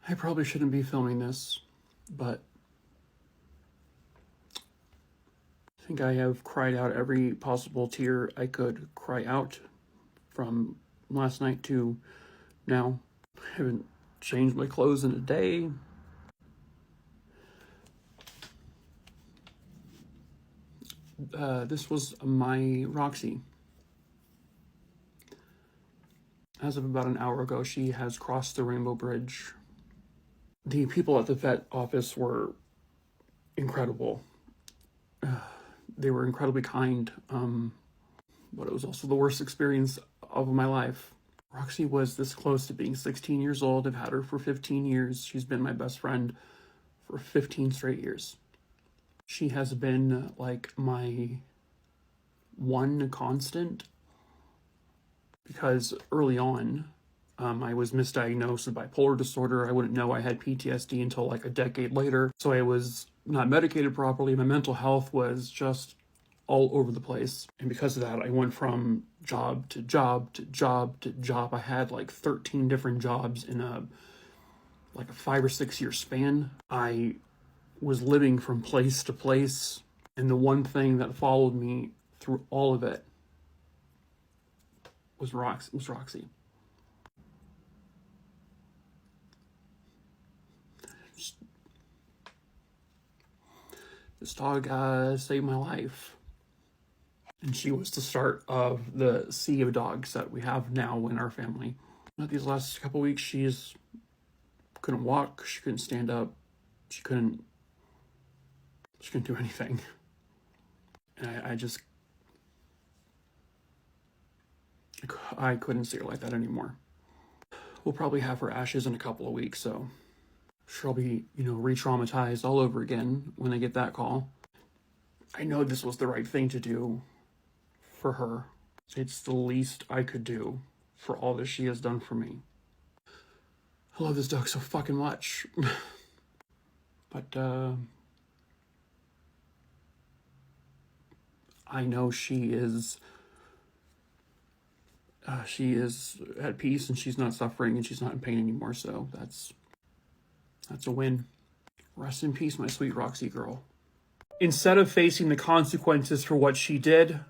I probably shouldn't be filming this, but I think I have cried out every possible tear I could cry out from last night to now. I haven't changed my clothes in a day. This was my Roxy. As of about an hour ago, she has crossed the Rainbow Bridge. The people at the vet office were incredible. They were incredibly kind, but it was also the worst experience of my life. Roxy was this close to being 16 years old. I've had her for 15 years. She's been my best friend for 15 straight years. She has been like my one constant, because early on, I was misdiagnosed with bipolar disorder. I wouldn't know I had PTSD until like a decade later. So I was not medicated properly. My mental health was just all over the place. And because of that, I went from job to job to job to job. I had like 13 different jobs in a 5 or 6 year span. I was living from place to place. And the one thing that followed me through all of it was Roxy. This dog saved my life. And she was the start of the sea of dogs that we have now in our family. Not these last couple weeks, she couldn't walk, she couldn't stand up, she couldn't do anything. And I couldn't see her like that anymore. We'll probably have her ashes in a couple of weeks, so sure I'll be, re-traumatized all over again when I get that call. I know this was the right thing to do for her. It's the least I could do for all that she has done for me. I love this dog so fucking much. But, I know she is at peace and she's not suffering and she's not in pain anymore, so that's a win. Rest in peace, my sweet Roxy girl. Instead of facing the consequences for what she did,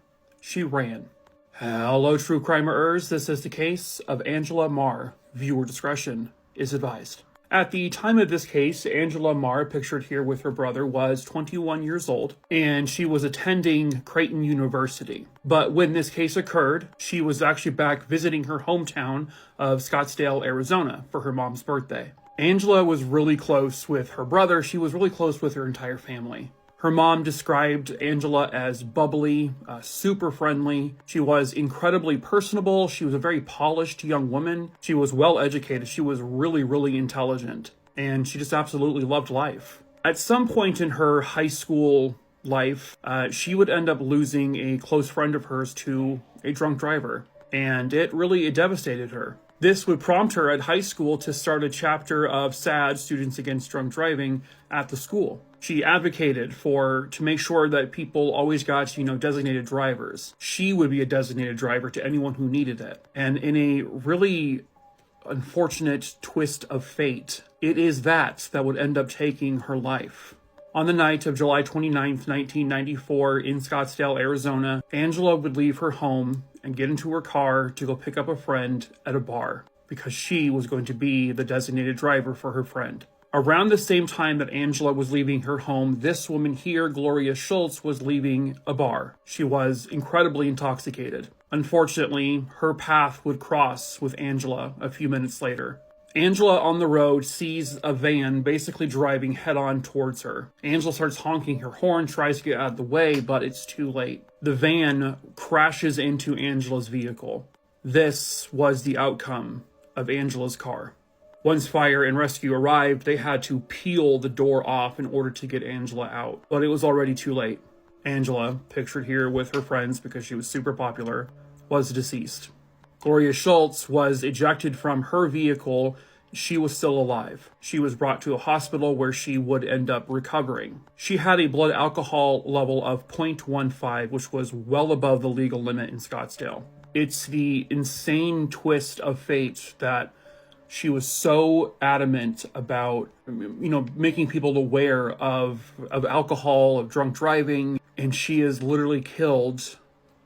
she ran. Hello, true crimerers. This is the case of Angela Maher. Viewer discretion is advised. At the time of this case, Angela Maher, pictured here with her brother, was 21 years old, and she was attending Creighton University. But when this case occurred, she was actually back visiting her hometown of Scottsdale, Arizona, for her mom's birthday. Angela was really close with her brother. She was really close with her entire family. Her mom described Angela as bubbly, super friendly. She was incredibly personable. She was a very polished young woman. She was well educated. She was really, really intelligent. And she just absolutely loved life. At some point in her high school life, she would end up losing a close friend of hers to a drunk driver. And it devastated her. This would prompt her at high school to start a chapter of SAD, Students Against Drunk Driving, at the school. She advocated to make sure that people always got, designated drivers. She would be a designated driver to anyone who needed it. And in a really unfortunate twist of fate, it is that would end up taking her life. On the night of July 29th, 1994, in Scottsdale, Arizona, Angela would leave her home and get into her car to go pick up a friend at a bar, because she was going to be the designated driver for her friend. Around the same time that Angela was leaving her home, this woman here, Gloria Schultz, was leaving a bar. She was incredibly intoxicated. Unfortunately, her path would cross with Angela a few minutes later. Angela on the road sees a van basically driving head-on towards her. Angela starts honking her horn, tries to get out of the way, but it's too late. The van crashes into Angela's vehicle. This was the outcome of Angela's car. Once fire and rescue arrived, they had to peel the door off in order to get Angela out, but it was already too late. Angela, pictured here with her friends because she was super popular, was deceased. Gloria Schultz was ejected from her vehicle. She was still alive. She was brought to a hospital where she would end up recovering. She had a blood alcohol level of 0.15, which was well above the legal limit in Scottsdale. It's the insane twist of fate that She was so adamant about, making people aware of alcohol, of drunk driving, and she is literally killed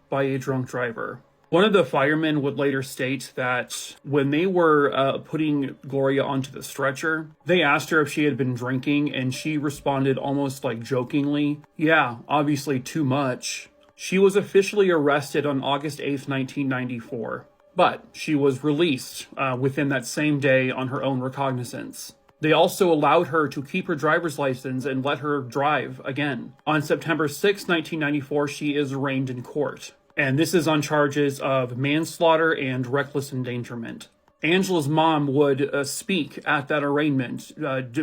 by a drunk driver. One of the firemen would later state that when they were putting Gloria onto the stretcher, they asked her if she had been drinking, and she responded almost like jokingly, "Yeah, obviously too much." She was officially arrested on August 8th, 1994, but she was released within that same day on her own recognizance. They also allowed her to keep her driver's license and let her drive again. On September 6, 1994, she is arraigned in court. And this is on charges of manslaughter and reckless endangerment. Angela's mom would speak at that arraignment,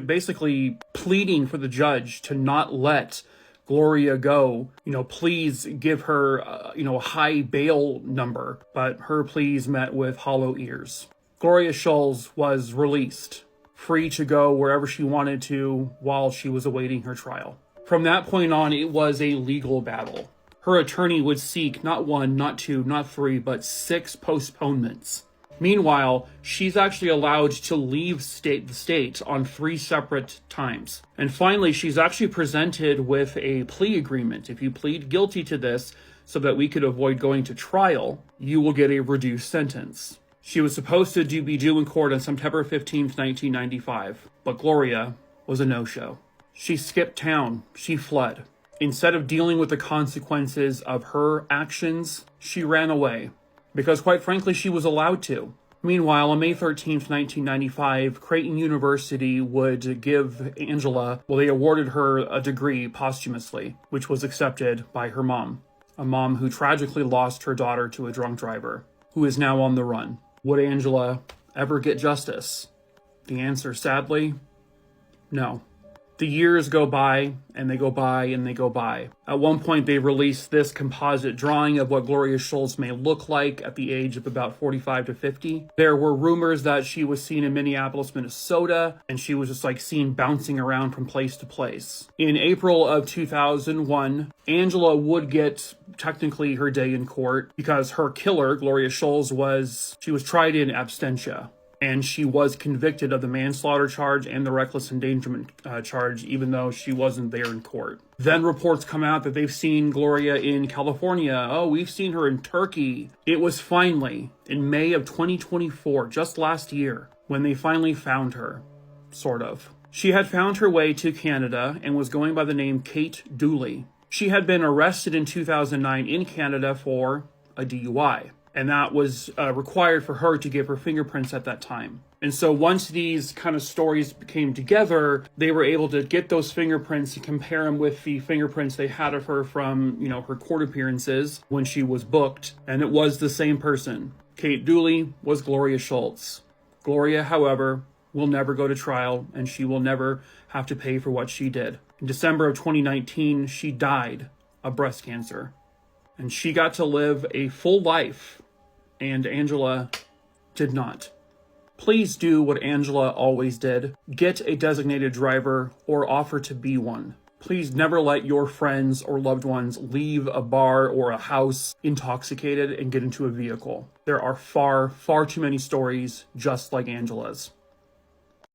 basically pleading for the judge to not let Gloria go. Please give her, a high bail number. But her pleas met with hollow ears. Gloria Scholes was released, free to go wherever she wanted to while she was awaiting her trial. From that point on, it was a legal battle. Her attorney would seek not one, not two, not three, but 6 postponements. Meanwhile, she's actually allowed to leave the state on 3 separate times. And finally, she's actually presented with a plea agreement. If you plead guilty to this so that we could avoid going to trial, you will get a reduced sentence. She was supposed to be due in court on September 15th, 1995, but Gloria was a no-show. She skipped town. She fled. Instead of dealing with the consequences of her actions, she ran away. Because quite frankly, she was allowed to. Meanwhile, on May 13th, 1995, Creighton University would give Angela, they awarded her a degree posthumously, which was accepted by her mom. A mom who tragically lost her daughter to a drunk driver, who is now on the run. Would Angela ever get justice? The answer, sadly, no. The years go by, and they go by, and they go by. At one point, they released this composite drawing of what Gloria Scholes may look like at the age of about 45 to 50. There were rumors that she was seen in Minneapolis, Minnesota, and she was just seen bouncing around from place to place. In April of 2001, Angela would get technically her day in court because her killer, Gloria Scholes, was tried in absentia. And she was convicted of the manslaughter charge and the reckless endangerment charge, even though she wasn't there in court. Then reports come out that they've seen Gloria in California. Oh, we've seen her in Turkey. It was finally in May of 2024, just last year, when they finally found her. Sort of. She had found her way to Canada and was going by the name Kate Dooley. She had been arrested in 2009 in Canada for a DUI. And that was required for her to give her fingerprints at that time. And so once these kind of stories came together, they were able to get those fingerprints and compare them with the fingerprints they had of her from, her court appearances when she was booked. And it was the same person. Kate Dooley was Gloria Scholes. Gloria, however, will never go to trial, and she will never have to pay for what she did. In December of 2019, she died of breast cancer. And she got to live a full life, and Angela did not. Please do what Angela always did. Get a designated driver or offer to be one. Please never let your friends or loved ones leave a bar or a house intoxicated and get into a vehicle. There are far, far too many stories just like Angela's.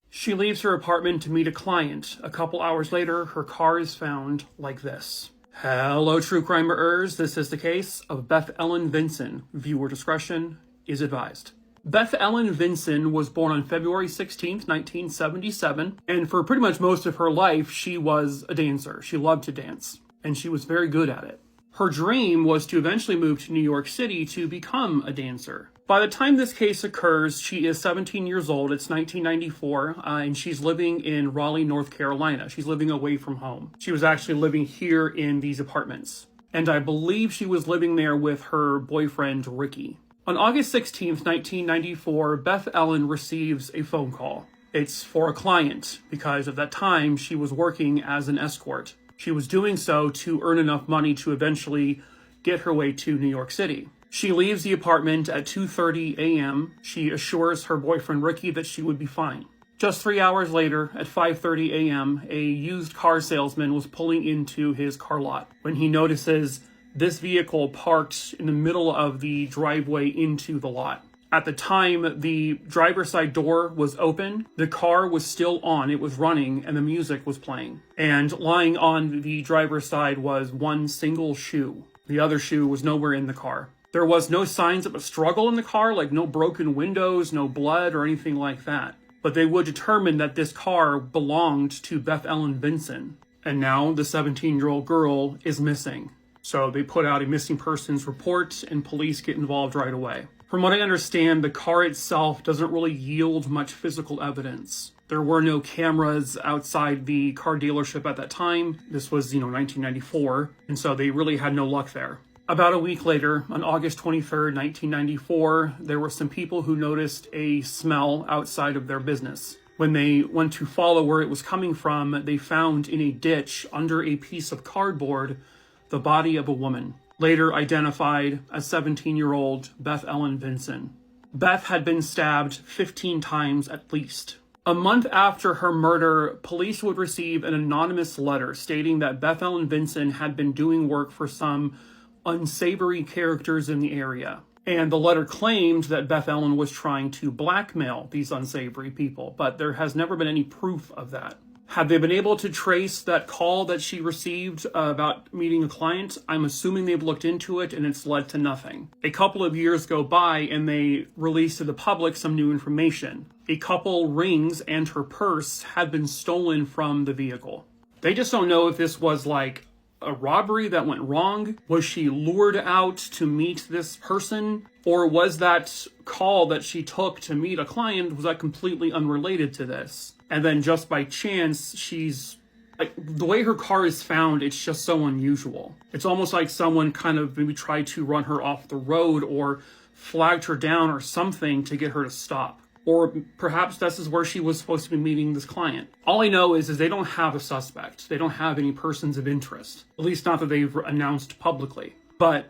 She leaves her apartment to meet a client. A couple hours later, her car is found like this. Hello, true crimerers. This is the case of Beth-Ellen Vinson. Viewer discretion is advised. Beth-Ellen Vinson was born on February 16th, 1977, and for pretty much most of her life, she was a dancer. She loved to dance, and she was very good at it. Her dream was to eventually move to New York City to become a dancer. By the time this case occurs, she is 17 years old. It's 1994, and she's living in Raleigh, North Carolina. She's living away from home. She was actually living here in these apartments. And I believe she was living there with her boyfriend, Ricky. On August 16th, 1994, Beth-Ellen receives a phone call. It's for a client, because at that time, she was working as an escort. She was doing so to earn enough money to eventually get her way to New York City. She leaves the apartment at 2:30 a.m. She assures her boyfriend Ricky that she would be fine. Just 3 hours later, at 5:30 a.m., a used car salesman was pulling into his car lot when he notices this vehicle parked in the middle of the driveway into the lot. At the time the driver's side door was open, the car was still on, it was running, and the music was playing. And lying on the driver's side was one single shoe. The other shoe was nowhere in the car. There was no signs of a struggle in the car, like no broken windows, no blood, or anything like that. But they would determine that this car belonged to Beth-Ellen Vinson. And now the 17-year-old girl is missing. So they put out a missing persons report and police get involved right away. From what I understand, the car itself doesn't really yield much physical evidence. There were no cameras outside the car dealership at that time. This was, 1994, and so they really had no luck there. About a week later, on August 23rd, 1994, there were some people who noticed a smell outside of their business. When they went to follow where it was coming from, they found in a ditch under a piece of cardboard the body of a woman, later identified as 17-year-old Beth-Ellen Vinson. Beth had been stabbed 15 times at least. A month after her murder, police would receive an anonymous letter stating that Beth-Ellen Vinson had been doing work for some unsavory characters in the area. And the letter claimed that Beth-Ellen was trying to blackmail these unsavory people, but there has never been any proof of that. Had they been able to trace that call that she received about meeting a client? I'm assuming they've looked into it and it's led to nothing. A couple of years go by and they release to the public some new information. A couple rings and her purse had been stolen from the vehicle. They just don't know if this was like a robbery that went wrong. Was she lured out to meet this person? Or was that call that she took to meet a client, was that completely unrelated to this? And then just by chance, she's like, the way her car is found, it's just so unusual. It's almost like someone kind of maybe tried to run her off the road or flagged her down or something to get her to stop. Or perhaps this is where she was supposed to be meeting this client. All I know is they don't have a suspect. They don't have any persons of interest. At least not that they've announced publicly. But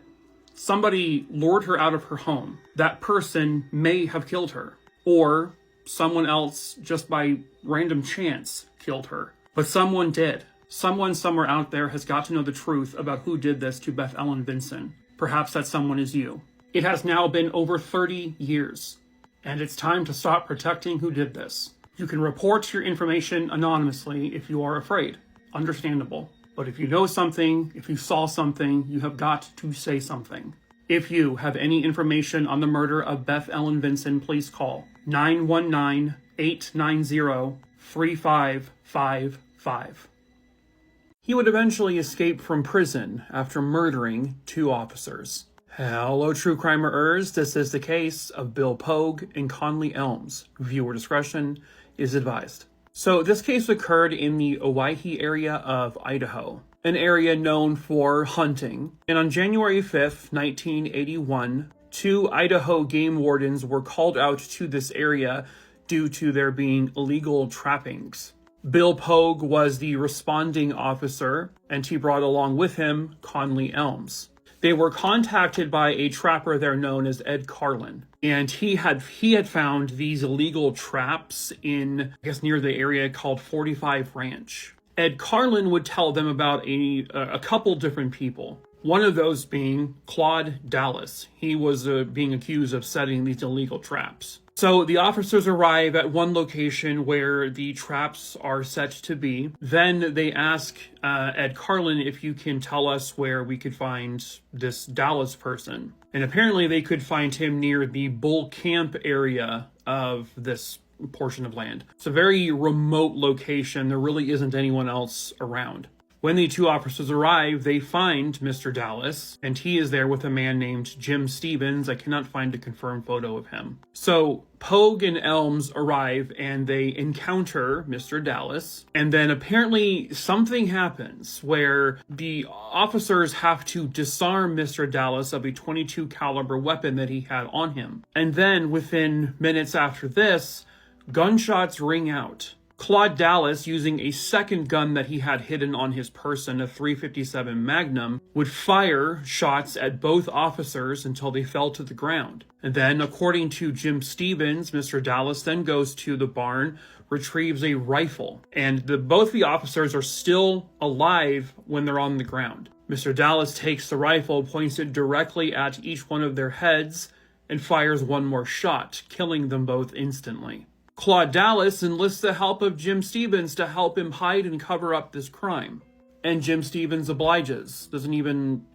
somebody lured her out of her home. That person may have killed her. Or someone else, just by random chance, killed her. But someone did. Someone somewhere out there has got to know the truth about who did this to Beth-Ellen Vinson. Perhaps that someone is you. It has now been over 30 years. And it's time to stop protecting who did this. You can report your information anonymously if you are afraid. Understandable. But if you know something, if you saw something, you have got to say something. If you have any information on the murder of Beth-Ellen Vinson, please call 919-890-3555. He would eventually escape from prison after murdering 2 officers. Hello, true crimerers. This is the case of Bill Pogue and Conley Elms. Viewer discretion is advised. So this case occurred in the Owyhee area of Idaho, an area known for hunting. And on January 5th, 1981, 2 Idaho game wardens were called out to this area due to there being illegal trappings. Bill Pogue was the responding officer, and he brought along with him Conley Elms. They were contacted by a trapper there known as Ed Carlin, and he had found these illegal traps in, near the area called 45 Ranch. Ed Carlin would tell them about a couple different people. One of those being Claude Dallas. He was being accused of setting these illegal traps. So the officers arrive at one location where the traps are set to be. Then they ask Ed Carlin if you can tell us where we could find this Dallas person. And apparently they could find him near the Bull Camp area of this portion of land. It's a very remote location. There really isn't anyone else around. When the 2 officers arrive, they find Mr. Dallas, and he is there with a man named Jim Stevens. I cannot find a confirmed photo of him. So Pogue and Elms arrive, and they encounter Mr. Dallas, and then apparently something happens where the officers have to disarm Mr. Dallas of a .22 caliber weapon that he had on him. And then within minutes after this, gunshots ring out. Claude Dallas, using a second gun that he had hidden on his person, a .357 Magnum, would fire shots at both officers until they fell to the ground. And then, according to Jim Stevens, Mr. Dallas then goes to the barn, retrieves a rifle, and both the officers are still alive when they're on the ground. Mr. Dallas takes the rifle, points it directly at each one of their heads, and fires one more shot, killing them both instantly. Claude Dallas enlists the help of Jim Stevens to help him hide and cover up this crime. And Jim Stevens obliges, doesn't even,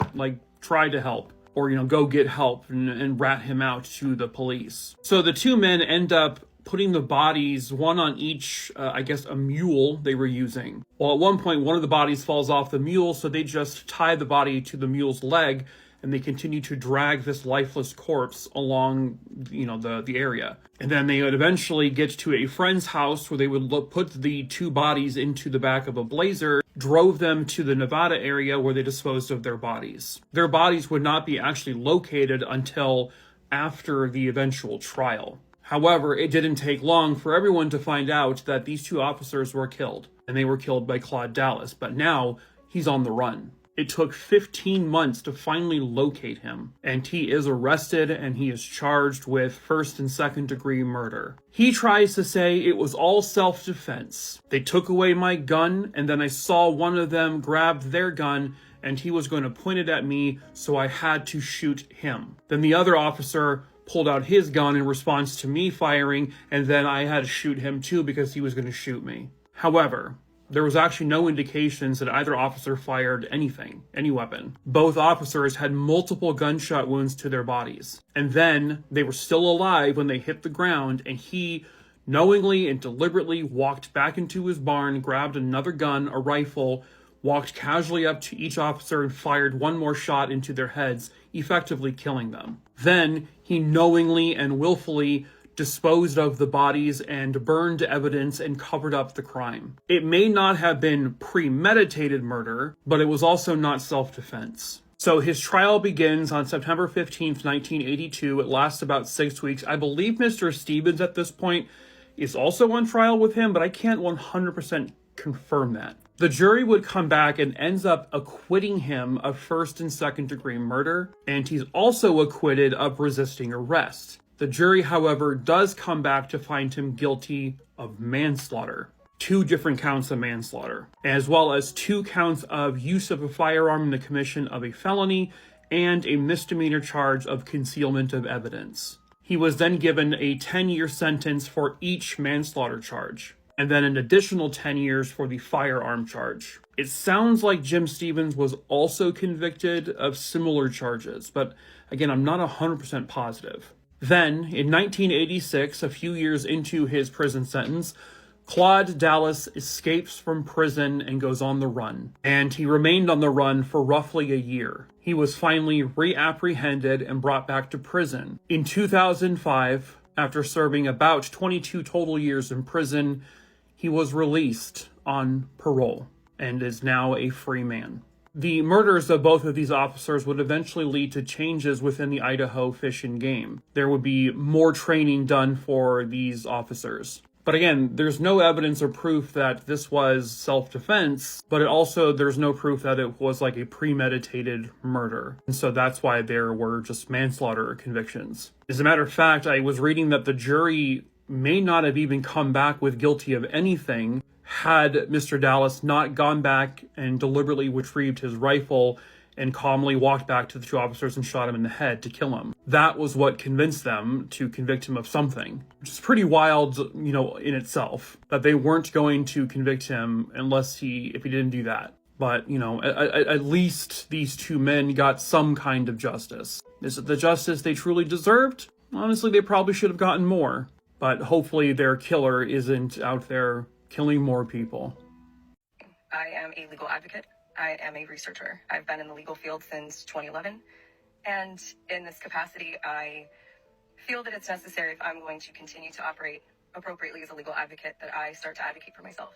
try to help, or, go get help and rat him out to the police. So the two men end up putting the bodies, one on each, a mule they were using. Well, at one point, one of the bodies falls off the mule, so they just tie the body to the mule's leg, and they continue to drag this lifeless corpse along, the area. And then they would eventually get to a friend's house where they would put the two bodies into the back of a Blazer, drove them to the Nevada area where they disposed of their bodies. Their bodies would not be actually located until after the eventual trial. However, it didn't take long for everyone to find out that these two officers were killed, and they were killed by Claude Dallas, but now he's on the run. It took 15 months to finally locate him, and he is arrested and he is charged with first and second degree murder. He tries to say it was all self-defense. They took away my gun, and then I saw one of them grab their gun, and he was going to point it at me, so I had to shoot him. Then the other officer pulled out his gun in response to me firing, and then I had to shoot him too because he was going to shoot me. However, there was actually no indications that either officer fired anything, any weapon. Both officers had multiple gunshot wounds to their bodies. And then they were still alive when they hit the ground, and he knowingly and deliberately walked back into his barn, grabbed another gun, a rifle, walked casually up to each officer and fired one more shot into their heads, effectively killing them. Then he knowingly and willfully disposed of the bodies and burned evidence and covered up the crime. It may not have been premeditated murder, but it was also not self-defense. So his trial begins on September 15th, 1982. It lasts about 6 weeks. I believe Mr. Stevens at this point is also on trial with him, but I can't 100% confirm that. The jury would come back and ends up acquitting him of first and second degree murder, and he's also acquitted of resisting arrest. The jury, however, does come back to find him guilty of manslaughter. 2 different counts of manslaughter, as well as 2 counts of use of a firearm in the commission of a felony and a misdemeanor charge of concealment of evidence. He was then given a 10-year sentence for each manslaughter charge, and then an additional 10 years for the firearm charge. It sounds like Jim Stevens was also convicted of similar charges, but again, I'm not 100% positive. Then, in 1986, a few years into his prison sentence, Claude Dallas escapes from prison and goes on the run. And he remained on the run for roughly a year. He was finally reapprehended and brought back to prison. In 2005, after serving about 22 total years in prison, he was released on parole and is now a free man. The murders of both of these officers would eventually lead to changes within the Idaho Fish and Game. There would be more training done for these officers. But again, there's no evidence or proof that this was self-defense, but there's no proof that it was like a premeditated murder. And so that's why there were just manslaughter convictions. As a matter of fact, I was reading that the jury may not have even come back with guilty of anything had Mr. Dallas not gone back and deliberately retrieved his rifle and calmly walked back to the 2 officers and shot him in the head to kill him. That was what convinced them to convict him of something, which is pretty wild, in itself, that they weren't going to convict him if he didn't do that. But, at least these 2 men got some kind of justice. Is it the justice they truly deserved? Honestly, they probably should have gotten more. But hopefully their killer isn't out there killing more people. I am a legal advocate. I am a researcher. I've been in the legal field since 2011. And in this capacity, I feel that it's necessary, if I'm going to continue to operate appropriately as a legal advocate, that I start to advocate for myself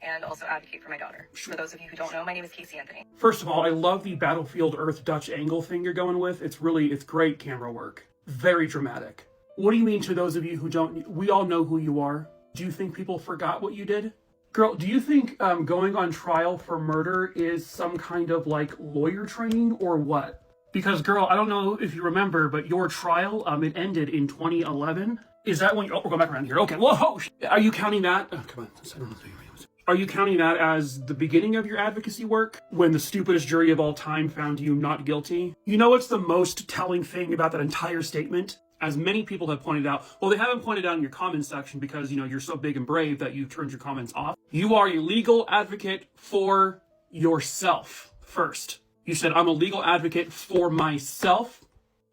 and also advocate for my daughter. For those of you who don't know, my name is Casey Anthony. First of all, I love the Battlefield Earth Dutch angle thing you're going with. It's great camera work. Very dramatic. What do you mean to those of you who don't? We all know who you are. Do you think people forgot what you did? Girl, do you think going on trial for murder is some kind of lawyer training or what? Because girl, I don't know if you remember, but your trial, it ended in 2011. Is that when we're going back around here. Okay, whoa, are you counting that? Oh, come on. Are you counting that as the beginning of your advocacy work? When the stupidest jury of all time found you not guilty? You know what's the most telling thing about that entire statement? as many people have pointed out. Well, they haven't pointed out in your comments section because, you're so big and brave that you turned your comments off. You are a legal advocate for yourself first. You said, I'm a legal advocate for myself.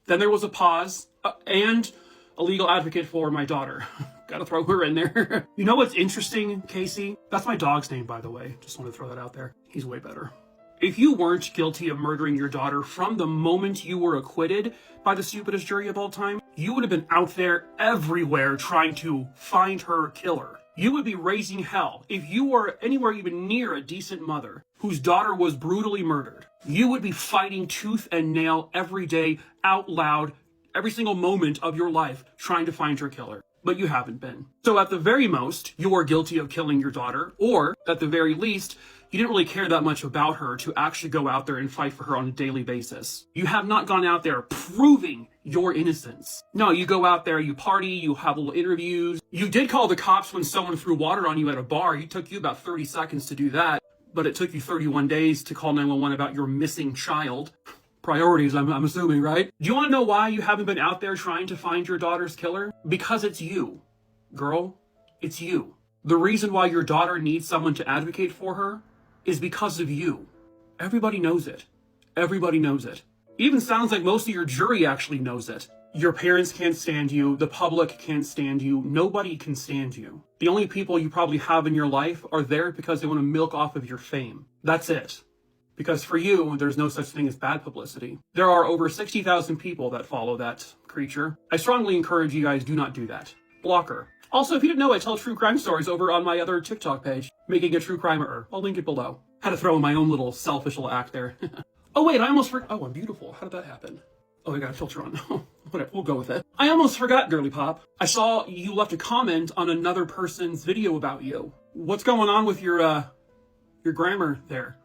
Then there was a pause, and a legal advocate for my daughter. Gotta throw her in there. You know what's interesting, Casey? That's my dog's name, by the way. Just want to throw that out there. He's way better. If you weren't guilty of murdering your daughter from the moment you were acquitted by the stupidest jury of all time, you would have been out there everywhere trying to find her killer. You would be raising hell. If you were anywhere even near a decent mother whose daughter was brutally murdered, you would be fighting tooth and nail every day, out loud, every single moment of your life, trying to find her killer. But you haven't been. So at the very most, you are guilty of killing your daughter, or at the very least, you didn't really care that much about her to actually go out there and fight for her on a daily basis. You have not gone out there proving your innocence. No, you go out there, you party, you have little interviews. You did call the cops when someone threw water on you at a bar. It took you about 30 seconds to do that, but it took you 31 days to call 911 about your missing child. Priorities, I'm assuming, right? Do you want to know why you haven't been out there trying to find your daughter's killer? Because it's you. Girl, it's you. The reason why your daughter needs someone to advocate for her is because of you. Everybody knows it. Everybody knows it. Even sounds like most of your jury actually knows it. Your parents can't stand you. The public can't stand you. Nobody can stand you. The only people you probably have in your life are there because they want to milk off of your fame. That's it. Because for you, there's no such thing as bad publicity. There are over 60,000 people that follow that creature. I strongly encourage you guys, do not do that. Block her. Also, if you didn't know, I tell true crime stories over on my other TikTok page, Making a True Crimerer. I'll link it below. Had to throw in my own little selfish little act there. Oh wait, I almost forgot. Oh, I'm beautiful. How did that happen? Oh, I got a filter on. Whatever, we'll go with it. I almost forgot, Girly Pop. I saw you left a comment on another person's video about you. What's going on with your grammar there?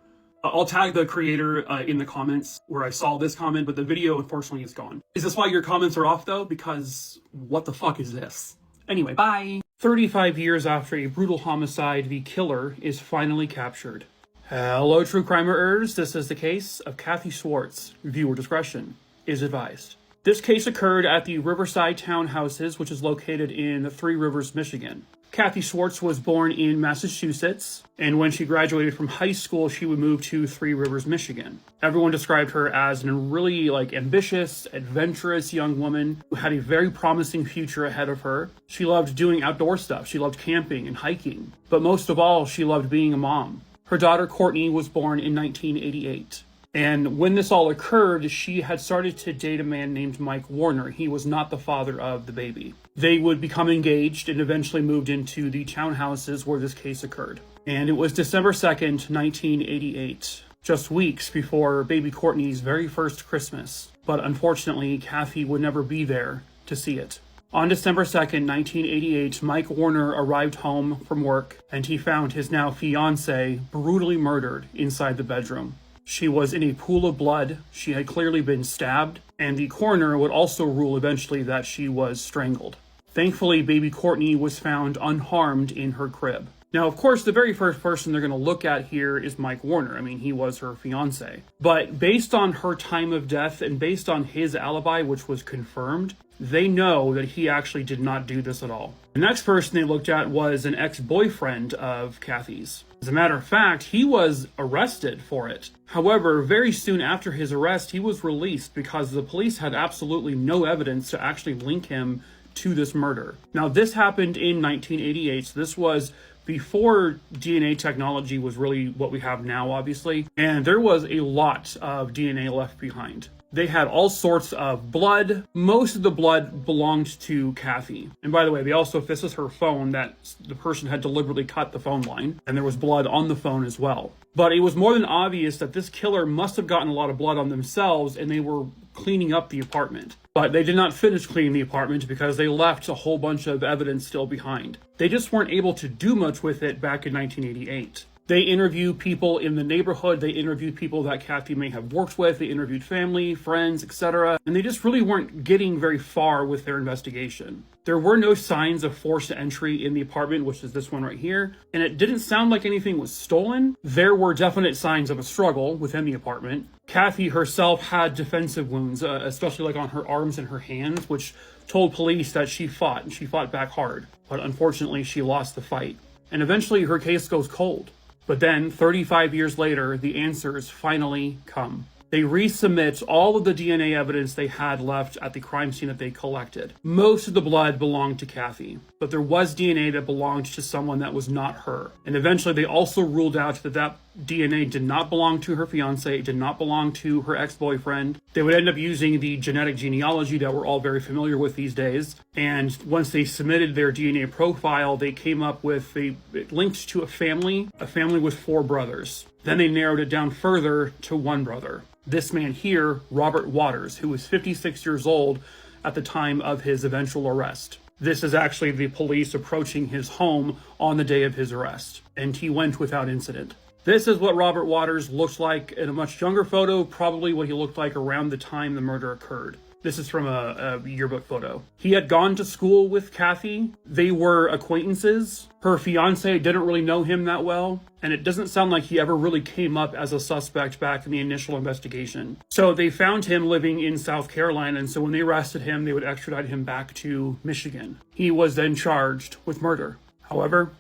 I'll tag the creator in the comments where I saw this comment, but the video, unfortunately, is gone. Is this why your comments are off, though? Because what the fuck is this? Anyway, bye. 35 years after a brutal homicide, the killer is finally captured. Hello, true crimerers. This is the case of Cathy Swartz. Viewer discretion is advised. This case occurred at the Riverside Townhouses, which is located in Three Rivers, Michigan. Cathy Swartz was born in Massachusetts, and when she graduated from high school, she would move to Three Rivers, Michigan. Everyone described her as a really ambitious, adventurous young woman who had a very promising future ahead of her. She loved doing outdoor stuff. She loved camping and hiking, but most of all, she loved being a mom. Her daughter Courtney was born in 1988. And when this all occurred, she had started to date a man named Mike Warner. He was not the father of the baby. They would become engaged and eventually moved into the townhouses where this case occurred. And it was December 2nd, 1988, just weeks before baby Courtney's very first Christmas. But unfortunately, Cathy would never be there to see it. On December 2nd, 1988, Mike Warner arrived home from work and he found his now fiancée brutally murdered inside the bedroom. She was in a pool of blood. She had clearly been stabbed, and the coroner would also rule eventually that she was strangled. Thankfully, baby Courtney was found unharmed in her crib. Now, of course, the very first person they're going to look at here is Mike Warner. I mean, he was her fiancé. But based on her time of death and based on his alibi, which was confirmed, they know that he actually did not do this at all. The next person they looked at was an ex-boyfriend of Cathy's. As a matter of fact, he was arrested for it. However, very soon after his arrest, he was released because the police had absolutely no evidence to actually link him to this murder. Now, this happened in 1988, so this was before DNA technology was really what we have now, obviously, and there was a lot of DNA left behind. They had all sorts of blood. Most of the blood belonged to Cathy. And by the way, this is her phone that the person had deliberately cut the phone line, and there was blood on the phone as well. But it was more than obvious that this killer must have gotten a lot of blood on themselves, and they were cleaning up the apartment. But they did not finish cleaning the apartment because they left a whole bunch of evidence still behind. They just weren't able to do much with it back in 1988. They interviewed people in the neighborhood. They interviewed people that Cathy may have worked with. They interviewed family, friends, etc. And they just really weren't getting very far with their investigation. There were no signs of forced entry in the apartment, which is this one right here. And it didn't sound like anything was stolen. There were definite signs of a struggle within the apartment. Cathy herself had defensive wounds, especially like on her arms and her hands, which told police that she fought, and she fought back hard. But unfortunately, she lost the fight. And eventually her case goes cold. But then, 35 years later, the answers finally come. They resubmit all of the DNA evidence they had left at the crime scene that they collected. Most of the blood belonged to Cathy, but there was DNA that belonged to someone that was not her. And eventually they also ruled out that that DNA did not belong to her fiance, it did not belong to her ex-boyfriend. They would end up using the genetic genealogy that we're all very familiar with these days. And once they submitted their DNA profile, they came up with, it linked to a family with 4 brothers. Then they narrowed it down further to 1 brother. This man here, Robert Waters, who was 56 years old at the time of his eventual arrest. This is actually the police approaching his home on the day of his arrest, and he went without incident. This is what Robert Waters looked like in a much younger photo, probably what he looked like around the time the murder occurred. This is from a yearbook photo. He had gone to school with Cathy. They were acquaintances. Her fiance didn't really know him that well, and it doesn't sound like he ever really came up as a suspect back in the initial investigation. So they found him living in South Carolina, and so when they arrested him, they would extradite him back to Michigan. He was then charged with murder. However,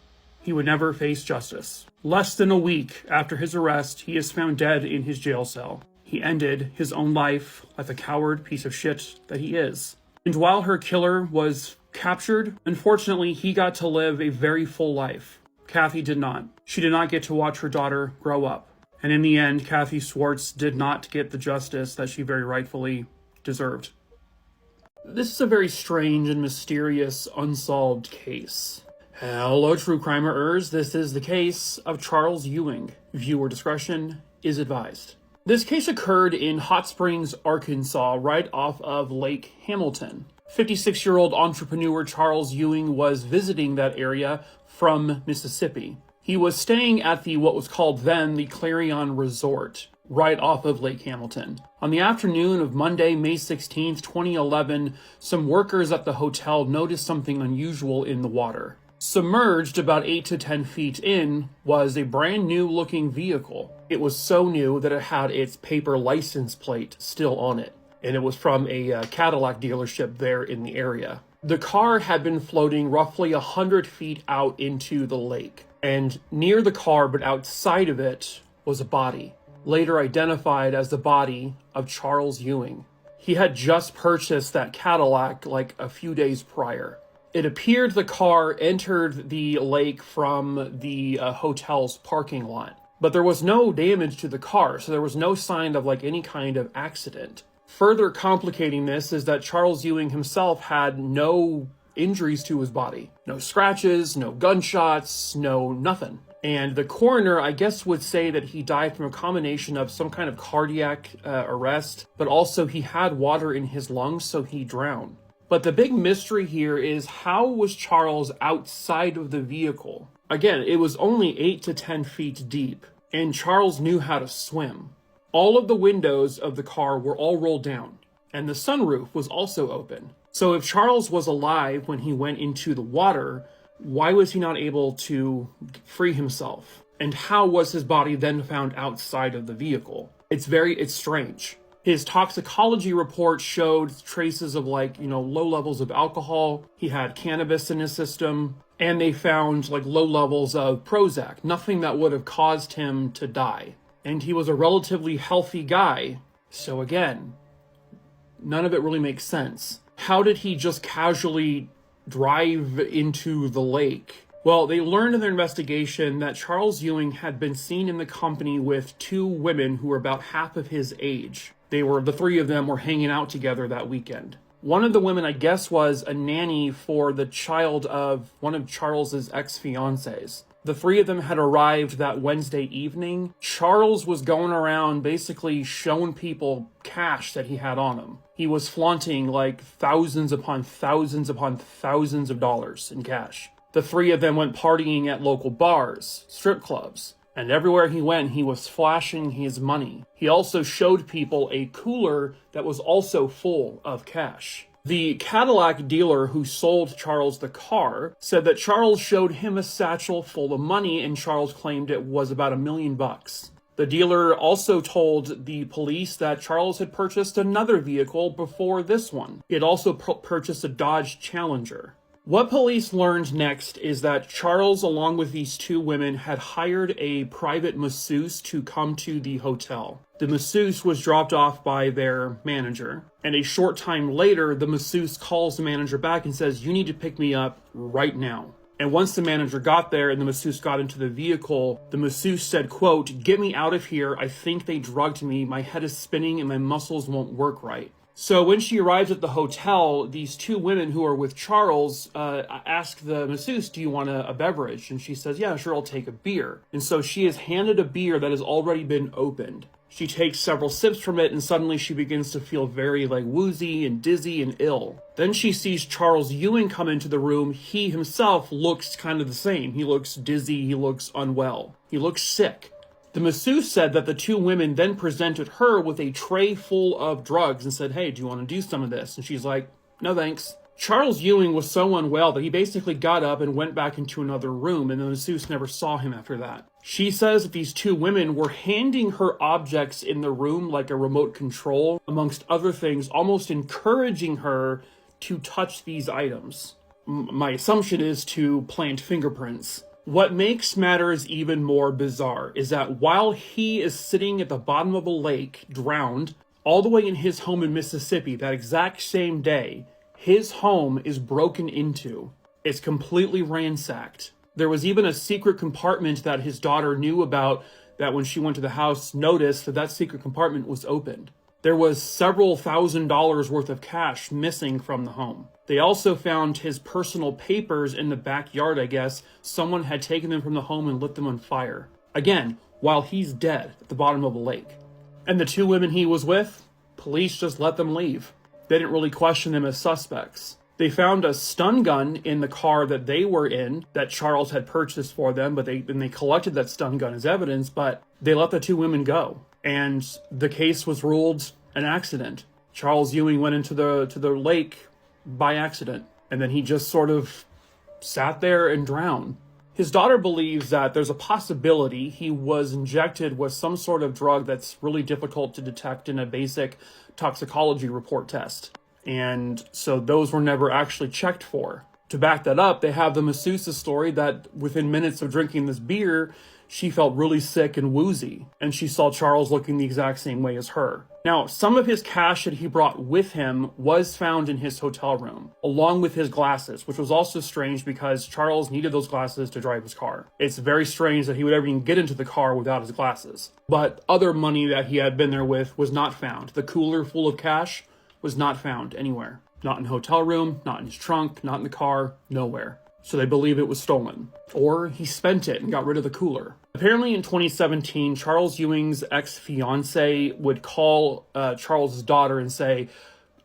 he would never face justice. Less than a week after his arrest, he is found dead in his jail cell. He ended his own life like the coward piece of shit that he is. And while her killer was captured, unfortunately, he got to live a very full life. Cathy did not. She did not get to watch her daughter grow up. And in the end, Cathy Swartz did not get the justice that she very rightfully deserved. This is a very strange and mysterious unsolved case. Hello, true crimerers. This is the case of Charles Ewing. Viewer discretion is advised. This case occurred in Hot Springs, Arkansas, right off of Lake Hamilton. 56-year-old entrepreneur Charles Ewing was visiting that area from Mississippi. He was staying at what was called then the Clarion Resort, right off of Lake Hamilton. On the afternoon of Monday, May 16th, 2011, some workers at the hotel noticed something unusual in the water. Submerged about 8 to 10 feet in was a brand new looking vehicle. It was so new that it had its paper license plate still on it, and it was from a Cadillac dealership there in the area. The car had been floating roughly 100 feet out into the lake, and near the car but outside of it was a body, later identified as the body of Charles Ewing. He had just purchased that Cadillac like a few days prior. It appeared the car entered the lake from the hotel's parking lot, but there was no damage to the car, so there was no sign of like any kind of accident. Further complicating this is that Charles Ewing himself had no injuries to his body. No scratches, no gunshots, no nothing. And the coroner, I guess, would say that he died from a combination of some kind of cardiac arrest, but also he had water in his lungs, so he drowned. But the big mystery here is, how was Charles outside of the vehicle? Again, it was only 8 to 10 feet deep, and Charles knew how to swim. All of the windows of the car were all rolled down, and the sunroof was also open. So if Charles was alive when he went into the water, why was he not able to free himself? And how was his body then found outside of the vehicle? It's strange. His toxicology report showed traces of low levels of alcohol. He had cannabis in his system, and they found low levels of Prozac, nothing that would have caused him to die. And he was a relatively healthy guy. So again, none of it really makes sense. How did he just casually drive into the lake? Well, they learned in their investigation that Charles Ewing had been seen in the company with 2 women who were about half of his age. The 3 of them were hanging out together that weekend. One of the women, I guess, was a nanny for the child of one of Charles's ex-fiancés. The 3 of them had arrived that Wednesday evening. Charles was going around basically showing people cash that he had on him. He was flaunting thousands upon thousands upon thousands of dollars in cash. The 3 of them went partying at local bars, strip clubs. And everywhere he went, he was flashing his money. He also showed people a cooler that was also full of cash. The Cadillac dealer who sold Charles the car said that Charles showed him a satchel full of money, and Charles claimed it was about $1 million. The dealer also told the police that Charles had purchased another vehicle before this one. He had also purchased a Dodge Challenger. What police learned next is that Charles, along with these two women, had hired a private masseuse to come to the hotel. The masseuse was dropped off by their manager, and a short time later, the masseuse calls the manager back and says, "You need to pick me up right now." And once the manager got there and the masseuse got into the vehicle, the masseuse said, quote, "Get me out of here. I think they drugged me. My head is spinning and my muscles won't work right." So when she arrives at the hotel, these two women who are with Charles ask the masseuse, "Do you want a beverage?" And she says, "Yeah, sure, I'll take a beer." And so she is handed a beer that has already been opened. She takes several sips from it, and suddenly she begins to feel very woozy and dizzy and ill. Then she sees Charles Ewing come into the room. He himself looks kind of the same. He looks dizzy, he looks unwell, he looks sick. The masseuse said that the two women then presented her with a tray full of drugs and said, "Hey, do you want to do some of this?" And she's like, "No, thanks." Charles Ewing was so unwell that he basically got up and went back into another room, and the masseuse never saw him after that. She says that these two women were handing her objects in the room like a remote control, amongst other things, almost encouraging her to touch these items. My assumption is to plant fingerprints. What makes matters even more bizarre is that while he is sitting at the bottom of a lake, drowned, all the way in his home in Mississippi, that exact same day, his home is broken into. It's completely ransacked. There was even a secret compartment that his daughter knew about that when she went to the house noticed that that secret compartment was opened. There was several $1,000s worth of cash missing from the home. They also found his personal papers in the backyard, I guess. Someone had taken them from the home and lit them on fire. Again, while he's dead at the bottom of a lake. And the two women he was with, police just let them leave. They didn't really question them as suspects. They found a stun gun in the car that they were in that Charles had purchased for them, but they collected that stun gun as evidence, but they let the two women go. And the case was ruled an accident. Charles Ewing went into the lake by accident, and then he just sort of sat there and drowned. His daughter believes that there's a possibility he was injected with some sort of drug that's really difficult to detect in a basic toxicology report test. And so those were never actually checked for. To back that up, they have the masseuse's story that within minutes of drinking this beer, she felt really sick and woozy, and she saw Charles looking the exact same way as her. Now, some of his cash that he brought with him was found in his hotel room, along with his glasses, which was also strange because Charles needed those glasses to drive his car. It's very strange that he would ever even get into the car without his glasses. But other money that he had been there with was not found. The cooler full of cash was not found anywhere. Not in the hotel room, not in his trunk, not in the car, nowhere. So they believe it was stolen. Or he spent it and got rid of the cooler. Apparently in 2017, Charles Ewing's ex-fiancée would call Charles' daughter and say,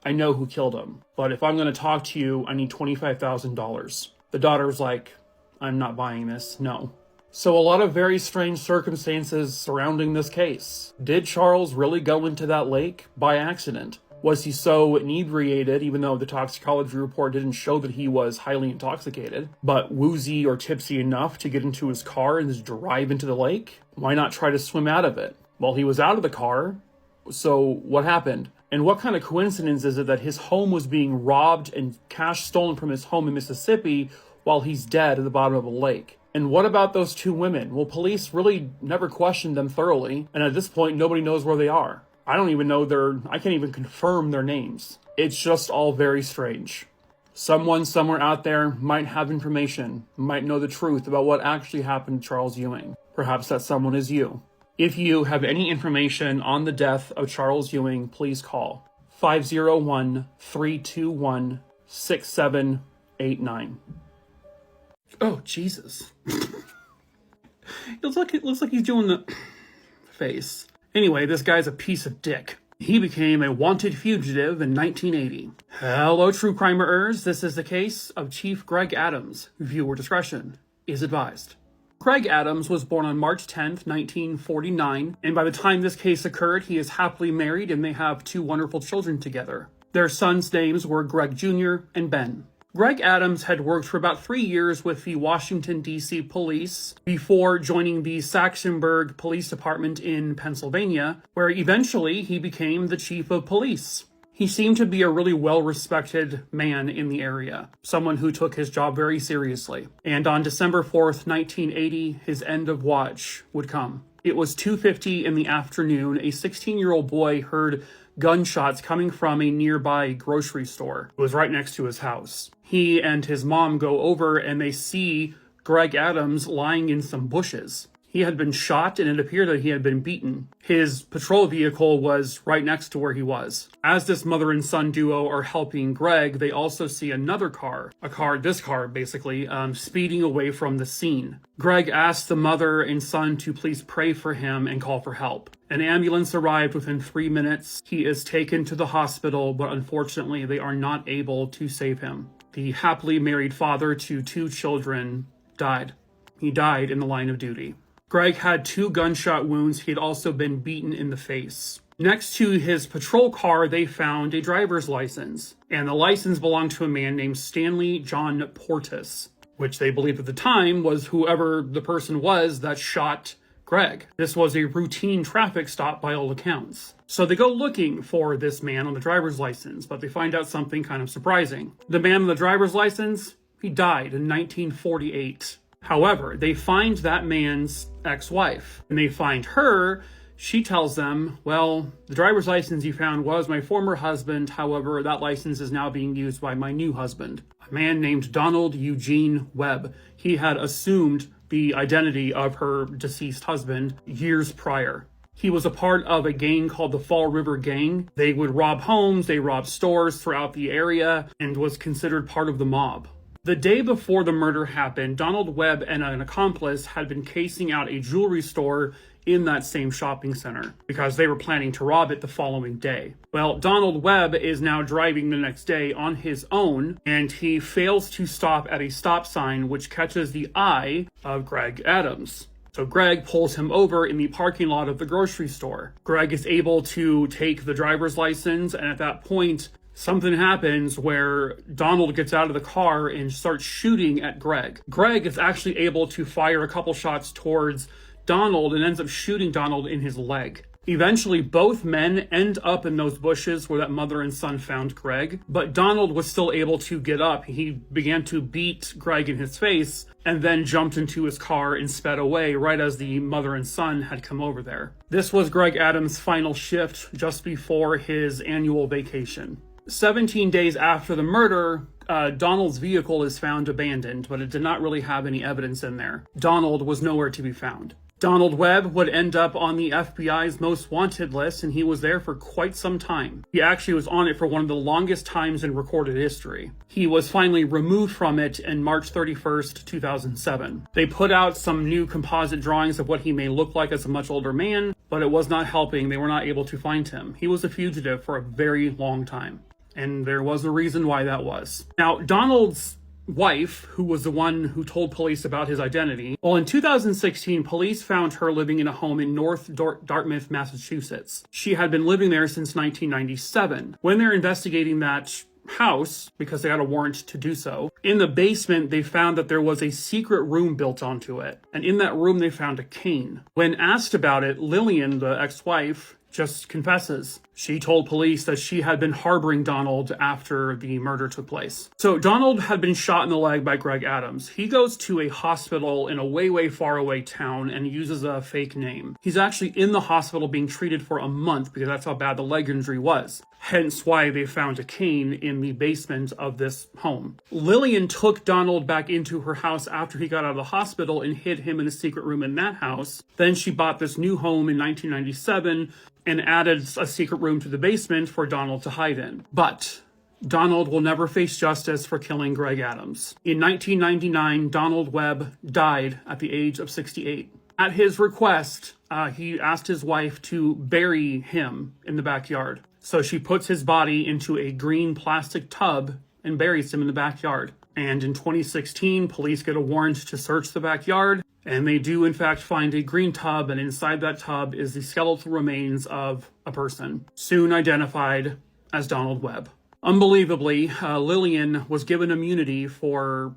"I know who killed him, but if I'm going to talk to you, I need $25,000. The daughter was like, "I'm not buying this, no." So a lot of very strange circumstances surrounding this case. Did Charles really go into that lake by accident? Was he so inebriated, even though the toxicology report didn't show that he was highly intoxicated, but woozy or tipsy enough to get into his car and just drive into the lake? Why not try to swim out of it? Well, he was out of the car, so what happened? And what kind of coincidence is it that his home was being robbed and cash stolen from his home in Mississippi while he's dead at the bottom of a lake? And what about those two women? Well, police really never questioned them thoroughly, and at this point, nobody knows where they are. I don't even know I can't even confirm their names. It's just all very strange. Someone somewhere out there might have information, might know the truth about what actually happened to Charles Ewing. Perhaps that someone is you. If you have any information on the death of Charles Ewing, please call 501-321-6789. Oh, Jesus. It looks like he's doing the face. Anyway, this guy's a piece of dick. He became a wanted fugitive in 1980. Hello, true crimerers. This is the case of Chief Greg Adams. Viewer discretion is advised. Greg Adams was born on March 10th, 1949, and by the time this case occurred, he is happily married and they have 2 wonderful children together. Their sons' names were Greg Jr. and Ben. Greg Adams had worked for about 3 years with the Washington, D.C. police before joining the Saxonburg Police Department in Pennsylvania, where eventually he became the chief of police. He seemed to be a really well-respected man in the area, someone who took his job very seriously. And on December 4th, 1980, his end of watch would come. It was 2:50 in the afternoon. A 16-year-old boy heard gunshots coming from a nearby grocery store. It was right next to his house. He and his mom go over and they see Greg Adams lying in some bushes. He had been shot and it appeared that he had been beaten. His patrol vehicle was right next to where he was. As this mother and son duo are helping Greg, they also see another car, this car basically, speeding away from the scene. Greg asked the mother and son to please pray for him and call for help. An ambulance arrived within 3 minutes. He is taken to the hospital, but unfortunately they are not able to save him. The happily married father to 2 children died. He died in the line of duty. Greg had 2 gunshot wounds. He had also been beaten in the face. Next to his patrol car, they found a driver's license, and the license belonged to a man named Stanley John Portis, which they believed at the time was whoever the person was that shot Greg. This was a routine traffic stop by all accounts. So they go looking for this man on the driver's license, but they find out something kind of surprising. The man on the driver's license, he died in 1948. However, they find that man's ex-wife, and they find her. She tells them, well, the driver's license you found was my former husband. However, that license is now being used by my new husband, a man named Donald Eugene Webb. He had assumed the identity of her deceased husband years prior. He was a part of a gang called the Fall River Gang. They would rob homes, they robbed stores throughout the area, and was considered part of the mob. The day before the murder happened, Donald Webb and an accomplice had been casing out a jewelry store in that same shopping center because they were planning to rob it the following day. Well, Donald Webb is now driving the next day on his own, and he fails to stop at a stop sign which catches the eye of Greg Adams. So Greg pulls him over in the parking lot of the grocery store. Greg is able to take the driver's license, and at that point, something happens where Donald gets out of the car and starts shooting at Greg. Greg is actually able to fire a couple shots towards Donald and ends up shooting Donald in his leg. Eventually, both men end up in those bushes where that mother and son found Greg, but Donald was still able to get up. He began to beat Greg in his face and then jumped into his car and sped away right as the mother and son had come over there. This was Greg Adams' final shift just before his annual vacation. 17 days after the murder, Donald's vehicle is found abandoned, but it did not really have any evidence in there. Donald was nowhere to be found. Donald Webb would end up on the FBI's most wanted list, and he was there for quite some time. He actually was on it for one of the longest times in recorded history. He was finally removed from it in March 31st, 2007. They put out some new composite drawings of what he may look like as a much older man, but it was not helping. They were not able to find him. He was a fugitive for a very long time, and there was a reason why that was. Now, Donald's wife, who was the one who told police about his identity, well, in 2016, police found her living in a home in North Dartmouth, Massachusetts. She had been living there since 1997. When they're investigating that house, because they had a warrant to do so, in the basement, they found that there was a secret room built onto it. And in that room, they found a cane. When asked about it, Lillian, the ex-wife, just confesses. She told police that she had been harboring Donald after the murder took place. So Donald had been shot in the leg by Greg Adams. He goes to a hospital in a way, way far away town and uses a fake name. He's actually in the hospital being treated for a month because that's how bad the leg injury was. Hence why they found a cane in the basement of this home. Lillian took Donald back into her house after he got out of the hospital and hid him in a secret room in that house. Then she bought this new home in 1997 and added a secret room to the basement for Donald to hide in. But Donald will never face justice for killing Greg Adams. In 1999, Donald Webb died at the age of 68. At his request, he asked his wife to bury him in the backyard. So she puts his body into a green plastic tub and buries him in the backyard. And in 2016, police get a warrant to search the backyard, And they do, in fact, find a green tub, and inside that tub is the skeletal remains of a person, soon identified as Donald Webb. Unbelievably, Lillian was given immunity for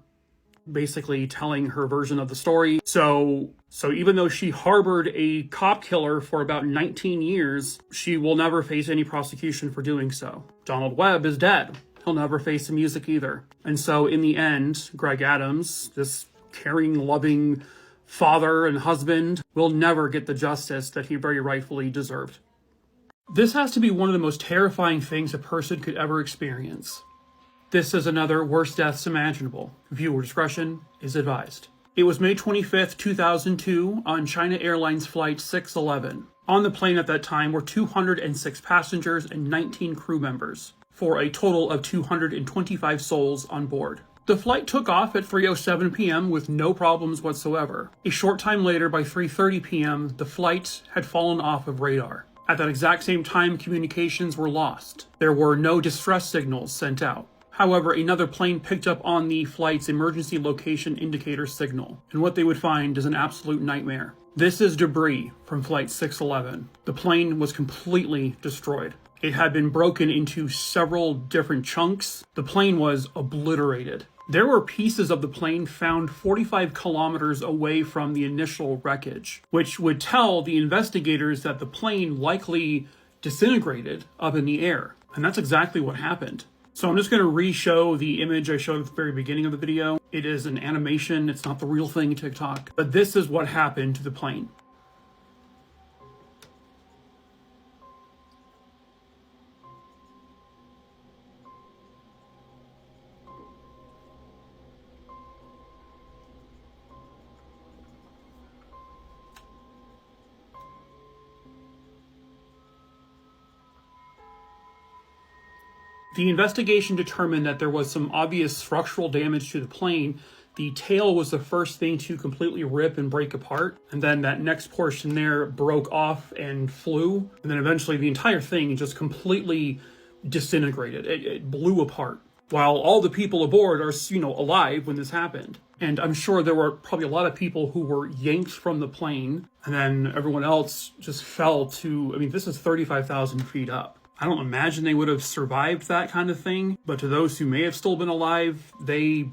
basically telling her version of the story. So even though she harbored a cop killer for about 19 years, she will never face any prosecution for doing so. Donald Webb is dead. He'll never face the music either. And so in the end, Greg Adams, this caring, loving father and husband, will never get the justice that he very rightfully deserved. This has to be one of the most terrifying things a person could ever experience. This is another worst deaths imaginable. Viewer discretion is advised. It was May 25th, 2002 on China Airlines Flight 611. On the plane at that time were 206 passengers and 19 crew members, for a total of 225 souls on board. The flight took off at 3:07 p.m. with no problems whatsoever. A short time later, by 3:30 p.m., the flight had fallen off of radar. At that exact same time, communications were lost. There were no distress signals sent out. However, another plane picked up on the flight's emergency location indicator signal, and what they would find is an absolute nightmare. This is debris from Flight 611. The plane was completely destroyed. It had been broken into several different chunks. The plane was obliterated. There were pieces of the plane found 45 kilometers away from the initial wreckage, which would tell the investigators that the plane likely disintegrated up in the air. And that's exactly what happened. So I'm just going to re-show the image I showed at the very beginning of the video. It is an animation. It's not the real thing, TikTok. But this is what happened to the plane. The investigation determined that there was some obvious structural damage to the plane. The tail was the first thing to completely rip and break apart, and then that next portion there broke off and flew, and then eventually the entire thing just completely disintegrated. It blew apart. While all the people aboard are, alive when this happened. And I'm sure there were probably a lot of people who were yanked from the plane, and then everyone else just fell to, this is 35,000 feet up. I don't imagine they would have survived that kind of thing, but to those who may have still been alive, they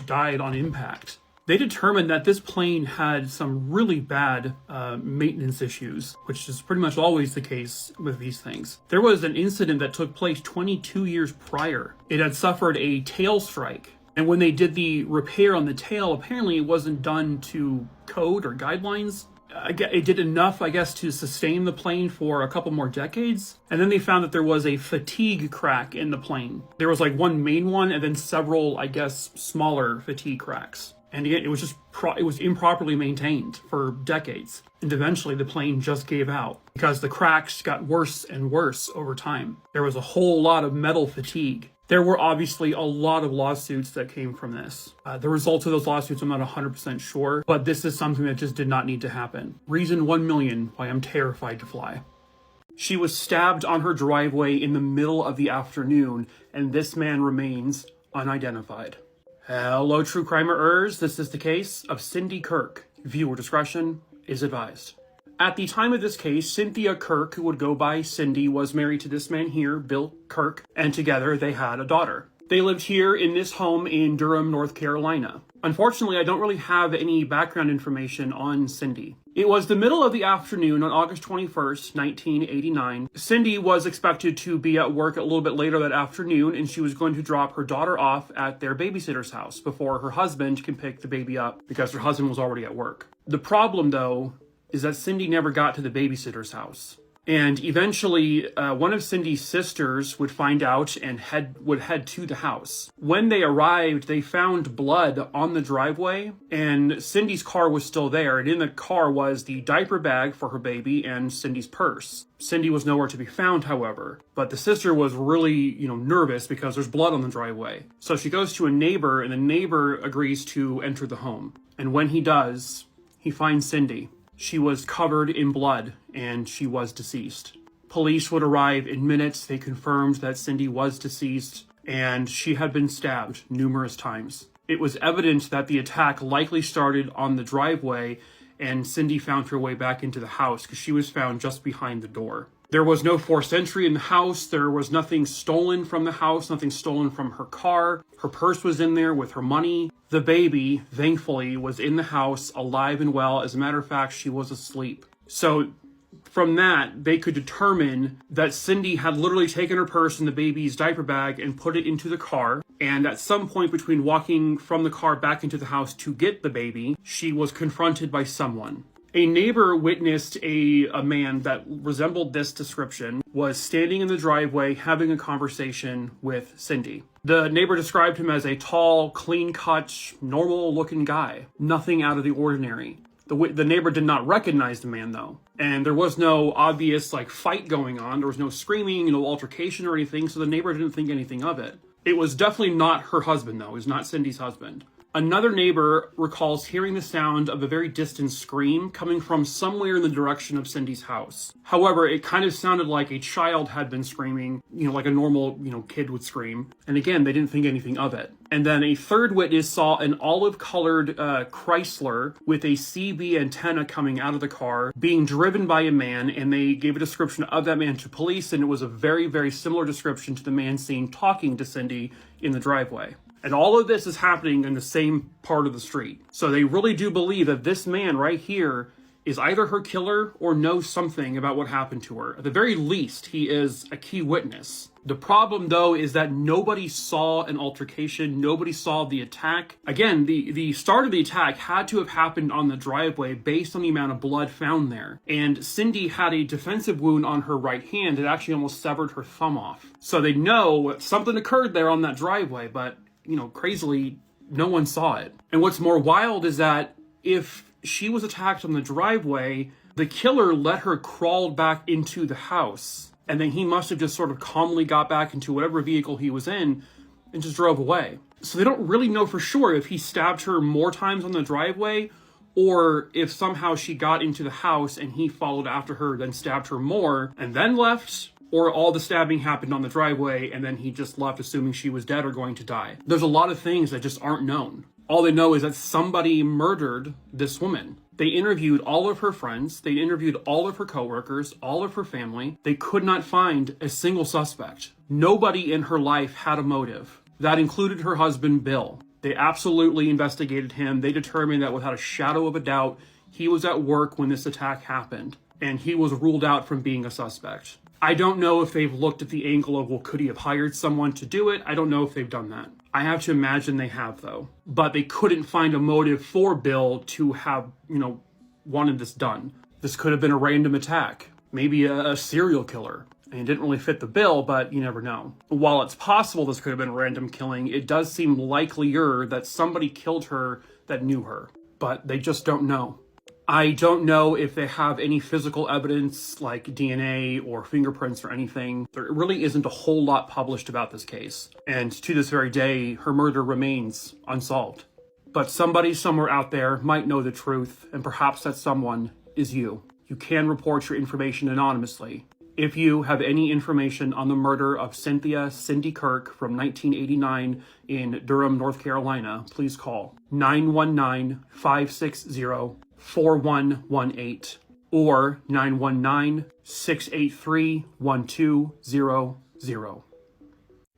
died on impact. They determined that this plane had some really bad maintenance issues, which is pretty much always the case with these things. There was an incident that took place 22 years prior. It had suffered a tail strike, and when they did the repair on the tail, apparently it wasn't done to code or guidelines. It did enough, to sustain the plane for a couple more decades. And then they found that there was a fatigue crack in the plane. There was one main one and then several, smaller fatigue cracks. And again, it was improperly maintained for decades. And eventually the plane just gave out because the cracks got worse and worse over time. There was a whole lot of metal fatigue. There were obviously a lot of lawsuits that came from this. The results of those lawsuits, I'm not 100% sure, but this is something that just did not need to happen. Reason 1 million why I'm terrified to fly. She was stabbed on her driveway in the middle of the afternoon, and this man remains unidentified. Hello, true crimerers. This is the case of Cindy Kirk. Viewer discretion is advised. At the time of this case, Cynthia Kirk, who would go by Cindy, was married to this man here, Bill Kirk, and together they had a daughter. They lived here in this home in Durham, North Carolina. Unfortunately, I don't really have any background information on Cindy. It was the middle of the afternoon on August 21st, 1989. Cindy was expected to be at work a little bit later that afternoon, and she was going to drop her daughter off at their babysitter's house before her husband can pick the baby up because her husband was already at work. The problem, though, is that Cindy never got to the babysitter's house. And eventually, one of Cindy's sisters would find out and would head to the house. When they arrived, they found blood on the driveway, and Cindy's car was still there. And in the car was the diaper bag for her baby and Cindy's purse. Cindy was nowhere to be found, however. But the sister was really, nervous because there's blood on the driveway. So she goes to a neighbor, and the neighbor agrees to enter the home. And when he does, he finds Cindy. She was covered in blood, and she was deceased. Police would arrive in minutes. They confirmed that Cindy was deceased, and she had been stabbed numerous times. It was evident that the attack likely started on the driveway, and Cindy found her way back into the house because she was found just behind the door. There was no forced entry in the house. There was nothing stolen from the house, nothing stolen from her car. Her purse was in there with her money. The baby, thankfully, was in the house, alive and well. As a matter of fact, she was asleep. So from that, they could determine that Cindy had literally taken her purse and the baby's diaper bag and put it into the car. And at some point between walking from the car back into the house to get the baby, she was confronted by someone. A neighbor witnessed a man that resembled this description was standing in the driveway having a conversation with Cindy. The neighbor described him as a tall, clean-cut, normal-looking guy. Nothing out of the ordinary. The neighbor did not recognize the man, though. And there was no obvious, fight going on. There was no screaming, no altercation or anything, so the neighbor didn't think anything of it. It was definitely not her husband, though. It was not Cindy's husband. Another neighbor recalls hearing the sound of a very distant scream coming from somewhere in the direction of Cindy's house. However, it kind of sounded like a child had been screaming, like a normal, kid would scream. And again, they didn't think anything of it. And then a third witness saw an olive-colored Chrysler with a CB antenna coming out of the car being driven by a man, and they gave a description of that man to police, and it was a very, very similar description to the man seen talking to Cindy in the driveway. And all of this is happening in the same part of the street. So they really do believe that this man right here is either her killer or knows something about what happened to her. At the very least, he is a key witness. The problem, though, is that nobody saw an altercation. Nobody saw the attack. Again, the start of the attack had to have happened on the driveway based on the amount of blood found there. And Cindy had a defensive wound on her right hand. It actually almost severed her thumb off. So they know something occurred there on that driveway, but crazily, no one saw it. And what's more wild is that if she was attacked on the driveway, the killer let her crawl back into the house. And then he must have just sort of calmly got back into whatever vehicle he was in and just drove away. So they don't really know for sure if he stabbed her more times on the driveway or if somehow she got into the house and he followed after her, then stabbed her more and then left. Or all the stabbing happened on the driveway and then he just left assuming she was dead or going to die. There's a lot of things that just aren't known. All they know is that somebody murdered this woman. They interviewed all of her friends. They interviewed all of her coworkers, all of her family. They could not find a single suspect. Nobody in her life had a motive. That included her husband, Bill. They absolutely investigated him. They determined that without a shadow of a doubt, he was at work when this attack happened. And he was ruled out from being a suspect. I don't know if they've looked at the angle of, well, could he have hired someone to do it? I don't know if they've done that. I have to imagine they have, though. But they couldn't find a motive for Bill to have, wanted this done. This could have been a random attack. Maybe a serial killer. And it didn't really fit the bill, but you never know. While it's possible this could have been a random killing, it does seem likelier that somebody killed her that knew her. But they just don't know. I don't know if they have any physical evidence like DNA or fingerprints or anything. There really isn't a whole lot published about this case. And to this very day, her murder remains unsolved. But somebody somewhere out there might know the truth, and perhaps that someone is you. You can report your information anonymously. If you have any information on the murder of Cindy Kirk from 1989 in Durham, North Carolina, please call 919-560-4118 or 919-683-1200.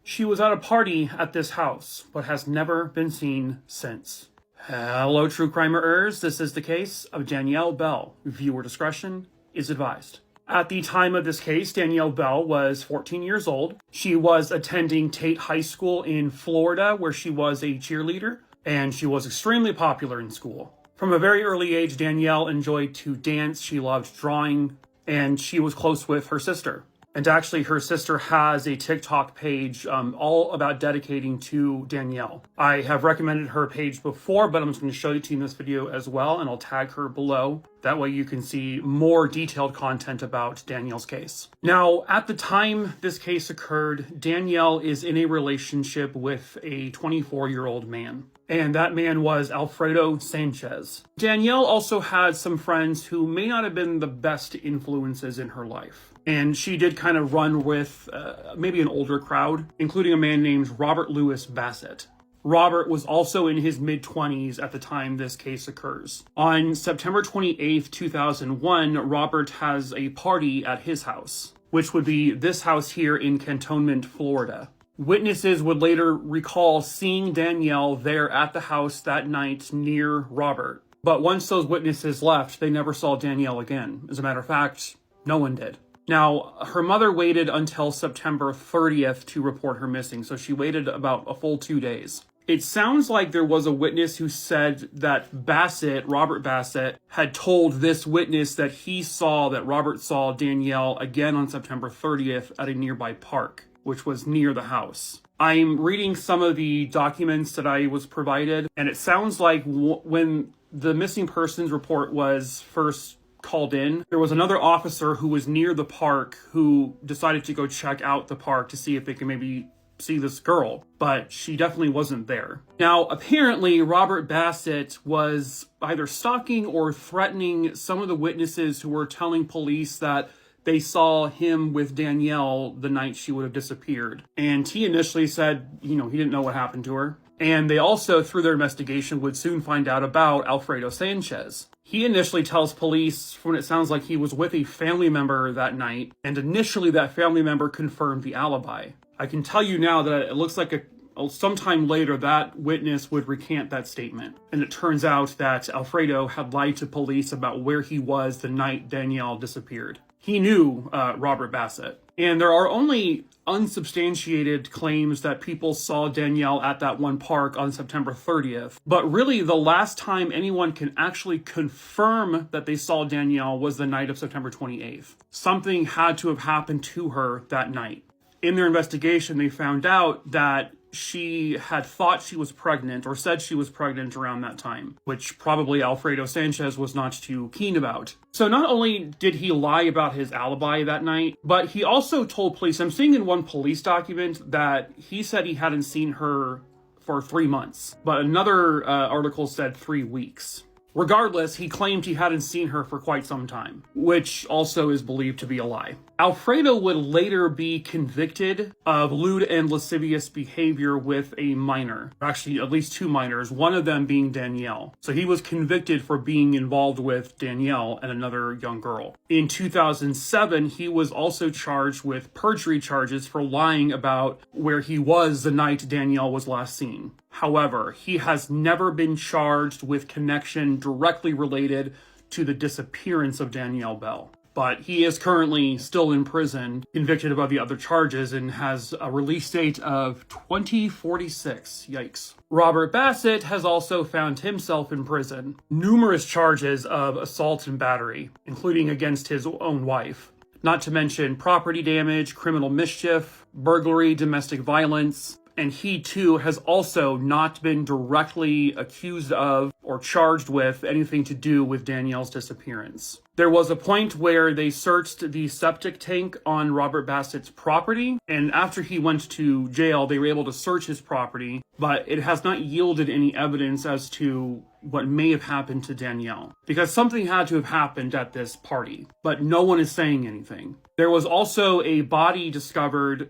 She was at a party at this house, but has never been seen since. Hello, true crimerers. This is the case of Danielle Bell. Viewer discretion is advised. At the time of this case, Danielle Bell was 14 years old. She was attending Tate High School in Florida, where she was a cheerleader, and she was extremely popular in school. From a very early age, Danielle enjoyed to dance, she loved drawing, and she was close with her sister. And actually, her sister has a TikTok page all about dedicating to Danielle. I have recommended her page before, but I'm just going to show it to you in this video as well, and I'll tag her below. That way you can see more detailed content about Danielle's case. Now, at the time this case occurred, Danielle is in a relationship with a 24-year-old man. And that man was Alfredo Sanchez. Danielle also had some friends who may not have been the best influences in her life. And she did kind of run with maybe an older crowd, including a man named Robert Louis Bassett. Robert was also in his mid-20s at the time this case occurs. On September 28th, 2001, Robert has a party at his house, which would be this house here in Cantonment, Florida. Witnesses would later recall seeing Danielle there at the house that night near Robert. But once those witnesses left, they never saw Danielle again. As a matter of fact, no one did. Now, her mother waited until September 30th to report her missing, so she waited about a full 2 days. It sounds like there was a witness who said that Robert Bassett, had told this witness that he saw that Robert saw Danielle again on September 30th at a nearby park, which was near the house. I'm reading some of the documents that I was provided, and it sounds like when the missing persons report was first called in, there was another officer who was near the park who decided to go check out the park to see if they could maybe see this girl, but she definitely wasn't there. Now, apparently, Robert Bassett was either stalking or threatening some of the witnesses who were telling police that they saw him with Danielle the night she would have disappeared. And he initially said, he didn't know what happened to her. And they also, through their investigation, would soon find out about Alfredo Sanchez. He initially tells police when it sounds like he was with a family member that night, and initially that family member confirmed the alibi. I can tell you now that it looks like sometime later that witness would recant that statement. And it turns out that Alfredo had lied to police about where he was the night Danielle disappeared. He knew Robert Bassett. And there are only unsubstantiated claims that people saw Danielle at that one park on September 30th. But really, the last time anyone can actually confirm that they saw Danielle was the night of September 28th. Something had to have happened to her that night. In their investigation, they found out that she had thought she was pregnant or said she was pregnant around that time, which probably Alfredo Sanchez was not too keen about. So not only did he lie about his alibi that night, but he also told police, I'm seeing in one police document that he said he hadn't seen her for 3 months, but another article said 3 weeks. Regardless, he claimed he hadn't seen her for quite some time, which also is believed to be a lie. Alfredo would later be convicted of lewd and lascivious behavior with a minor. Actually, at least 2 minors, one of them being Danielle. So he was convicted for being involved with Danielle and another young girl. In 2007, he was also charged with perjury charges for lying about where he was the night Danielle was last seen. However, he has never been charged with connection directly related to the disappearance of Danielle Bell. But he is currently still in prison, convicted of the other charges, and has a release date of 2046. Yikes. Robert Bassett has also found himself in prison. Numerous charges of assault and battery, including against his own wife. Not to mention property damage, criminal mischief, burglary, domestic violence. And he, too, has also not been directly accused of or charged with anything to do with Danielle's disappearance. There was a point where they searched the septic tank on Robert Bassett's property, and after he went to jail, they were able to search his property, but it has not yielded any evidence as to what may have happened to Danielle, because something had to have happened at this party, but no one is saying anything. There was also a body discovered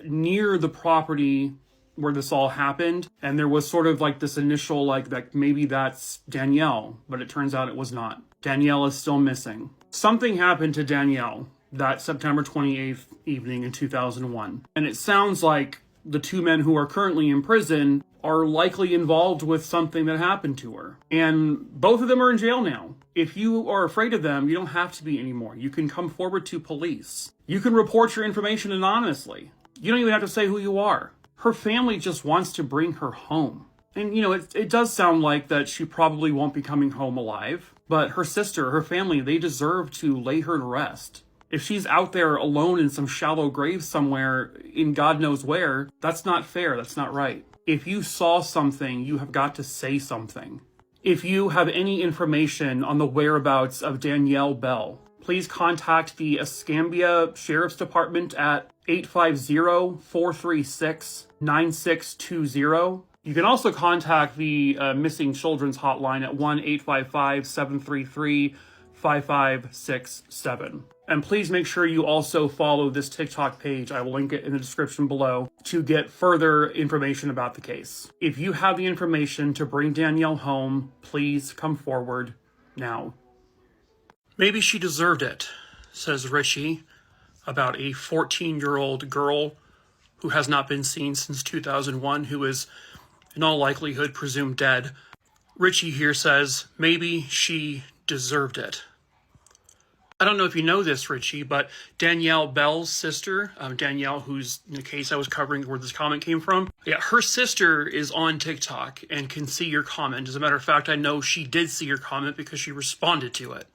near the property where this all happened, and there was sort of like this initial that maybe that's Danielle, but it turns out it was not. Danielle is still missing. Something happened to Danielle that September 28th evening in 2001, and it sounds like the 2 men who are currently in prison are likely involved with something that happened to her. And both of them are in jail now. If you are afraid of them, you don't have to be anymore. You can come forward to police. You can report your information anonymously. You don't even have to say who you are. Her family just wants to bring her home. And, it does sound like that she probably won't be coming home alive. But her sister, her family, they deserve to lay her to rest. If she's out there alone in some shallow grave somewhere in God knows where, that's not fair. That's not right. If you saw something, you have got to say something. If you have any information on the whereabouts of Danielle Bell, please contact the Escambia Sheriff's Department at 850-436-9620. You can also contact the Missing Children's Hotline at 1-855-733 5567. And please make sure you also follow this TikTok page. I will link it in the description below to get further information about the case. If you have the information to bring Danielle home, please come forward now. Maybe she deserved it, says Richie, about a 14-year-old girl who has not been seen since 2001, who is in all likelihood presumed dead. Richie here says maybe she deserved it. I don't know if you know this, Richie, but Danielle Bell's sister, Danielle, who's in the case I was covering where this comment came from, yeah, her sister is on TikTok and can see your comment. As a matter of fact, I know she did see your comment because she responded to it.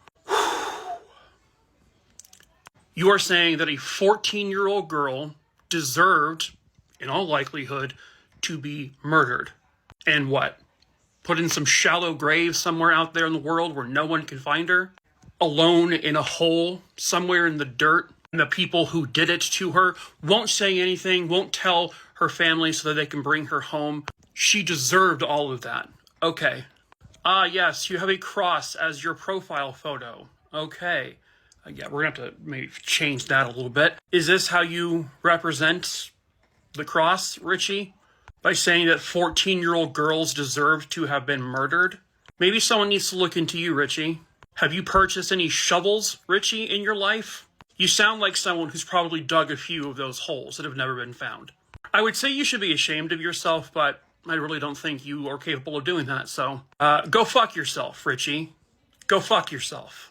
You are saying that a 14-year-old girl deserved, in all likelihood, to be murdered. And what? Put in some shallow grave somewhere out there in the world where no one can find her? Alone in a hole somewhere in the dirt, and the people who did it to her won't say anything, won't tell her family so that they can bring her home. She deserved all of that. Okay. Ah, yes, you have a cross as your profile photo. Okay. Yeah, we're going to have to maybe change that a little bit. Is this how you represent the cross, Richie? By saying that 14-year-old girls deserve to have been murdered? Maybe someone needs to look into you, Richie. Have you purchased any shovels, Richie, in your life? You sound like someone who's probably dug a few of those holes that have never been found. I would say you should be ashamed of yourself, but I really don't think you are capable of doing that, so go fuck yourself, Richie. Go fuck yourself.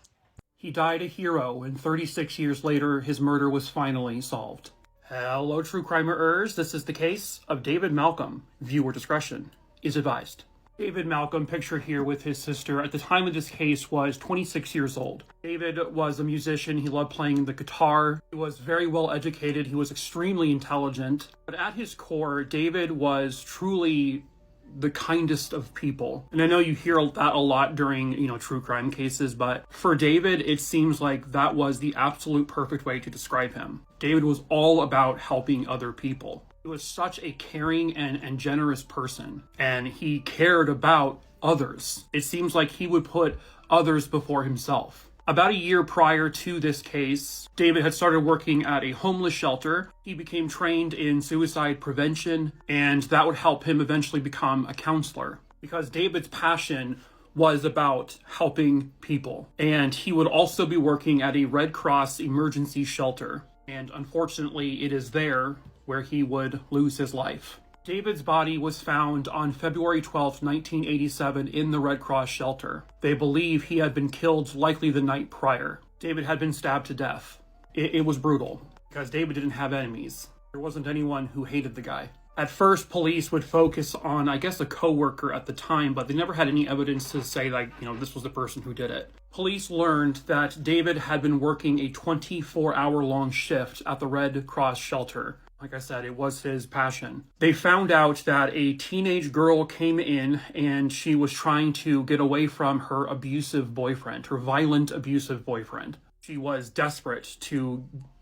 He died a hero, and 36 years later, his murder was finally solved. Hello, true crimerers. This is the case of David Malcom. Viewer discretion is advised. David Malcom, pictured here with his sister, at the time of this case was 26 years old. David was a musician. He loved playing the guitar. He was very well educated. He was extremely intelligent. But at his core, David was truly the kindest of people. And I know you hear that a lot during, true crime cases, but for David, it seems like that was the absolute perfect way to describe him. David was all about helping other people. He was such a caring and generous person, and he cared about others. It seems like he would put others before himself. About a year prior to this case, David had started working at a homeless shelter. He became trained in suicide prevention, and that would help him eventually become a counselor, because David's passion was about helping people. And he would also be working at a Red Cross emergency shelter. And unfortunately, it is there where he would lose his life. David's body was found on February 12, 1987 in the Red Cross shelter. They believe he had been killed likely the night prior. David had been stabbed to death. It was brutal because David didn't have enemies. There wasn't anyone who hated the guy. At first, police would focus on, I guess, a co-worker at the time, but they never had any evidence to say, this was the person who did it. Police learned that David had been working a 24-hour-long shift at the Red Cross shelter. Like I said, it was his passion. They found out that a teenage girl came in and she was trying to get away from her abusive boyfriend, her violent, abusive boyfriend. She was desperate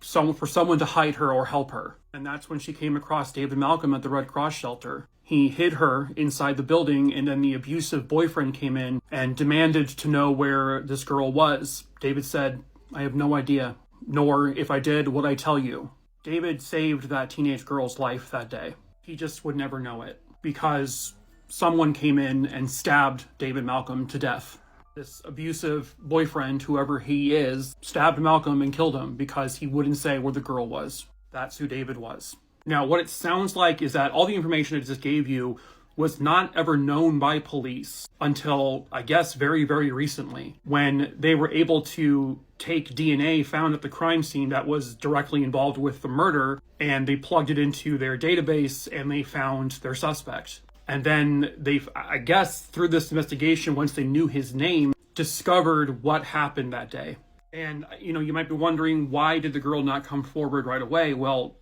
for someone to hide her or help her. And that's when she came across David Malcom at the Red Cross shelter. He hid her inside the building, and then the abusive boyfriend came in and demanded to know where this girl was. David said, "I have no idea, nor if I did, would I tell you." David saved that teenage girl's life that day. He just would never know it because someone came in and stabbed David Malcom to death. This abusive boyfriend, whoever he is, stabbed Malcom and killed him because he wouldn't say where the girl was. That's who David was. Now, what it sounds like is that all the information I just gave you was not ever known by police until, I guess, very, very recently, when they were able to take DNA found at the crime scene that was directly involved with the murder, and they plugged it into their database, and they found their suspect. And then they, I guess, through this investigation, once they knew his name, discovered what happened that day. And, you might be wondering, why did the girl not come forward right away? Well,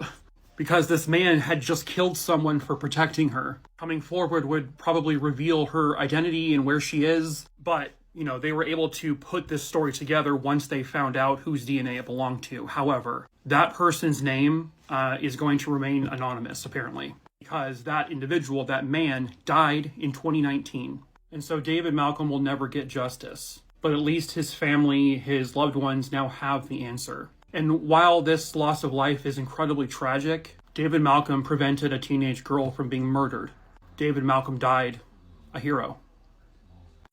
because this man had just killed someone for protecting her. Coming forward would probably reveal her identity and where she is. But, they were able to put this story together once they found out whose DNA it belonged to. However, that person's name is going to remain anonymous, apparently, because that individual, that man, died in 2019. And so David Malcom will never get justice. but at least his family, his loved ones now have the answer. And while this loss of life is incredibly tragic, David Malcom prevented a teenage girl from being murdered. David Malcom died a hero.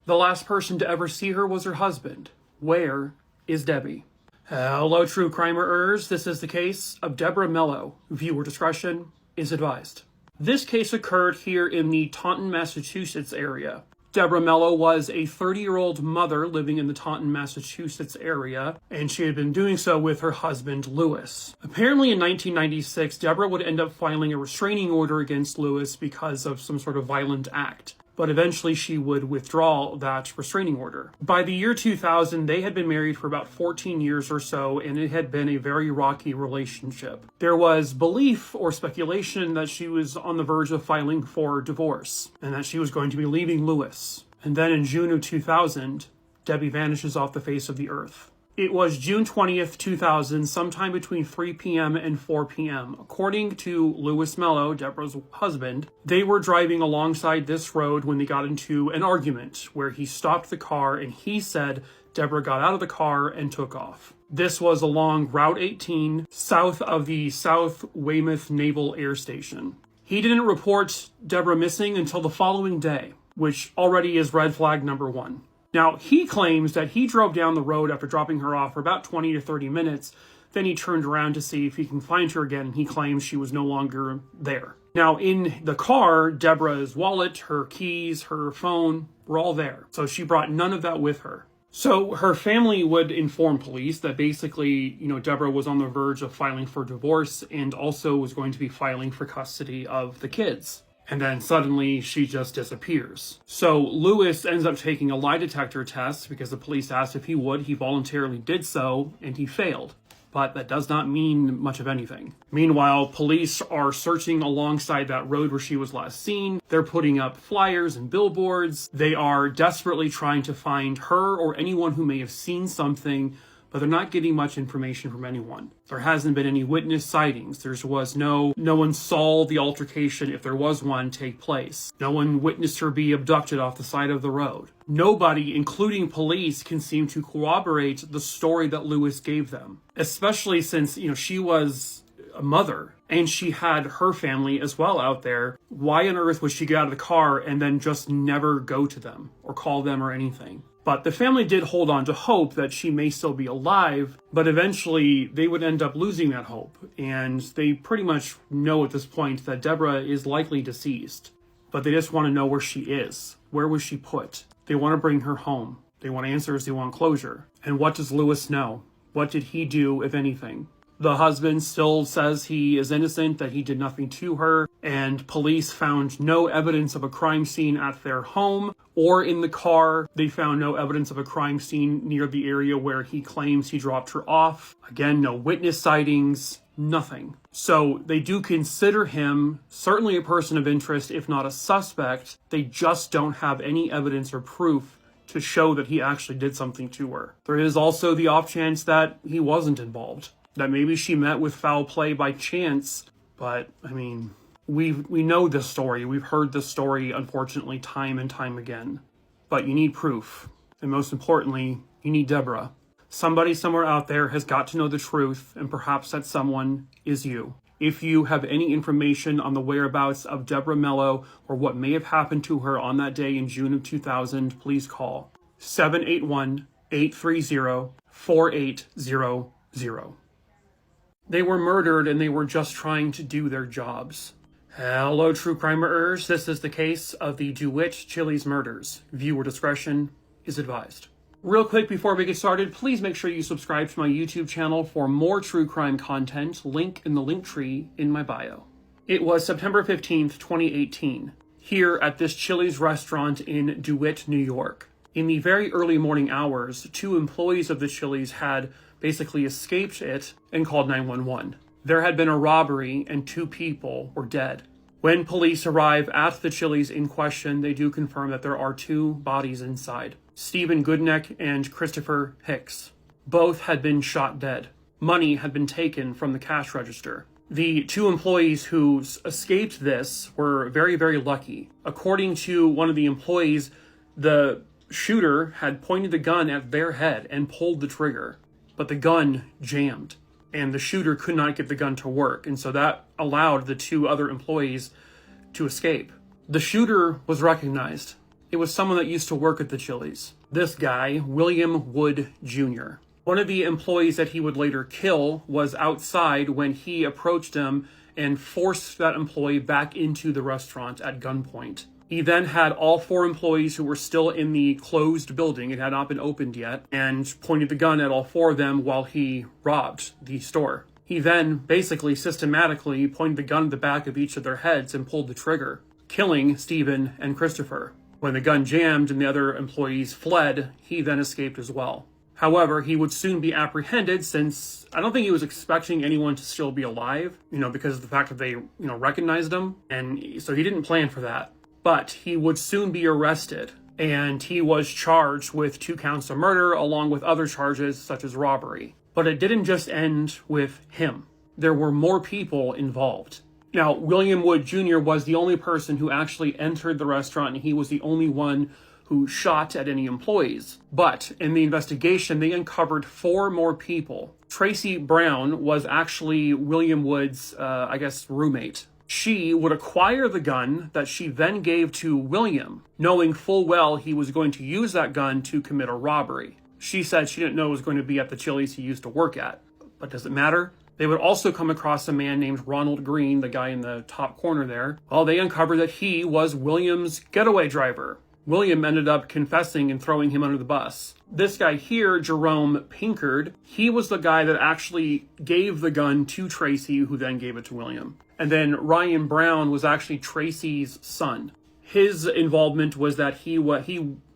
The last person to ever see her was her husband. Where is Debbie? Hello, true crimerers. This is the case of Debra Melo. Viewer discretion is advised. This case occurred here in the Taunton, Massachusetts area. Debra Melo was a 30-year-old mother living in the Taunton, Massachusetts area, and she had been doing so with her husband, Lewis. Apparently in 1996, Debra would end up filing a restraining order against Lewis because of some sort of violent act. But eventually she would withdraw that restraining order. By the year 2000, they had been married for about 14 years or so, and it had been a very rocky relationship. There was belief or speculation that she was on the verge of filing for divorce, and that she was going to be leaving Lewis. And then in June of 2000, Debbie vanishes off the face of the earth. It was June 20th, 2000, sometime between 3 p.m. and 4 p.m. According to Lewis Melo, Debra's husband, they were driving alongside this road when they got into an argument where he stopped the car and he said Debra got out of the car and took off. This was along Route 18, south of the South Weymouth Naval Air Station. He didn't report Debra missing until the following day, which already is red flag number 1. Now, he claims that he drove down the road after dropping her off for about 20 to 30 minutes. Then he turned around to see if he can find her again, and he claims she was no longer there. Now, in the car, Debra's wallet, her keys, her phone were all there. So she brought none of that with her. So her family would inform police that basically, Debra was on the verge of filing for divorce and also was going to be filing for custody of the kids. And then suddenly she just disappears. So Lewis ends up taking a lie detector test because the police asked if he would. He voluntarily did so, and he failed. But that does not mean much of anything. Meanwhile, police are searching alongside that road where she was last seen. They're putting up flyers and billboards. They are desperately trying to find her or anyone who may have seen something, but they're not getting much information from anyone. There hasn't been any witness sightings. There was no one saw the altercation, if there was one, take place. No one witnessed her be abducted off the side of the road. Nobody, including police, can seem to corroborate the story that Lewis gave them. Especially since, she was a mother and she had her family as well out there. Why on earth would she get out of the car and then just never go to them or call them or anything? But the family did hold on to hope that she may still be alive, but eventually they would end up losing that hope. And they pretty much know at this point that Debra is likely deceased. But they just want to know where she is. Where was she put? They want to bring her home. They want answers. They want closure. And what does Lewis know? What did he do, if anything? The husband still says he is innocent, that he did nothing to her, and police found no evidence of a crime scene at their home or in the car. They found no evidence of a crime scene near the area where he claims he dropped her off. Again, no witness sightings, nothing. So they do consider him certainly a person of interest, if not a suspect. They just don't have any evidence or proof to show that he actually did something to her. There is also the off chance that he wasn't involved. That maybe she met with foul play by chance, but we know this story. We've heard this story, unfortunately, time and time again. But you need proof, and most importantly, you need Debra. Somebody somewhere out there has got to know the truth, and perhaps that someone is you. If you have any information on the whereabouts of Debra Melo or what may have happened to her on that day in June of 2000, please call 781-830-4800. They were murdered and they were just trying to do their jobs. Hello, true crimerers. This is the case of the DeWitt Chili's murders. Viewer discretion is advised. Real quick before we get started, please make sure you subscribe to my YouTube channel for more true crime content. Link in the link tree in my bio. It was September 15th, 2018, here at this Chili's restaurant in DeWitt, New York. In the very early morning hours, 2 employees of the Chili's had basically escaped it and called 911. There had been a robbery and 2 people were dead. When police arrive at the Chili's in question, they do confirm that there are 2 bodies inside. Stephen Goodneck and Christopher Hicks. Both had been shot dead. Money had been taken from the cash register. The 2 employees who escaped this were very, very lucky. According to one of the employees, the shooter had pointed the gun at their head and pulled the trigger, but the gun jammed, and the shooter could not get the gun to work, and so that allowed the 2 other employees to escape. The shooter was recognized. It was someone that used to work at the Chili's. This guy, William Wood Jr. One of the employees that he would later kill was outside when he approached him and forced that employee back into the restaurant at gunpoint. He then had all 4 employees who were still in the closed building, it had not been opened yet, and pointed the gun at all 4 of them while he robbed the store. He then basically systematically pointed the gun at the back of each of their heads and pulled the trigger, killing Stephen and Christopher. When the gun jammed and the other employees fled, he then escaped as well. However, he would soon be apprehended since I don't think he was expecting anyone to still be alive, because of the fact that they, recognized him. And so he didn't plan for that. But he would soon be arrested, and he was charged with 2 counts of murder along with other charges such as robbery. But it didn't just end with him. There were more people involved. Now, William Wood Jr. was the only person who actually entered the restaurant, and he was the only one who shot at any employees. But in the investigation, they uncovered 4 more people. Tracy Brown was actually William Wood's, roommate. She would acquire the gun that she then gave to William, knowing full well he was going to use that gun to commit a robbery. She said she didn't know it was going to be at the Chili's he used to work at. But does it matter? They would also come across a man named Ronald Green, the guy in the top corner there. Well, they uncovered that he was William's getaway driver. William ended up confessing and throwing him under the bus. This guy here, Jerome Pinkard, he was the guy that actually gave the gun to Tracy, who then gave it to William. And then Ryan Brown was actually Tracy's son. His involvement was that he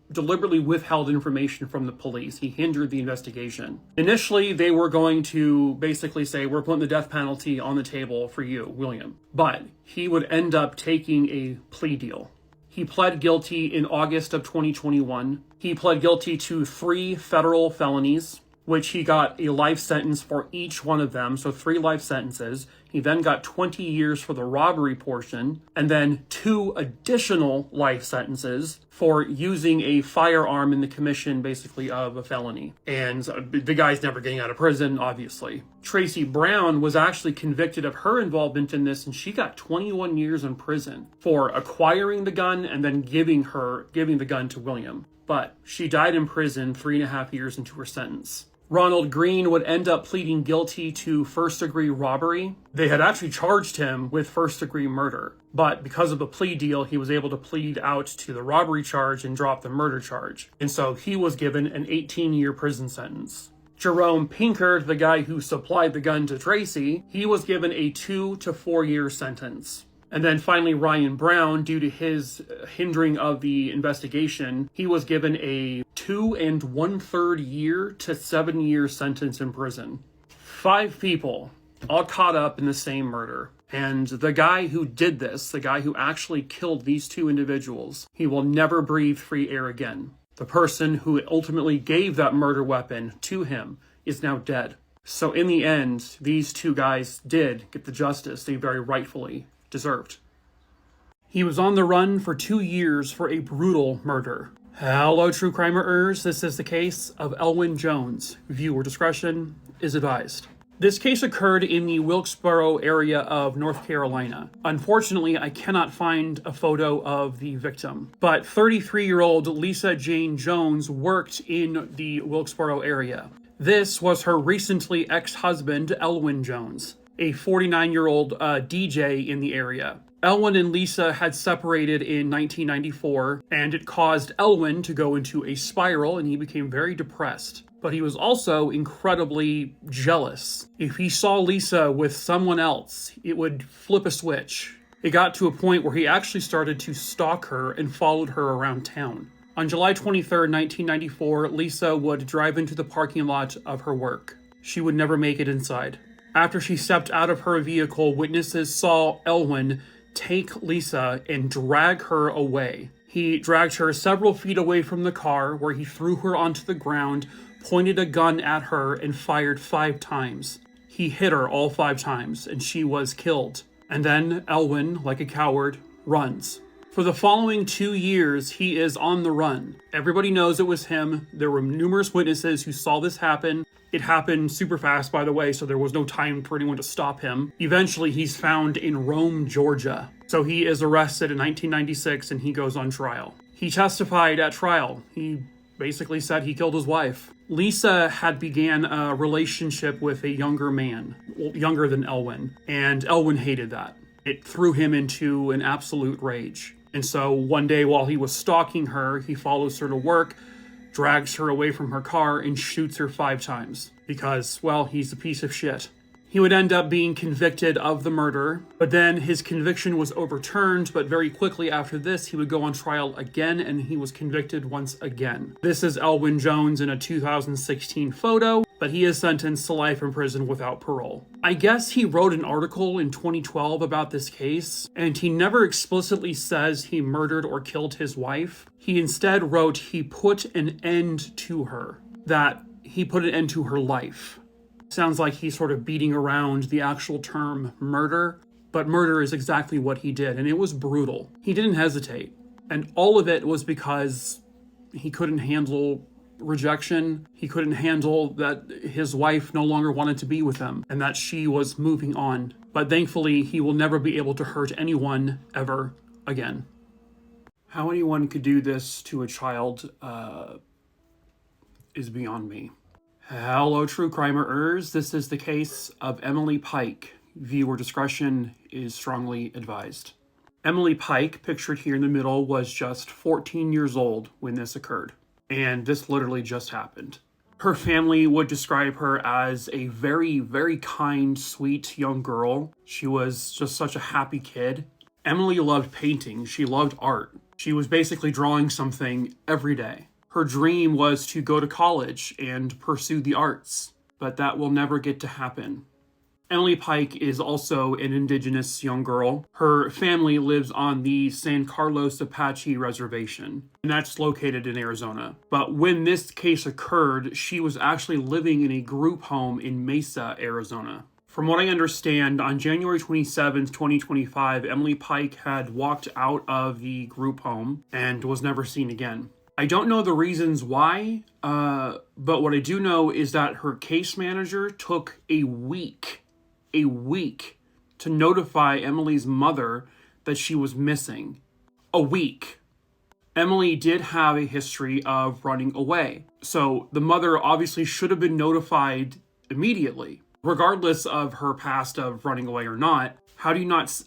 deliberately withheld information from the police. He hindered the investigation. Initially, they were going to basically say, we're putting the death penalty on the table for you, William. But he would end up taking a plea deal. He pled guilty in August of 2021. He pled guilty to 3 federal felonies, which he got a life sentence for each one of them, so 3 life sentences. He then got 20 years for the robbery portion, and then 2 additional life sentences for using a firearm in the commission, basically, of a felony. And the guy's never getting out of prison, obviously. Tracy Brown was actually convicted of her involvement in this, and she got 21 years in prison for acquiring the gun and then giving the gun to William. But she died in prison 3.5 years into her sentence. Ronald Green would end up pleading guilty to first-degree robbery. They had actually charged him with first-degree murder, but because of the plea deal, he was able to plead out to the robbery charge and drop the murder charge. And so he was given an 18-year prison sentence. Jerome Pinkard, the guy who supplied the gun to Tracy, he was given a 2 to 4 year sentence. And then finally, Ryan Brown, due to his hindering of the investigation, he was given a 2 1/3 year to 7 year sentence in prison. 5 people, all caught up in the same murder. And the guy who did this, the guy who actually killed these 2 individuals, he will never breathe free air again. The person who ultimately gave that murder weapon to him is now dead. So in the end, these 2 guys did get the justice they very rightfully deserved. He was on the run for 2 years for a brutal murder. Hello, true crimerers. This is the case of Elwyn Jones. Viewer discretion is advised. This case occurred in the Wilkesboro area of North Carolina. Unfortunately, I cannot find a photo of the victim, but 33-year-old Lisa Jane Jones worked in the Wilkesboro area. This was her recently ex-husband, Elwyn Jones, a 49-year-old DJ in the area. Elwyn and Lisa had separated in 1994, and it caused Elwyn to go into a spiral, and he became very depressed. But he was also incredibly jealous. If he saw Lisa with someone else, it would flip a switch. It got to a point where he actually started to stalk her and followed her around town. On July 23rd, 1994, Lisa would drive into the parking lot of her work. She would never make it inside. After she stepped out of her vehicle, witnesses saw Elwyn take Lisa and drag her away. He dragged her several feet away from the car, where he threw her onto the ground, pointed a gun at her, and fired 5 times. He hit her all 5 times, and she was killed. And then Elwyn, like a coward, runs. For the following 2 years, he is on the run. Everybody knows it was him. There were numerous witnesses who saw this happen. It happened super fast, by the way, so there was no time for anyone to stop him. Eventually, he's found in Rome, Georgia. So he is arrested in 1996 and he goes on trial. He testified at trial. He basically said he killed his wife. Lisa had began a relationship with a younger man, younger than Elwyn, and Elwyn hated that. It threw him into an absolute rage. And so one day while he was stalking her, he follows her to work, drags her away from her car, and shoots her 5 times. Because, well, he's a piece of shit. He would end up being convicted of the murder, but then his conviction was overturned, but very quickly after this, he would go on trial again, and he was convicted once again. This is Elwyn Jones in a 2016 photo, but he is sentenced to life in prison without parole. I guess he wrote an article in 2012 about this case, and he never explicitly says he murdered or killed his wife. He instead wrote he put an end to her, that he put an end to her life. Sounds like he's sort of beating around the actual term murder, but murder is exactly what he did, and it was brutal. He didn't hesitate, and all of it was because he couldn't handle rejection. He couldn't handle that his wife no longer wanted to be with him, and that she was moving on. But thankfully, he will never be able to hurt anyone ever again. How anyone could do this to a child is beyond me. Hello, true crimerers. This is the case of Emily Pike. Viewer discretion is strongly advised. Emily Pike, pictured here in the middle, was just 14 years old when this occurred. And this literally just happened. Her family would describe her as a very, very kind, sweet young girl. She was just such a happy kid. Emily loved painting. She loved art. She was basically drawing something every day. Her dream was to go to college and pursue the arts, but that will never get to happen. Emily Pike is also an indigenous young girl. Her family lives on the San Carlos Apache Reservation, and that's located in Arizona. But when this case occurred, she was actually living in a group home in Mesa, Arizona. From what I understand, on January 27th, 2025, Emily Pike had walked out of the group home and was never seen again. I don't know the reasons why, but what I do know is that her case manager took a week to notify Emily's mother that she was missing. A week. Emily did have a history of running away, so the mother obviously should have been notified immediately. Regardless of her past of running away or not, how do you not...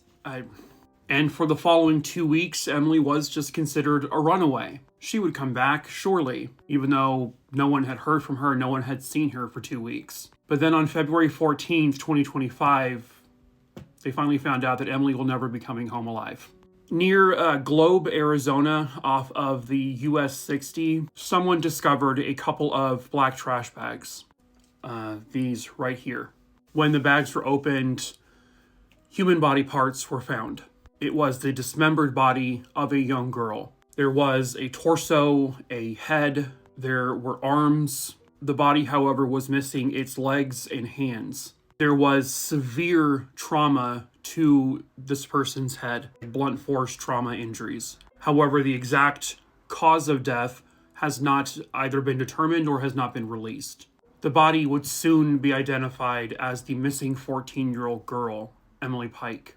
And for the following 2 weeks, Emily was just considered a runaway. She would come back, surely, even though no one had heard from her, no one had seen her for 2 weeks. But then on February 14th, 2025, they finally found out that Emily will never be coming home alive. Near Globe, Arizona, off of the US 60, someone discovered a couple of black trash bags. These right here. When the bags were opened, human body parts were found. It was the dismembered body of a young girl. There was a torso, a head, there were arms. The body, however, was missing its legs and hands. There was severe trauma to this person's head, blunt force trauma injuries. However, the exact cause of death has not either been determined or has not been released. The body would soon be identified as the missing 14-year-old girl, Emily Pike.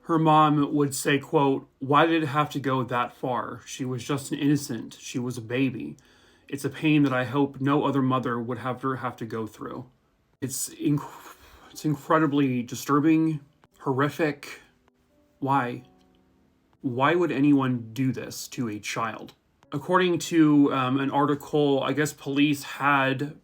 Her mom would say, quote, "Why did it have to go that far? She was just an innocent. She was a baby. It's a pain that I hope no other mother would ever have to go through." It's incredibly disturbing, horrific. Why? Why would anyone do this to a child? According to an article, I guess police had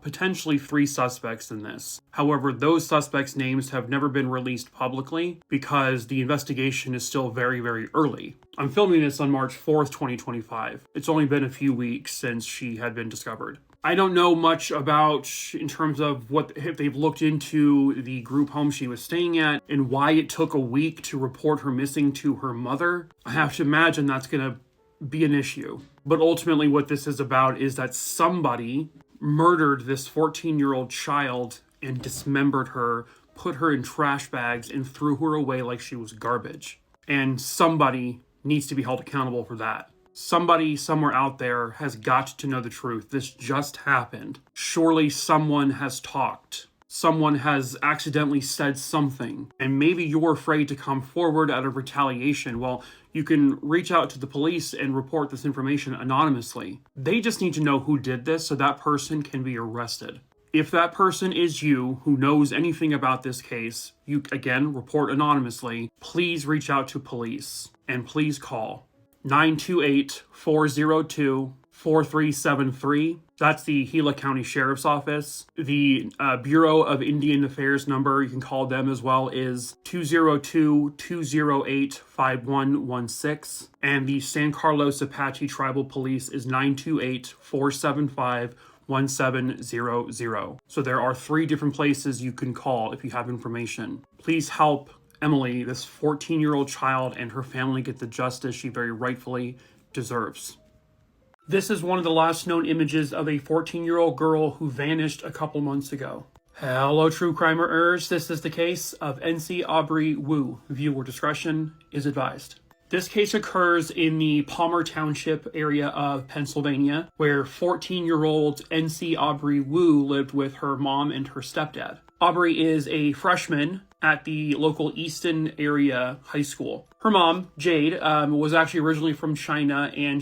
potentially 3 suspects in this. However, those suspects' names have never been released publicly because the investigation is still very, very early. I'm filming this on March 4th, 2025. It's only been a few weeks since she had been discovered. I don't know much about, in terms of what, if they've looked into the group home she was staying at and why it took a week to report her missing to her mother. I have to imagine that's going to be an issue. But ultimately what this is about is that somebody murdered this 14-year-old child and dismembered her, put her in trash bags, and threw her away like she was garbage. And somebody needs to be held accountable for that. Somebody somewhere out there has got to know the truth. This just happened. Surely someone has talked. Someone has accidentally said something, and maybe you're afraid to come forward out of retaliation. Well, you can reach out to the police and report this information anonymously. They just need to know who did this so that person can be arrested. If that person is you, who knows anything about this case, you, again, report anonymously. Please reach out to police, and please call 928-402-4373. That's the Gila County Sheriff's Office. The Bureau of Indian Affairs number, you can call them as well, is 202-208-5116. And the San Carlos Apache Tribal Police is 928-475-1700. So there are 3 different places you can call if you have information. Please help Emily, this 14-year-old child, and her family get the justice she very rightfully deserves. This is one of the last known images of a 14-year-old girl who vanished a couple months ago. Hello, true crimerers. This is the case of Enci Aubrey Wu. Viewer discretion is advised. This case occurs in the Palmer Township area of Pennsylvania, where 14-year-old Enci Aubrey Wu lived with her mom and her stepdad. Aubrey is a freshman at the local Easton area high school. Her mom, Jade, was actually originally from China, and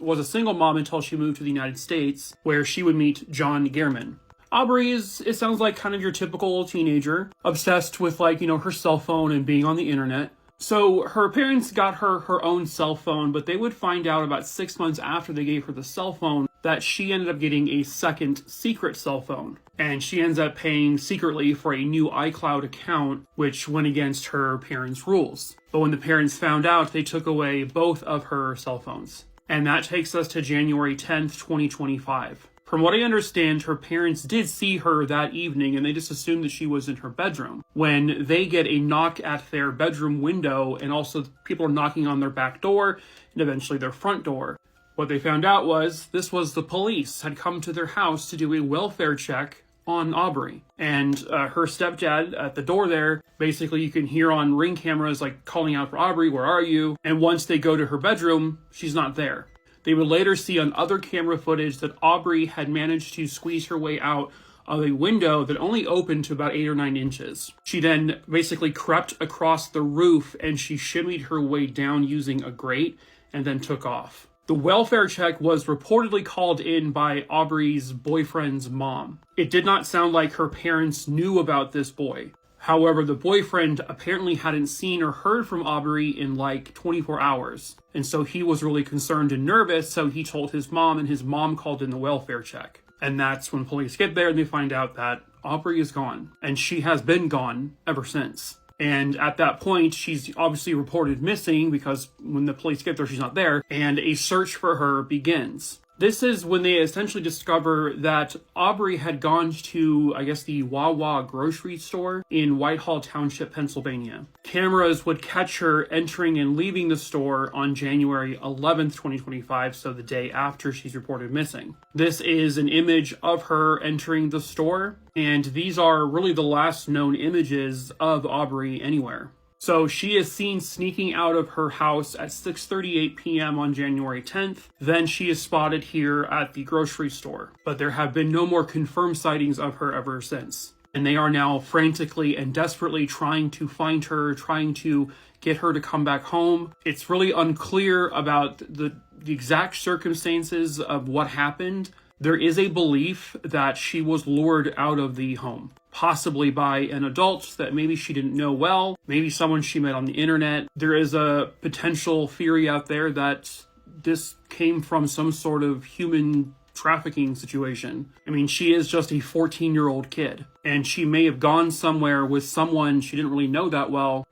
was a single mom until she moved to the United States, where she would meet John Gehrman. Aubrey it sounds like kind of your typical teenager, obsessed with her cell phone and being on the internet. So her parents got her own cell phone, but they would find out about 6 months after they gave her the cell phone that she ended up getting a second secret cell phone. And she ends up paying secretly for a new iCloud account, which went against her parents' rules. But when the parents found out, they took away both of her cell phones. And that takes us to January 10th, 2025. From what I understand, her parents did see her that evening, and they just assumed that she was in her bedroom. When they get a knock at their bedroom window, and also people are knocking on their back door, and eventually their front door. What they found out was this was the police had come to their house to do a welfare check on Aubrey. And her stepdad at the door there, basically you can hear on Ring cameras calling out for Aubrey, where are you? And once they go to her bedroom, she's not there. They would later see on other camera footage that Aubrey had managed to squeeze her way out of a window that only opened to about 8 or 9 inches. She then basically crept across the roof and she shimmied her way down using a grate and then took off. The welfare check was reportedly called in by Aubrey's boyfriend's mom. It did not sound like her parents knew about this boy. However, the boyfriend apparently hadn't seen or heard from Aubrey in 24 hours. And so he was really concerned and nervous, so he told his mom, and his mom called in the welfare check. And that's when police get there and they find out that Aubrey is gone. And she has been gone ever since. And at that point, she's obviously reported missing because when the police get there, she's not there. And a search for her begins. This is when they essentially discover that Aubrey had gone to, the Wawa grocery store in Whitehall Township, Pennsylvania. Cameras would catch her entering and leaving the store on January 11th, 2025, so the day after she's reported missing. This is an image of her entering the store, and these are really the last known images of Aubrey anywhere. So she is seen sneaking out of her house at 6:38 p.m. on January 10th. Then she is spotted here at the grocery store. But there have been no more confirmed sightings of her ever since. And they are now frantically and desperately trying to find her, trying to get her to come back home. It's really unclear about the exact circumstances of what happened. There is a belief that she was lured out of the home, possibly by an adult that maybe she didn't know well, maybe someone she met on the internet. There is a potential theory out there that this came from some sort of human trafficking situation. She is just a 14-year-old kid, and she may have gone somewhere with someone she didn't really know that well,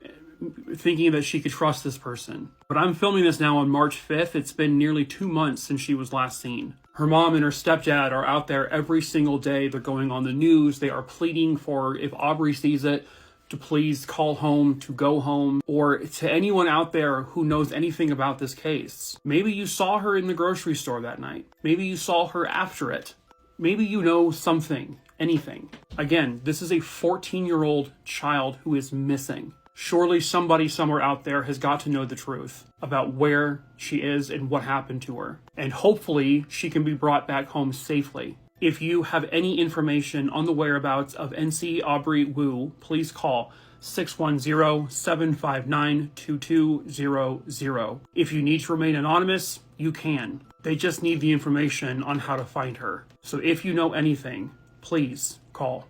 thinking that she could trust this person. But I'm filming this now on March 5th. It's been nearly 2 months since she was last seen. Her mom and her stepdad are out there every single day. They're going on the news. They are pleading for, if Aubrey sees it, to please call home, to go home, or to anyone out there who knows anything about this case. Maybe you saw her in the grocery store that night. Maybe you saw her after it. Maybe you know something, anything. Again, this is a 14-year-old child who is missing. Surely somebody somewhere out there has got to know the truth about where she is and what happened to her. And hopefully she can be brought back home safely. If you have any information on the whereabouts of Enci Aubrey Wu, please call 610-759-2200. If you need to remain anonymous, you can. They just need the information on how to find her. So if you know anything, please call.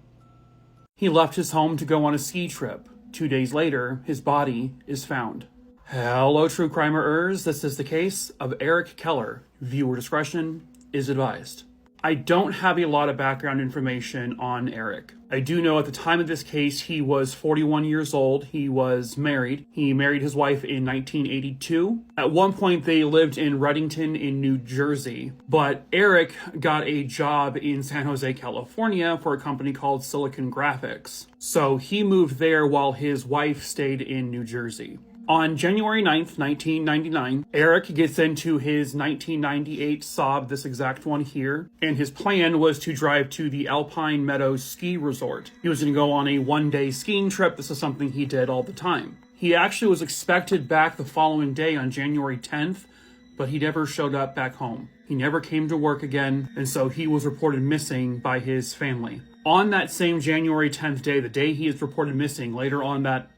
He left his home to go on a ski trip. 2 days later, his body is found. Hello, true crimerers. This is the case of Eric Keller. Viewer discretion is advised. I don't have a lot of background information on Eric. I do know at the time of this case, he was 41 years old. He was married. He married his wife in 1982. At one point, they lived in Reddington in New Jersey. But Eric got a job in San Jose, California for a company called Silicon Graphics. So he moved there while his wife stayed in New Jersey. On January 9th, 1999, Eric gets into his 1998 Saab, this exact one here, and his plan was to drive to the Alpine Meadows ski resort. He was going to go on a one-day skiing trip. This is something he did all the time. He actually was expected back the following day on January 10th, but he never showed up back home. He never came to work again, and so he was reported missing by his family. On that same January 10th day, the day he is reported missing, later on that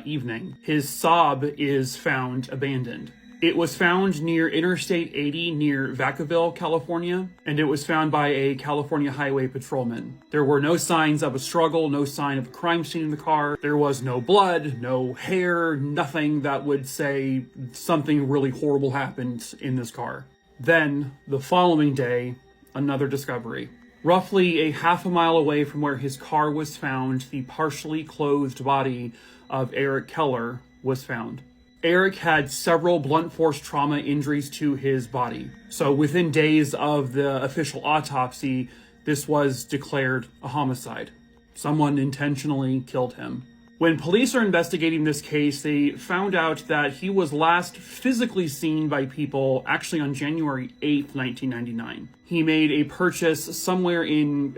evening, his Saab is found abandoned. It was found near Interstate 80 near Vacaville, California, and it was found by a California highway patrolman. There were no signs of a struggle, no sign of a crime scene in the car. There was no blood, no hair, nothing that would say something really horrible happened in this car. Then, the following day, another discovery. Roughly a half a mile away from where his car was found, the partially clothed body of Eric Keller was found. Eric had several blunt force trauma injuries to his body. So within days of the official autopsy, this was declared a homicide. Someone intentionally killed him. When police are investigating this case, they found out that he was last physically seen by people actually on January 8th, 1999. He made a purchase somewhere in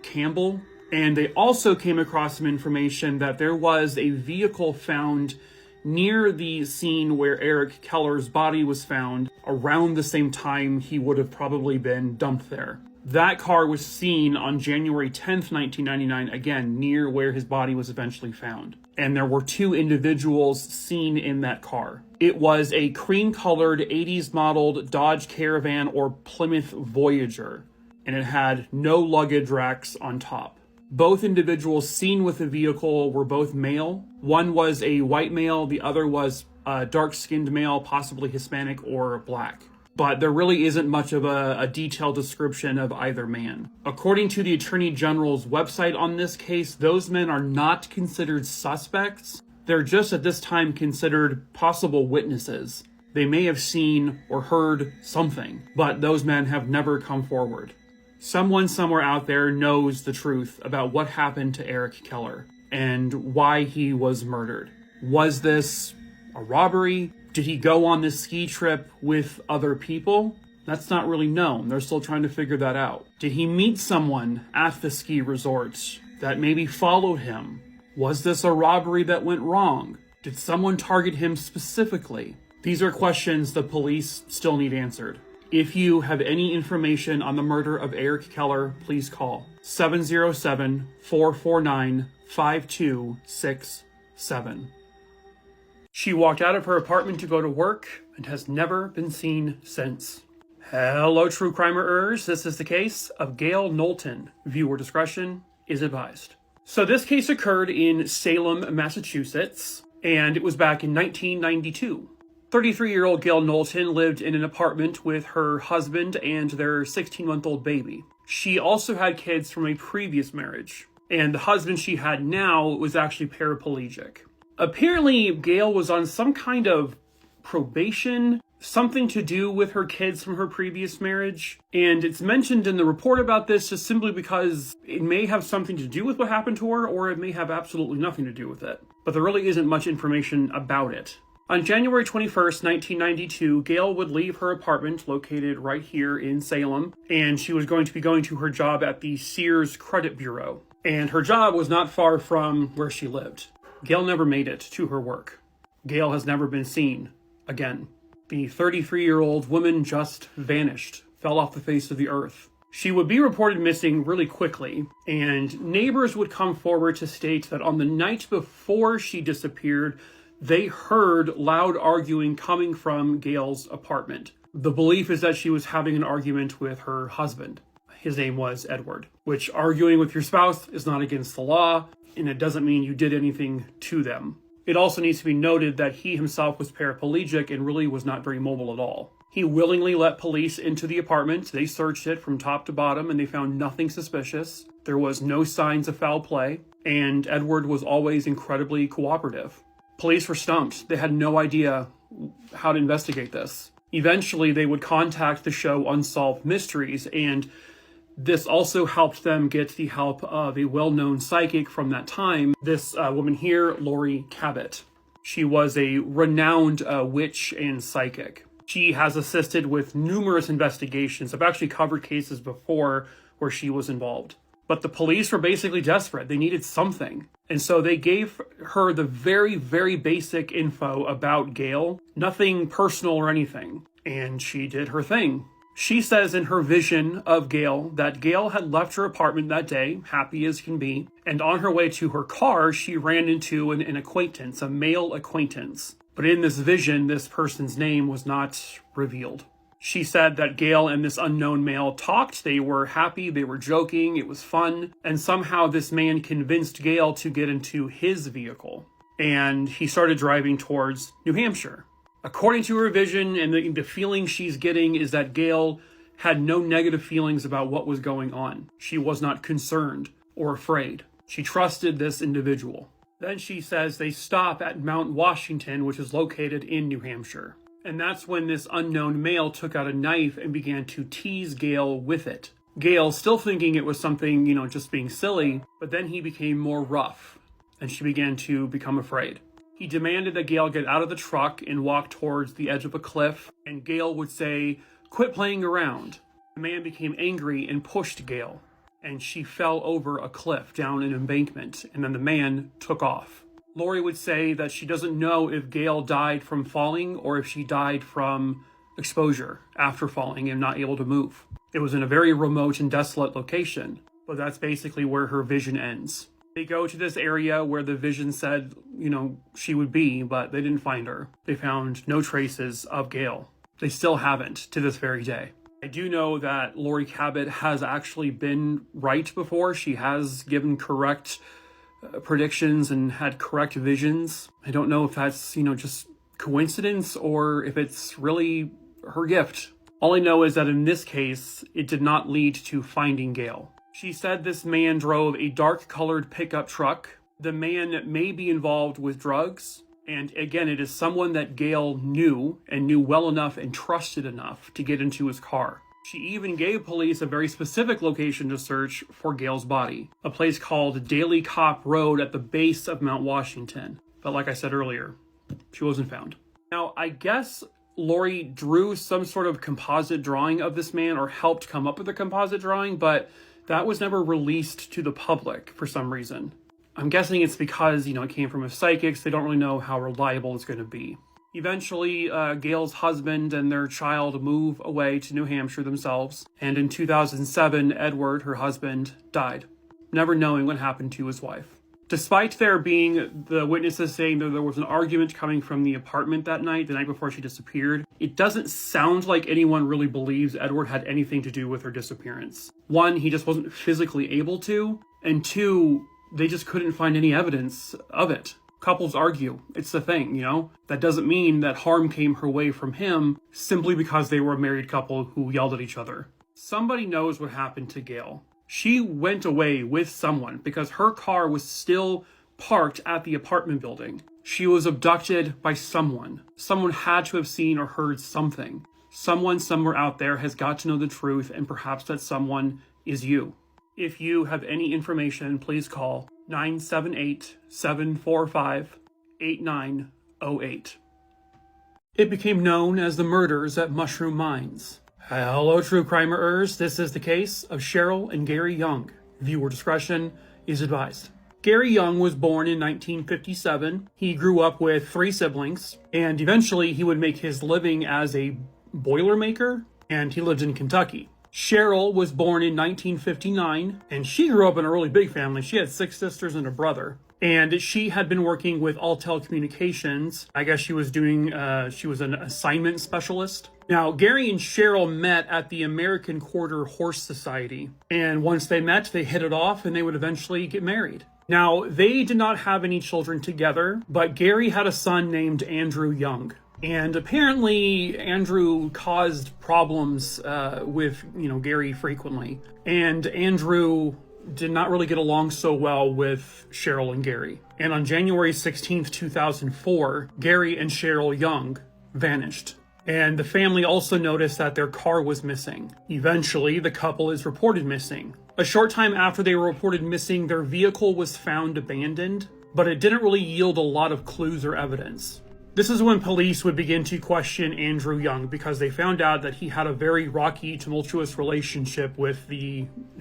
Campbell, and they also came across some information that there was a vehicle found near the scene where Eric Keller's body was found around the same time he would have probably been dumped there. That car was seen on January 10th, 1999, again, near where his body was eventually found. And there were two individuals seen in that car. It was a cream-colored 80s modeled Dodge Caravan or Plymouth Voyager, and it had no luggage racks on top. Both individuals seen with the vehicle were both male. One was a white male, the other was a dark-skinned male, possibly Hispanic or black. But there really isn't much of a detailed description of either man. According to the Attorney General's website on this case, those men are not considered suspects. They're just at this time considered possible witnesses. They may have seen or heard something, but those men have never come forward. Someone somewhere out there knows the truth about what happened to Eric Keller and why he was murdered. Was this a robbery? Did he go on this ski trip with other people? That's not really known. They're still trying to figure that out. Did he meet someone at the ski resort that maybe followed him? Was this a robbery that went wrong? Did someone target him specifically? These are questions the police still need answered. If you have any information on the murder of Eric Keller, please call 707-449-5267. She walked out of her apartment to go to work and has never been seen since. Hello, true crimerers. This is the case of Gail Knowlton. Viewer discretion is advised. So this case occurred in Salem, Massachusetts, and it was back in 1992. 33-year-old Gail Knowlton lived in an apartment with her husband and their 16-month-old baby. She also had kids from a previous marriage, and the husband she had now was actually paraplegic. Apparently, Gail was on some kind of probation, something to do with her kids from her previous marriage, and it's mentioned in the report about this just simply because it may have something to do with what happened to her, or it may have absolutely nothing to do with it. But there really isn't much information about it. On January 21st, 1992, Gail would leave her apartment located right here in Salem, and she was going to be going to her job at the Sears Credit Bureau. And her job was not far from where she lived. Gail never made it to her work. Gail has never been seen again. The 33-year-old woman just vanished, fell off the face of the earth. She would be reported missing really quickly, and neighbors would come forward to state that on the night before she disappeared, they heard loud arguing coming from Gail's apartment. The belief is that she was having an argument with her husband. His name was Edward, which arguing with your spouse is not against the law, and it doesn't mean you did anything to them. It also needs to be noted that he himself was paraplegic and really was not very mobile at all. He willingly let police into the apartment. They searched it from top to bottom and they found nothing suspicious. There was no signs of foul play, and Edward was always incredibly cooperative. Police were stumped. They had no idea how to investigate this. Eventually, they would contact the show Unsolved Mysteries, and this also helped them get the help of a well-known psychic from that time, this woman here, Laurie Cabot. She was a renowned witch and psychic. She has assisted with numerous investigations. I've actually covered cases before where she was involved. But the police were basically desperate. They needed something. And so they gave her the very, very basic info about Gail. Nothing personal or anything. And she did her thing. She says in her vision of Gail that Gail had left her apartment that day, happy as can be, and on her way to her car, she ran into an acquaintance, a male acquaintance. But in this vision, this person's name was not revealed. She said that Gail and this unknown male talked, they were happy, they were joking, it was fun, and somehow this man convinced Gail to get into his vehicle. And he started driving towards New Hampshire. According to her vision, and the feeling she's getting is that Gail had no negative feelings about what was going on. She was not concerned or afraid. She trusted this individual. Then she says they stop at Mount Washington, which is located in New Hampshire. And that's when this unknown male took out a knife and began to tease Gail with it. Gail, still thinking it was something, just being silly, but then he became more rough, and she began to become afraid. He demanded that Gail get out of the truck and walk towards the edge of a cliff, and Gail would say, "Quit playing around." The man became angry and pushed Gail, and she fell over a cliff down an embankment, and then the man took off. Laurie would say that she doesn't know if Gail died from falling or if she died from exposure after falling and not able to move. It was in a very remote and desolate location, but that's basically where her vision ends. They go to this area where the vision said, she would be, but they didn't find her. They found no traces of Gail. They still haven't to this very day. I do know that Laurie Cabot has actually been right before. She has given correct predictions and had correct visions. I don't know if that's, just coincidence or if it's really her gift. All I know is that in this case, it did not lead to finding Gail. She said this man drove a dark-colored pickup truck. The man may be involved with drugs. And again, it is someone that Gail knew and knew well enough and trusted enough to get into his car. She even gave police a very specific location to search for Gail's body, a place called Daily Cop Road at the base of Mount Washington. But like I said earlier, she wasn't found. Now, I guess Laurie drew some sort of composite drawing of this man or helped come up with a composite drawing, but that was never released to the public for some reason. I'm guessing it's because, it came from a psychic, so they don't really know how reliable it's going to be. Eventually, Gail's husband and their child move away to New Hampshire themselves, and in 2007, Edward, her husband, died, never knowing what happened to his wife. Despite there being the witnesses saying that there was an argument coming from the apartment that night, the night before she disappeared, it doesn't sound like anyone really believes Edward had anything to do with her disappearance. One, he just wasn't physically able to, and two, they just couldn't find any evidence of it. Couples argue. It's the thing, That doesn't mean that harm came her way from him simply because they were a married couple who yelled at each other. Somebody knows what happened to Gail. She went away with someone because her car was still parked at the apartment building. She was abducted by someone. Someone had to have seen or heard something. Someone somewhere out there has got to know the truth, and perhaps that someone is you. If you have any information, please call 978-745-8908. It became known as the murders at Mushroom Mines. Hello, true crimerers. This is the case of Cheryl and Gary Young. Viewer discretion is advised. Gary Young was born in 1957. He grew up with 3 siblings, and eventually he would make his living as a boilermaker, and he lived in Kentucky. Cheryl was born in 1959, and she grew up in a really big family. She had 6 sisters and a brother. And she had been working with Altel Communications. I guess she was doing, she was an assignment specialist. Now, Gary and Cheryl met at the American Quarter Horse Society. And once they met, they hit it off and they would eventually get married. Now, they did not have any children together, but Gary had a son named Andrew Young. And apparently, Andrew caused problems with, Gary frequently. And Andrew did not really get along so well with Cheryl and Gary. And on January 16th, 2004, Gary and Cheryl Young vanished. And the family also noticed that their car was missing. Eventually, the couple is reported missing. A short time after they were reported missing, their vehicle was found abandoned, but it didn't really yield a lot of clues or evidence. This is when police would begin to question Andrew Young because they found out that he had a very rocky, tumultuous relationship with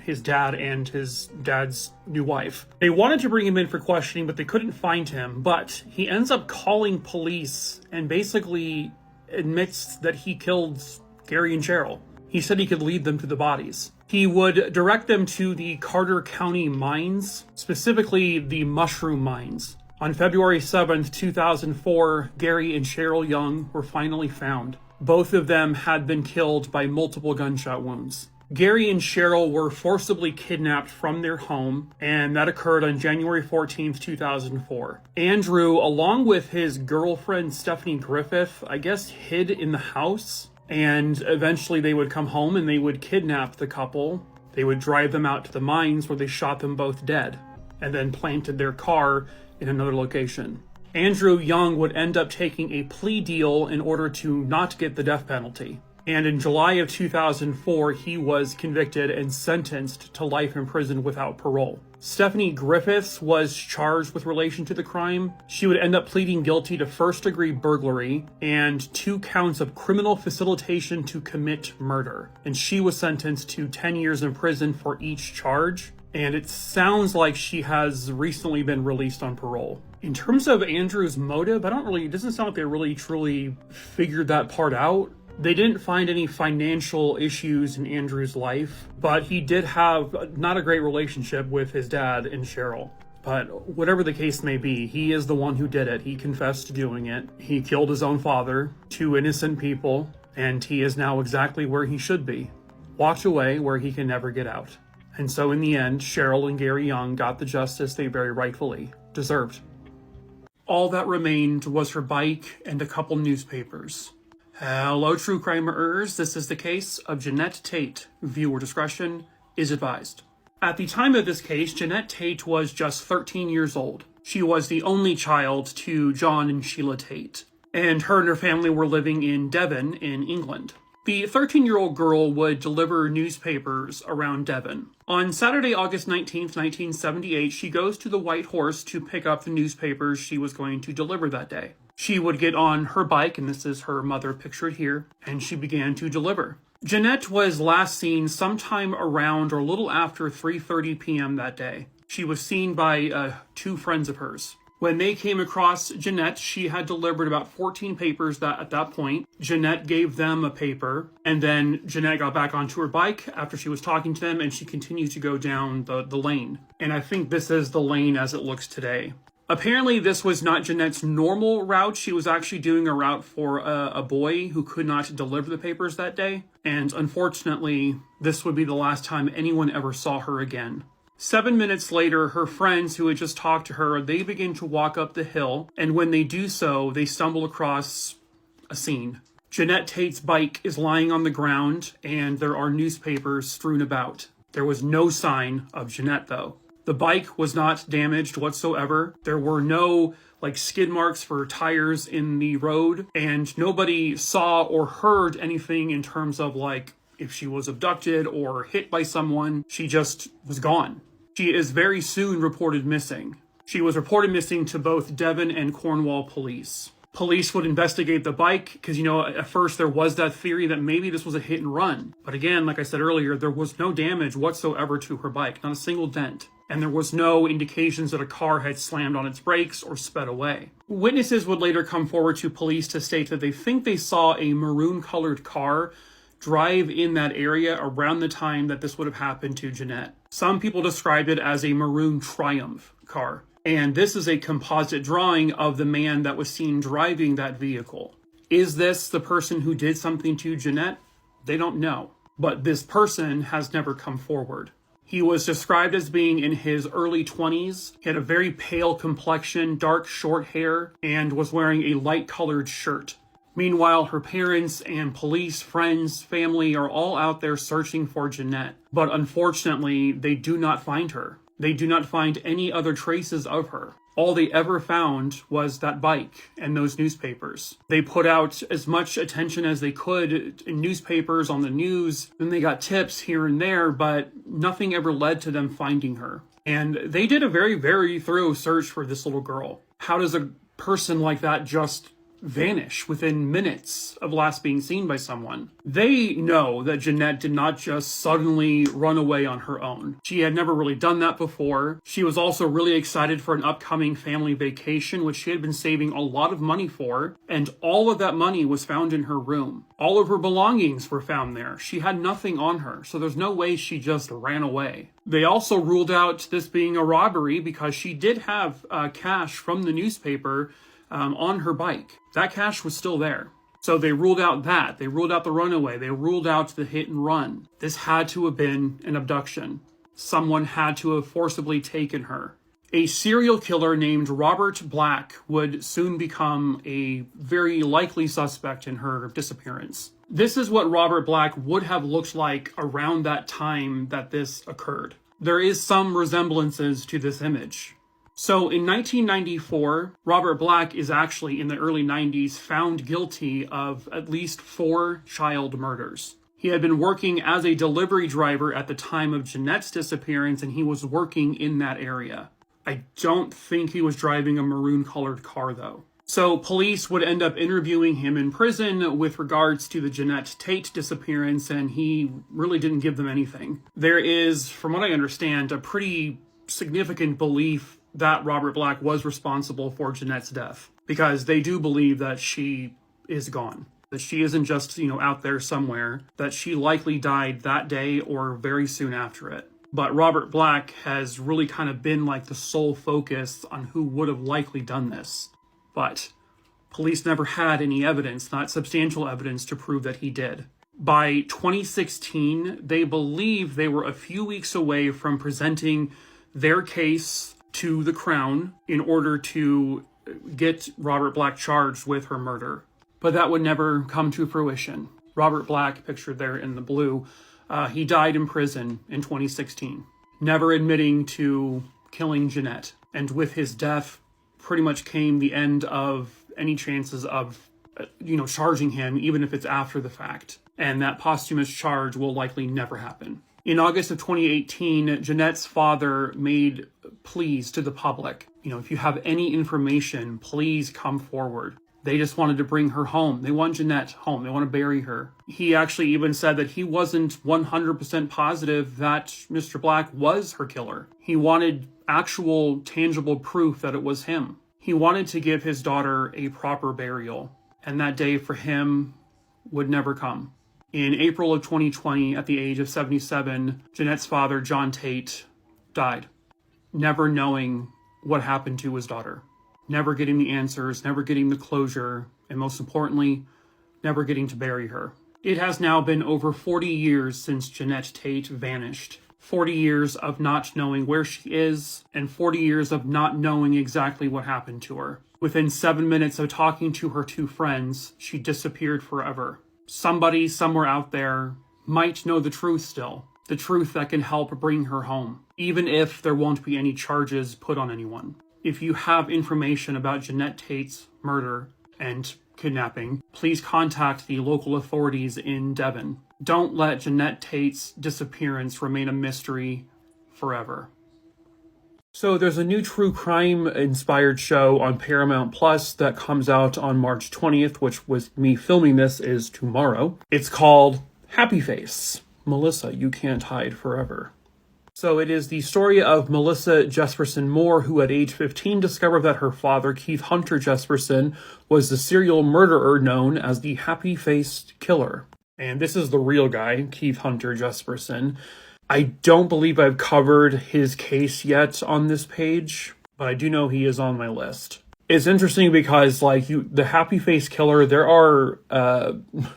his dad and his dad's new wife. They wanted to bring him in for questioning, but they couldn't find him. But he ends up calling police and basically admits that he killed Gary and Cheryl. He said he could lead them to the bodies. He would direct them to the Carter County mines, specifically the mushroom mines. On February 7th, 2004, Gary and Cheryl Young were finally found. Both of them had been killed by multiple gunshot wounds. Gary and Cheryl were forcibly kidnapped from their home, and that occurred on January 14th, 2004. Andrew, along with his girlfriend Stephanie Griffith, I guess hid in the house, and eventually they would come home and they would kidnap the couple. They would drive them out to the mines where they shot them both dead, and then planted their car in another location. Andrew Young would end up taking a plea deal in order to not get the death penalty. And in July of 2004, he was convicted and sentenced to life in prison without parole. Stephanie Griffiths was charged with relation to the crime. She would end up pleading guilty to first-degree burglary and 2 counts of criminal facilitation to commit murder. And she was sentenced to 10 years in prison for each charge. And it sounds like she has recently been released on parole. In terms of Andrew's motive, it doesn't sound like they really truly figured that part out. They didn't find any financial issues in Andrew's life, but he did have not a great relationship with his dad and Cheryl. But whatever the case may be, he is the one who did it. He confessed to doing it. He killed his own father, 2 innocent people, and he is now exactly where he should be, locked away where he can never get out. And so in the end, Cheryl and Gary Young got the justice they very rightfully deserved. All that remained was her bike and a couple newspapers. Hello, true crimeers. This is the case of Genette Tate. Viewer discretion is advised. At the time of this case, Genette Tate was just 13 years old. She was the only child to John and Sheila Tate, and her family were living in Devon in England. The 13-year-old girl would deliver newspapers around Devon. On Saturday, August 19th, 1978, she goes to the White Horse to pick up the newspapers she was going to deliver that day. She would get on her bike, and this is her mother pictured here, and she began to deliver. Genette was last seen sometime around or a little after 3:30 p.m. that day. She was seen by 2 friends of hers. When they came across Genette, she had delivered about 14 papers at that point. Genette gave them a paper, and then Genette got back onto her bike after she was talking to them, and she continued to go down the lane. And I think this is the lane as it looks today. Apparently, this was not Genette's normal route. She was actually doing a route for a boy who could not deliver the papers that day. And unfortunately, this would be the last time anyone ever saw her again. 7 minutes later, her friends who had just talked to her, they begin to walk up the hill, and when they do so, they stumble across a scene. Genette Tate's bike is lying on the ground, and there are newspapers strewn about. There was no sign of Genette, though. The bike was not damaged whatsoever. There were no skid marks for tires in the road, and nobody saw or heard anything in terms of if she was abducted or hit by someone. She just was gone. She is very soon reported missing. She was reported missing to both Devon and Cornwall police. Police would investigate the bike because, at first there was that theory that maybe this was a hit and run. But again, like I said earlier, there was no damage whatsoever to her bike, not a single dent. and there was no indications that a car had slammed on its brakes or sped away. Witnesses would later come forward to police to state that they think they saw a maroon-colored car drive in that area around the time that this would have happened to Genette. Some people described it as a maroon Triumph car, and this is a composite drawing of the man that was seen driving that vehicle. Is this the person who did something to Genette? They don't know, but this person has never come forward. He was described as being in his early 20s. He had a very pale complexion, dark short hair, and was wearing a light-colored shirt. Meanwhile, her parents and police, friends, family are all out there searching for Genette. But unfortunately, they do not find her. They do not find any other traces of her. All they ever found was that bike and those newspapers. They put out as much attention as they could in newspapers, on the news, and they got tips here and there, but nothing ever led to them finding her. And they did a very, very thorough search for this little girl. How does a person like that just vanish within minutes of last being seen by someone? They know that Genette did not just suddenly run away on her own. She had never really done that before. She was also really excited for an upcoming family vacation, which she had been saving a lot of money for, and all of that money was found in her room. All of her belongings were found there. She had nothing on her, so there's no way she just ran away. They also ruled out this being a robbery because she did have cash from the newspaper on her bike. That cash was still there. So they ruled out that. They ruled out the runaway. They ruled out the hit and run. This had to have been an abduction. Someone had to have forcibly taken her. A serial killer named Robert Black would soon become a very likely suspect in her disappearance. This is what Robert Black would have looked like around that time that this occurred. There is some resemblances to this image. So in 1994, Robert Black is actually in the early 90s found guilty of at least 4 child murders. He had been working as a delivery driver at the time of Genette's disappearance, and he was working in that area. I don't think he was driving a maroon-colored car, though. So police would end up interviewing him in prison with regards to the Genette Tate disappearance, and he really didn't give them anything. There is, from what I understand, a pretty significant belief that Robert Black was responsible for Genette's death, because they do believe that she is gone, that she isn't just, out there somewhere, that she likely died that day or very soon after it. But Robert Black has really kind of been like the sole focus on who would have likely done this. But police never had any evidence, not substantial evidence, to prove that he did. By 2016, they believe they were a few weeks away from presenting their case to the Crown in order to get Robert Black charged with her murder. But that would never come to fruition. Robert Black, pictured there in the blue, he died in prison in 2016, never admitting to killing Genette. And with his death, pretty much came the end of any chances of, charging him, even if it's after the fact. And that posthumous charge will likely never happen. In August of 2018, Genette's father made pleas to the public. If you have any information, please come forward. They just wanted to bring her home. They want Genette home. They want to bury her. He actually even said that he wasn't 100% positive that Mr. Black was her killer. He wanted actual, tangible proof that it was him. He wanted to give his daughter a proper burial, and that day for him would never come. In April of 2020, at the age of 77, Genette's father, John Tate, died, never knowing what happened to his daughter, never getting the answers, never getting the closure, and most importantly, never getting to bury her. It has now been over 40 years since Genette Tate vanished. 40 years of not knowing where she is, and 40 years of not knowing exactly what happened to her. Within 7 minutes of talking to her 2 friends, she disappeared forever. Somebody somewhere out there might know the truth still, the truth that can help bring her home, even if there won't be any charges put on anyone. If you have information about Genette Tate's murder and kidnapping, please contact the local authorities in Devon. Don't let Genette Tate's disappearance remain a mystery forever. So there's a new true crime inspired show on Paramount Plus that comes out on March 20th, which with me filming this is tomorrow. It's called Happy Face. Melissa, You Can't Hide Forever. So it is the story of Melissa Jesperson Moore, who at age 15 discovered that her father, Keith Hunter Jesperson, was the serial murderer known as the Happy-Faced Killer. And this is the real guy, Keith Hunter Jesperson. I don't believe I've covered his case yet on this page, but I do know he is on my list. It's interesting because, like, the Happy-Faced Killer, there are,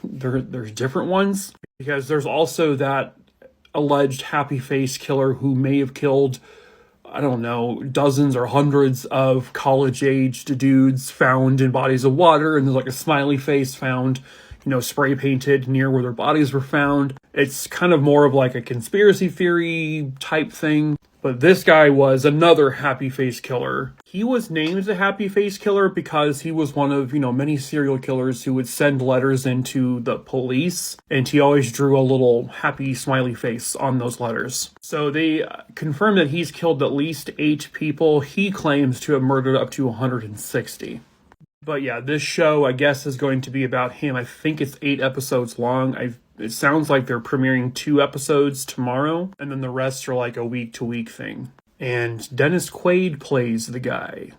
there's different ones, because there's also that alleged happy-faced killer who may have killed, I don't know, dozens or hundreds of college-aged dudes found in bodies of water, and there's like a smiley face found, spray painted near where their bodies were found. It's kind of more of like a conspiracy theory type thing. But this guy was another happy-faced killer. He was named the happy-faced killer because he was one of, many serial killers who would send letters into the police, and he always drew a little happy smiley face on those letters. So they confirmed that he's killed at least 8 people. He claims to have murdered up to 160. But yeah, this show, I guess, is going to be about him. I think it's 8 episodes long. It sounds like they're premiering 2 episodes tomorrow, and then the rest are like a week-to-week thing. And Dennis Quaid plays the guy.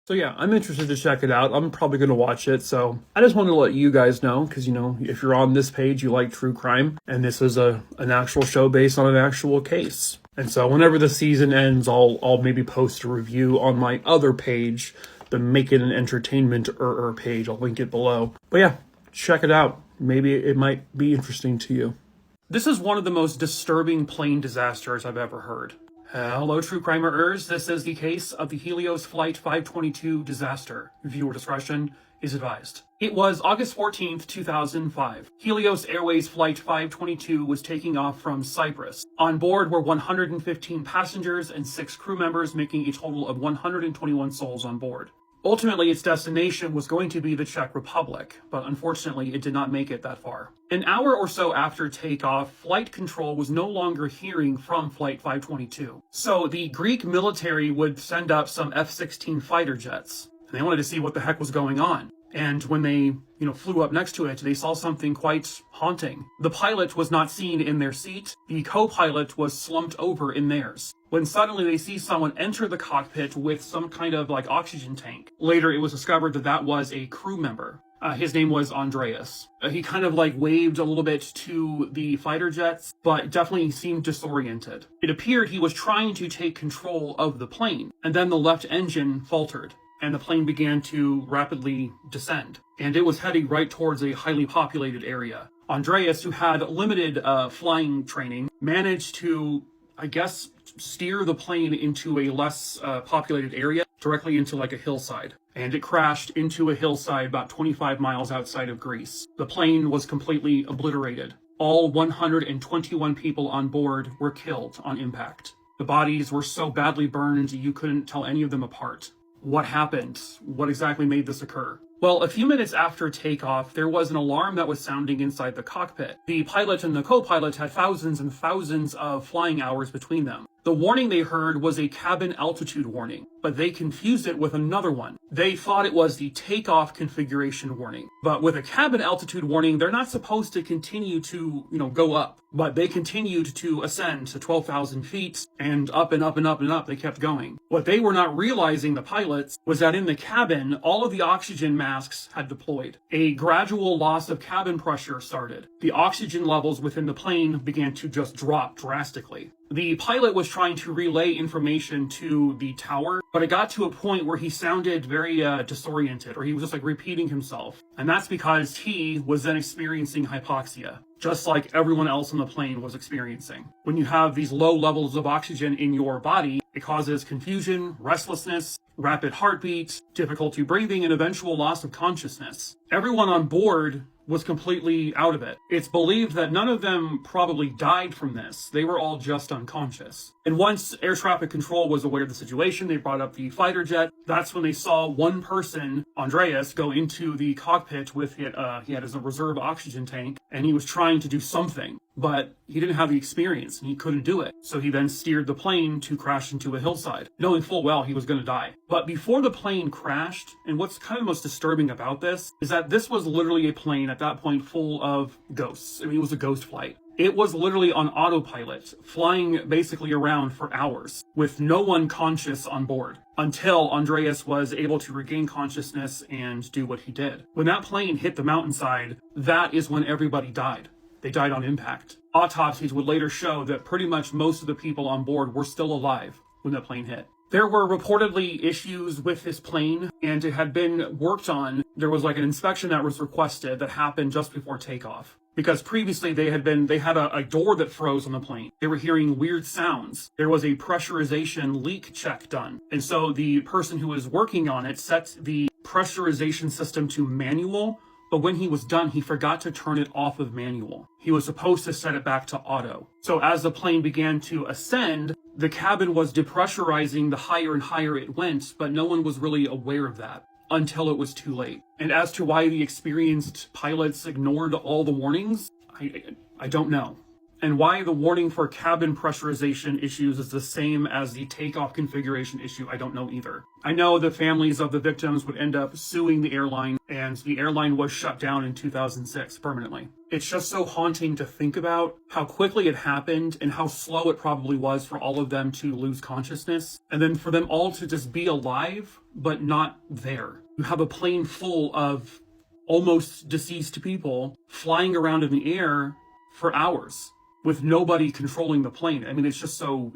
So yeah, I'm interested to check it out. I'm probably going to watch it, so I just wanted to let you guys know, because, if you're on this page, you like true crime, and this is an actual show based on an actual case. And so whenever the season ends, I'll maybe post a review on my other page, the Make It an Entertainment page. I'll link it below. But yeah, check it out. Maybe it might be interesting to you. This is one of the most disturbing plane disasters I've ever heard. Hello, true crimeers. This is the case of the Helios Flight 522 disaster. Viewer discretion is advised. It was August 14th, 2005. Helios Airways Flight 522 was taking off from Cyprus. On board were 115 passengers and 6 crew members, making a total of 121 souls on board. Ultimately, its destination was going to be the Czech Republic, but unfortunately, it did not make it that far. An hour or so after takeoff, flight control was no longer hearing from Flight 522. So the Greek military would send up some F-16 fighter jets, and they wanted to see what the heck was going on. And when they, flew up next to it, they saw something quite haunting. The pilot was not seen in their seat. The co-pilot was slumped over in theirs. When suddenly they see someone enter the cockpit with some kind of oxygen tank. Later, it was discovered that that was a crew member. His name was Andreas. He kind of waved a little bit to the fighter jets, but definitely seemed disoriented. It appeared he was trying to take control of the plane, and then the left engine faltered, and the plane began to rapidly descend. And it was heading right towards a highly populated area. Andreas, who had limited flying training, managed to, steer the plane into a less populated area, directly into a hillside. And it crashed into a hillside about 25 miles outside of Greece. The plane was completely obliterated. All 121 people on board were killed on impact. The bodies were so badly burned you couldn't tell any of them apart. What happened? What exactly made this occur? Well, a few minutes after takeoff, there was an alarm that was sounding inside the cockpit. The pilot and the co-pilot had thousands and thousands of flying hours between them. The warning they heard was a cabin altitude warning, but they confused it with another one. They thought it was the takeoff configuration warning. But with a cabin altitude warning, they're not supposed to continue to, go up. But they continued to ascend to 12,000 feet, and up and up and up and up they kept going. What they were not realizing, the pilots, was that in the cabin, all of the oxygen masks had deployed. A gradual loss of cabin pressure started. The oxygen levels within the plane began to just drop drastically. The pilot was trying to relay information to the tower, but it got to a point where he sounded very disoriented, or he was just repeating himself. And that's because he was then experiencing hypoxia, just like everyone else on the plane was experiencing. When you have these low levels of oxygen in your body, it causes confusion, restlessness, rapid heartbeat, difficulty breathing, and eventual loss of consciousness. Everyone on board was completely out of it. It's believed that none of them probably died from this. They were all just unconscious. And once air traffic control was aware of the situation, they brought up the fighter jet. That's when they saw one person, Andreas, go into the cockpit with it. He had his reserve oxygen tank, and he was trying to do something, but he didn't have the experience and he couldn't do it. So he then steered the plane to crash into a hillside, knowing full well he was going to die. But before the plane crashed, and what's kind of most disturbing about this is that this was literally a plane at that point full of ghosts. I mean, it was a ghost flight. It was literally on autopilot, flying basically around for hours, with no one conscious on board, until Andreas was able to regain consciousness and do what he did. When that plane hit the mountainside, that is when everybody died. They died on impact. Autopsies would later show that pretty much most of the people on board were still alive when the plane hit. There were reportedly issues with this plane, and it had been worked on. There was like an inspection that was requested that happened just before takeoff. Because previously they had a door that froze on the plane. They were hearing weird sounds. There was a pressurization leak check done. And so the person who was working on it set the pressurization system to manual, but when he was done, he forgot to turn it off of manual. He was supposed to set it back to auto. So as the plane began to ascend, the cabin was depressurizing the higher and higher it went, but no one was really aware of that until it was too late. And as to why the experienced pilots ignored all the warnings, I don't know. And why the warning for cabin pressurization issues is the same as the takeoff configuration issue, I don't know either. I know the families of the victims would end up suing the airline, and the airline was shut down in 2006 permanently. It's just so haunting to think about how quickly it happened and how slow it probably was for all of them to lose consciousness, and then for them all to just be alive, but not there. You have a plane full of almost deceased people flying around in the air for hours, with nobody controlling the plane. I mean, it's just so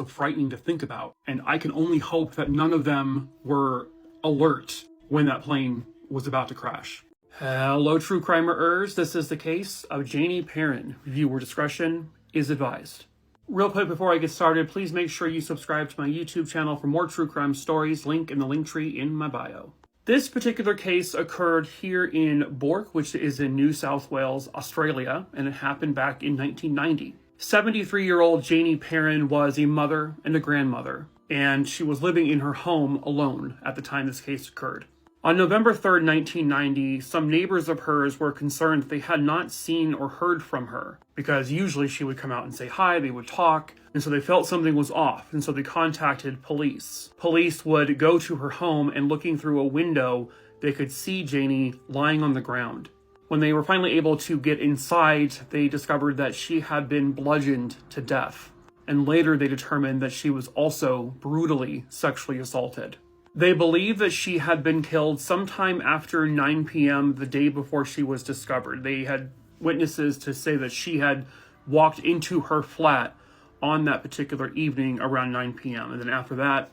frightening to think about. And I can only hope that none of them were alert when that plane was about to crash. Hello, true crimerers. This is the case of Janie Perrin. Viewer discretion is advised. Real quick before I get started, please make sure you subscribe to my YouTube channel for more true crime stories. Link in the link tree in my bio. This particular case occurred here in Bourke, which is in New South Wales, Australia, and it happened back in 1990. 73-year-old Janie Perrin was a mother and a grandmother, and she was living in her home alone at the time this case occurred. On November 3rd, 1990, some neighbors of hers were concerned that they had not seen or heard from her, because usually she would come out and say hi, they would talk, and so they felt something was off, and so they contacted police. Police would go to her home, and looking through a window, they could see Janie lying on the ground. When they were finally able to get inside, they discovered that she had been bludgeoned to death, and later they determined that she was also brutally sexually assaulted. They believe that she had been killed sometime after 9 p.m. the day before she was discovered. They had witnesses to say that she had walked into her flat on that particular evening around 9 p.m. And then after that,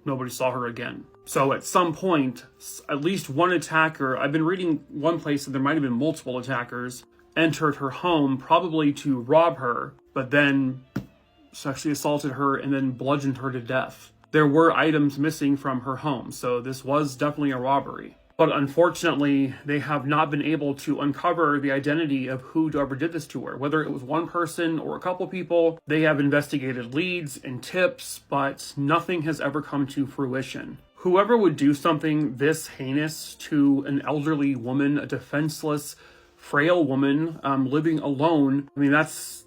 nobody saw her again. So at some point, at least one attacker, I've been reading one place that there might have been multiple attackers, entered her home probably to rob her, but then sexually assaulted her and then bludgeoned her to death. There were items missing from her home, so this was definitely a robbery. But unfortunately, they have not been able to uncover the identity of who ever did this to her. Whether it was one person or a couple people, they have investigated leads and tips, but nothing has ever come to fruition. Whoever would do something this heinous to an elderly woman, a defenseless, frail woman, living alone, I mean, that's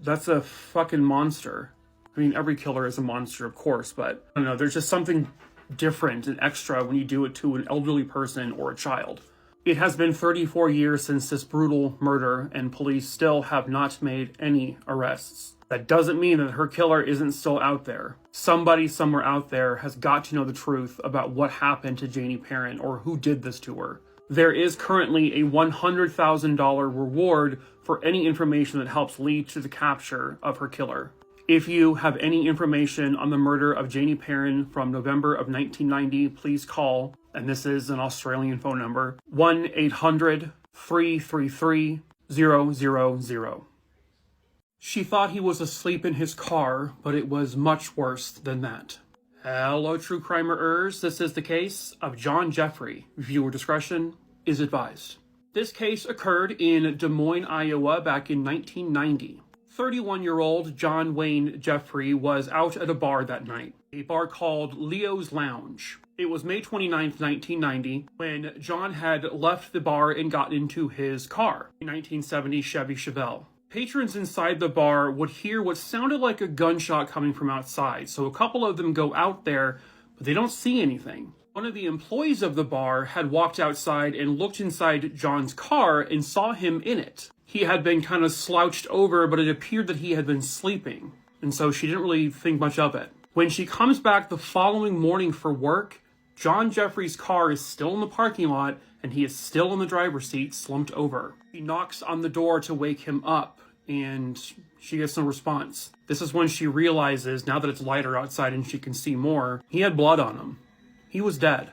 a fucking monster. I mean, every killer is a monster, of course, but I don't know, there's just something different and extra when you do it to an elderly person or a child. It has been 34 years since this brutal murder, and police still have not made any arrests. That doesn't mean that her killer isn't still out there. Somebody somewhere out there has got to know the truth about what happened to Janie Perrin or who did this to her. There is currently a $100,000 reward for any information that helps lead to the capture of her killer. If you have any information on the murder of Janie Perrin from November of 1990, please call, and this is an Australian phone number, 1-800-333-000. She thought he was asleep in his car, but it was much worse than that. Hello, true crimerers. This is the case of John Jeffery. Viewer discretion is advised. This case occurred in Des Moines, Iowa back in 1990. 31-year-old John Wayne Jeffery was out at a bar that night, a bar called Leo's Lounge. It was May 29th, 1990, when John had left the bar and got into his car, a 1970 Chevy Chevelle. Patrons inside the bar would hear what sounded like a gunshot coming from outside, so a couple of them go out there, but they don't see anything. One of the employees of the bar had walked outside and looked inside John's car and saw him in it. He had been kind of slouched over, but it appeared that he had been sleeping, and so she didn't really think much of it. When she comes back the following morning for work, John Jeffrey's car is still in the parking lot, and he is still in the driver's seat, slumped over. She knocks on the door to wake him up, and she gets no response. This is when she realizes, now that it's lighter outside and she can see more, he had blood on him. He was dead.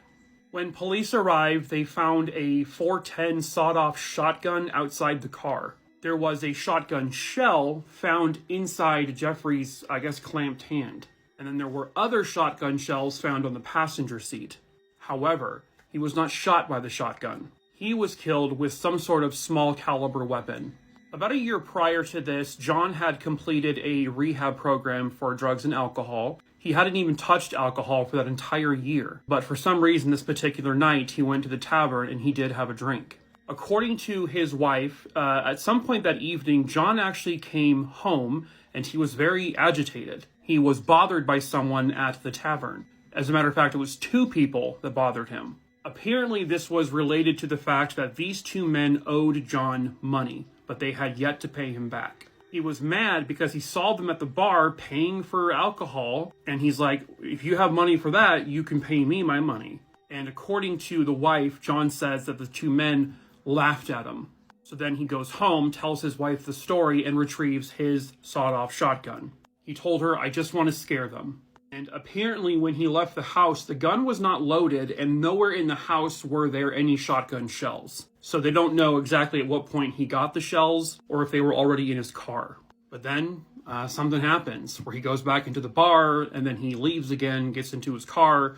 When police arrived, they found a .410 sawed-off shotgun outside the car. There was a shotgun shell found inside Jeffrey's, clamped hand. And then there were other shotgun shells found on the passenger seat. However, he was not shot by the shotgun. He was killed with some sort of small caliber weapon. About a year prior to this, John had completed a rehab program for drugs and alcohol. He hadn't even touched alcohol for that entire year. But for some reason, this particular night, he went to the tavern and he did have a drink. According to his wife, at some point that evening, John actually came home and he was very agitated. He was bothered by someone at the tavern. As a matter of fact, it was 2 people that bothered him. Apparently, this was related to the fact that these 2 men owed John money, but they had yet to pay him back. He was mad because he saw them at the bar paying for alcohol, and he's like, if you have money for that, you can pay me my money. And according to the wife, John says that the 2 men laughed at him. So then he goes home, tells his wife the story, and retrieves his sawed-off shotgun. He told her, I just want to scare them. And apparently when he left the house, the gun was not loaded, and nowhere in the house were there any shotgun shells. So they don't know exactly at what point he got the shells, or if they were already in his car. But then something happens, where he goes back into the bar, and then he leaves again, gets into his car,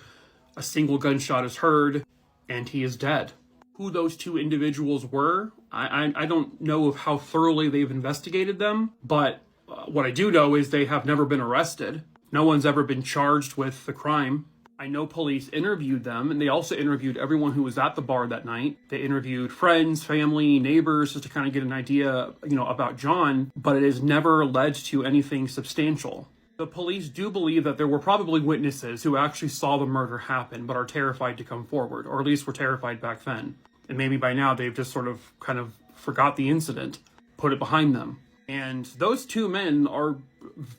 a single gunshot is heard, and he is dead. Who those 2 individuals were, I don't know of how thoroughly they've investigated them, but what I do know is they have never been arrested. No one's ever been charged with the crime. I know police interviewed them, and they also interviewed everyone who was at the bar that night. They interviewed friends, family, neighbors, just to kind of get an idea, about John, but it has never led to anything substantial. The police do believe that there were probably witnesses who actually saw the murder happen, but are terrified to come forward, or at least were terrified back then. And maybe by now they've just sort of kind of forgot the incident, put it behind them. And those 2 men are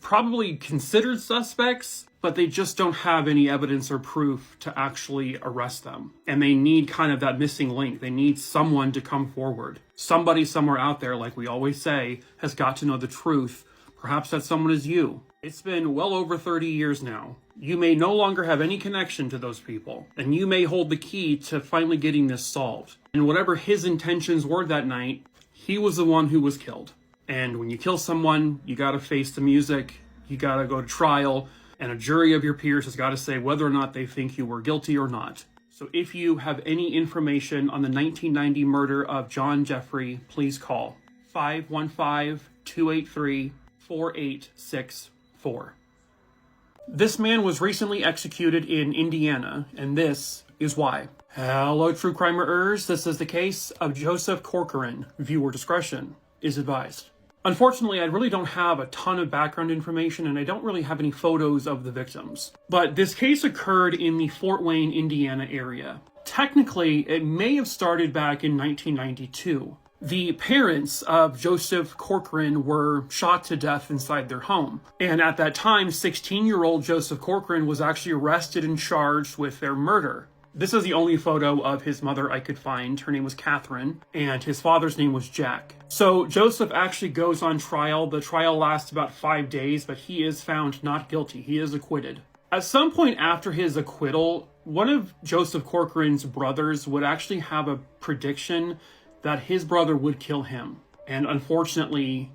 probably considered suspects, but they just don't have any evidence or proof to actually arrest them. And they need kind of that missing link. They need someone to come forward. Somebody somewhere out there, like we always say, has got to know the truth. Perhaps that someone is you. It's been well over 30 years now. You may no longer have any connection to those people, and you may hold the key to finally getting this solved. And whatever his intentions were that night, he was the one who was killed. And when you kill someone, you gotta face the music, you gotta go to trial, and a jury of your peers has gotta say whether or not they think you were guilty or not. So if you have any information on the 1990 murder of John Jeffrey, please call 515-283-4864. This man was recently executed in Indiana, and this is why. Hello, true crimerers. This is the case of Joseph Corcoran. Viewer discretion is advised. Unfortunately, I really don't have a ton of background information, and I don't really have any photos of the victims. But this case occurred in the Fort Wayne, Indiana area. Technically, it may have started back in 1992. The parents of Joseph Corcoran were shot to death inside their home. And at that time, 16-year-old Joseph Corcoran was actually arrested and charged with their murder. This is the only photo of his mother I could find. Her name was Catherine, and his father's name was Jack. So Joseph actually goes on trial. The trial lasts about 5 days, but he is found not guilty. He is acquitted. At some point after his acquittal, one of Joseph Corcoran's brothers would actually have a prediction that his brother would kill him. And unfortunately,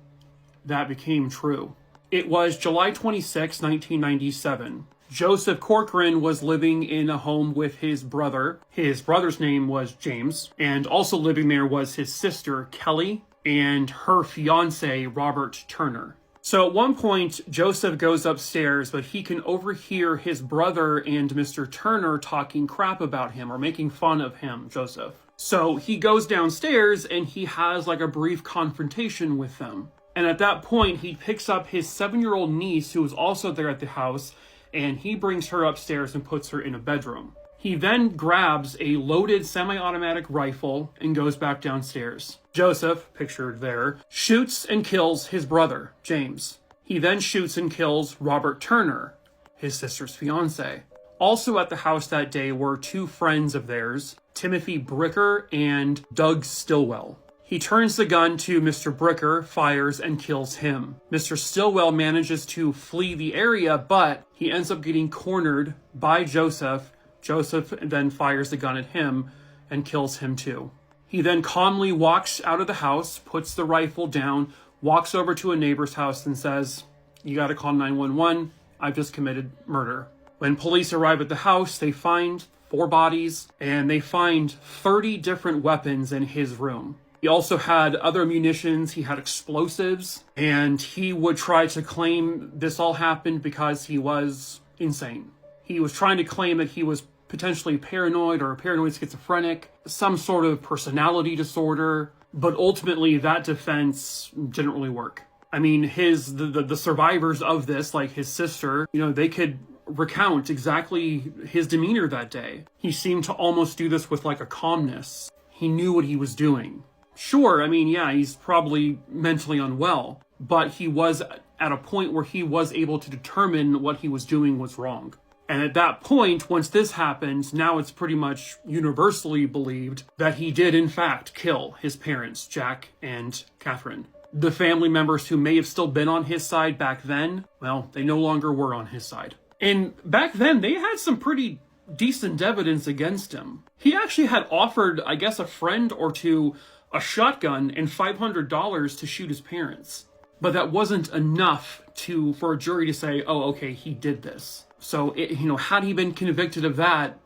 that became true. It was July 26, 1997. Joseph Corcoran was living in a home with his brother. His brother's name was James, and also living there was his sister, Kelly, and her fiance, Robert Turner. So at one point, Joseph goes upstairs, but he can overhear his brother and Mr. Turner talking crap about him, or making fun of him, Joseph. So he goes downstairs, and he has like a brief confrontation with them. And at that point, he picks up his 7-year-old niece, who was also there at the house, and he brings her upstairs and puts her in a bedroom. He then grabs a loaded semi-automatic rifle and goes back downstairs. Joseph, pictured there, shoots and kills his brother, James. He then shoots and kills Robert Turner, his sister's fiance. Also at the house that day were two friends of theirs, Timothy Bricker and Doug Stillwell. He turns the gun to Mr. Bricker, fires, and kills him. Mr. Stillwell manages to flee the area, but he ends up getting cornered by Joseph. Joseph then fires the gun at him and kills him too. He then calmly walks out of the house, puts the rifle down, walks over to a neighbor's house and says, "You gotta call 911, I've just committed murder." When police arrive at the house, they find 4 bodies, and they find 30 different weapons in his room. He also had other munitions, he had explosives, and he would try to claim this all happened because he was insane. He was trying to claim that he was potentially paranoid or paranoid schizophrenic, some sort of personality disorder, but ultimately that defense didn't really work. I mean, the survivors of this, like his sister, they could recount exactly his demeanor that day. He seemed to almost do this with like a calmness. He knew what he was doing. Sure, I mean, yeah, he's probably mentally unwell, but he was at a point where he was able to determine what he was doing was wrong. And at that point, once this happened, now it's pretty much universally believed that he did in fact kill his parents, Jack and Catherine. The family members who may have still been on his side back then, well, they no longer were on his side. And back then, they had some pretty decent evidence against him. He actually had offered, I guess, a friend or two a shotgun and $500 to shoot his parents. But that wasn't enough for a jury to say, oh, okay, he did this. So, had he been convicted of that,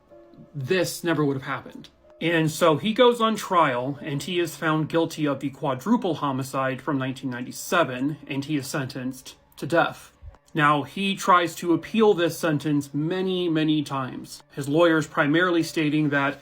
this never would have happened. And so he goes on trial, and he is found guilty of the quadruple homicide from 1997, and he is sentenced to death. Now, he tries to appeal this sentence many, many times. His lawyers primarily stating that,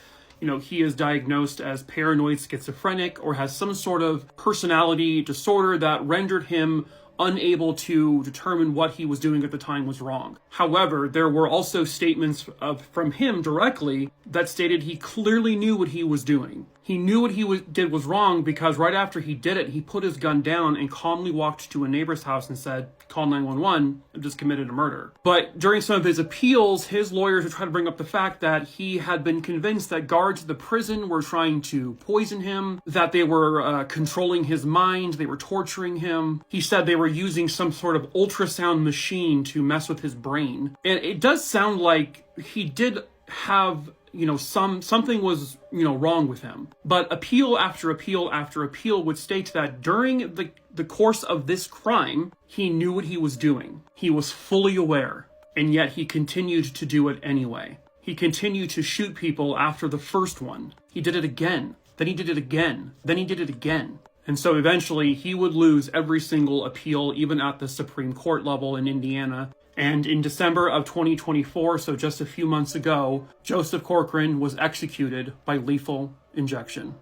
he is diagnosed as paranoid schizophrenic or has some sort of personality disorder that rendered him unable to determine what he was doing at the time was wrong. However, there were also statements from him directly that stated he clearly knew what he was doing. He knew what he did was wrong because right after he did it, he put his gun down and calmly walked to a neighbor's house and said, "Call 911, I've just committed a murder." But during some of his appeals, his lawyers would try to bring up the fact that he had been convinced that guards at the prison were trying to poison him, that they were controlling his mind, they were torturing him. He said they were using some sort of ultrasound machine to mess with his brain. And it does sound like he did have something was, wrong with him. But appeal after appeal after appeal would state that during the course of this crime, he knew what he was doing. He was fully aware, and yet he continued to do it anyway. He continued to shoot people after the first one. He did it again. Then he did it again. Then he did it again. And so eventually he would lose every single appeal, even at the Supreme Court level in Indiana. And in December of 2024, so just a few months ago, Joseph Corcoran was executed by lethal injection.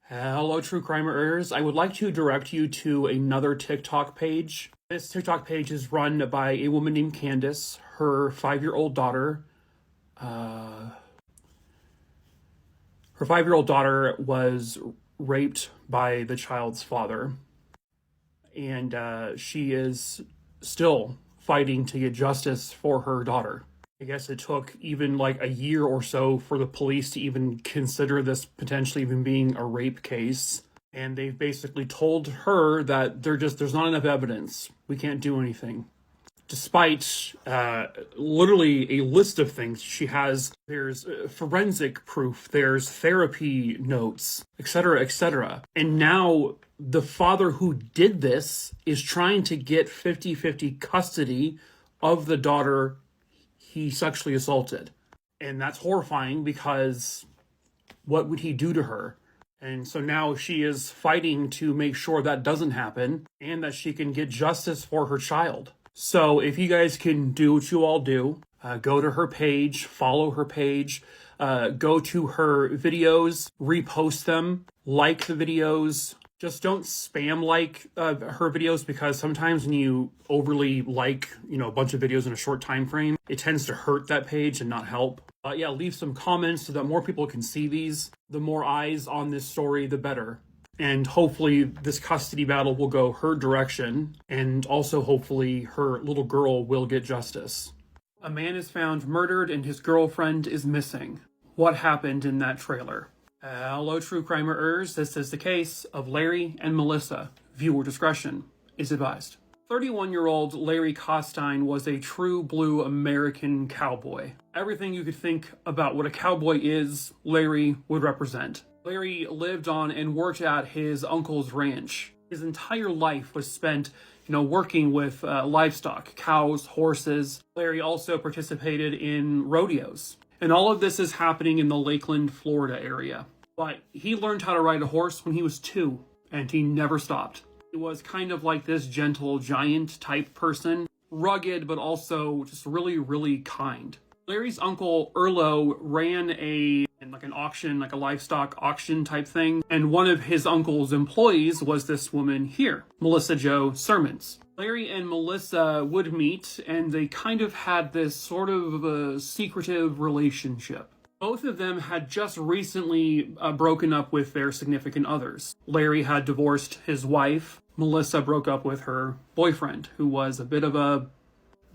Hello, true crimeers. I would like to direct you to another TikTok page. This TikTok page is run by a woman named Candace. Her 5-year-old daughter, was raped by the child's father. And she is still fighting to get justice for her daughter. I guess it took even like a year or so for the police to even consider this potentially even being a rape case. And they've basically told her that there's not enough evidence. We can't do anything. Despite literally a list of things she has, there's forensic proof, there's therapy notes, etc., etc. And now the father who did this is trying to get 50-50 custody of the daughter he sexually assaulted. And that's horrifying because what would he do to her? And so now she is fighting to make sure that doesn't happen and that she can get justice for her child. So if you guys can do what you all do, go to her page, follow her page, go to her videos, repost them, like the videos, Just don't spam like her videos, because sometimes when you overly like, a bunch of videos in a short time frame, it tends to hurt that page and not help. Yeah, leave some comments so that more people can see these. The more eyes on this story, the better. And hopefully this custody battle will go her direction, and also hopefully her little girl will get justice. A man is found murdered and his girlfriend is missing. What happened in that trailer? Hello, true crimerers. This is the case of Larry and Melissa. Viewer discretion is advised. 31-year-old Larry Costine was a true blue American cowboy. Everything you could think about what a cowboy is, Larry would represent. Larry lived on and worked at his uncle's ranch. His entire life was spent, working with livestock, cows, horses. Larry also participated in rodeos. And all of this is happening in the Lakeland, Florida area. But he learned how to ride a horse when he was 2, and he never stopped. He was kind of like this gentle giant type person, rugged, but also just really, really kind. Larry's uncle Erlo ran an auction, like a livestock auction type thing, and one of his uncle's employees was this woman here, Melissa Jo Sermons. Larry and Melissa would meet, and they kind of had this sort of a secretive relationship. Both of them had just recently broken up with their significant others. Larry had divorced his wife. Melissa broke up with her boyfriend, who was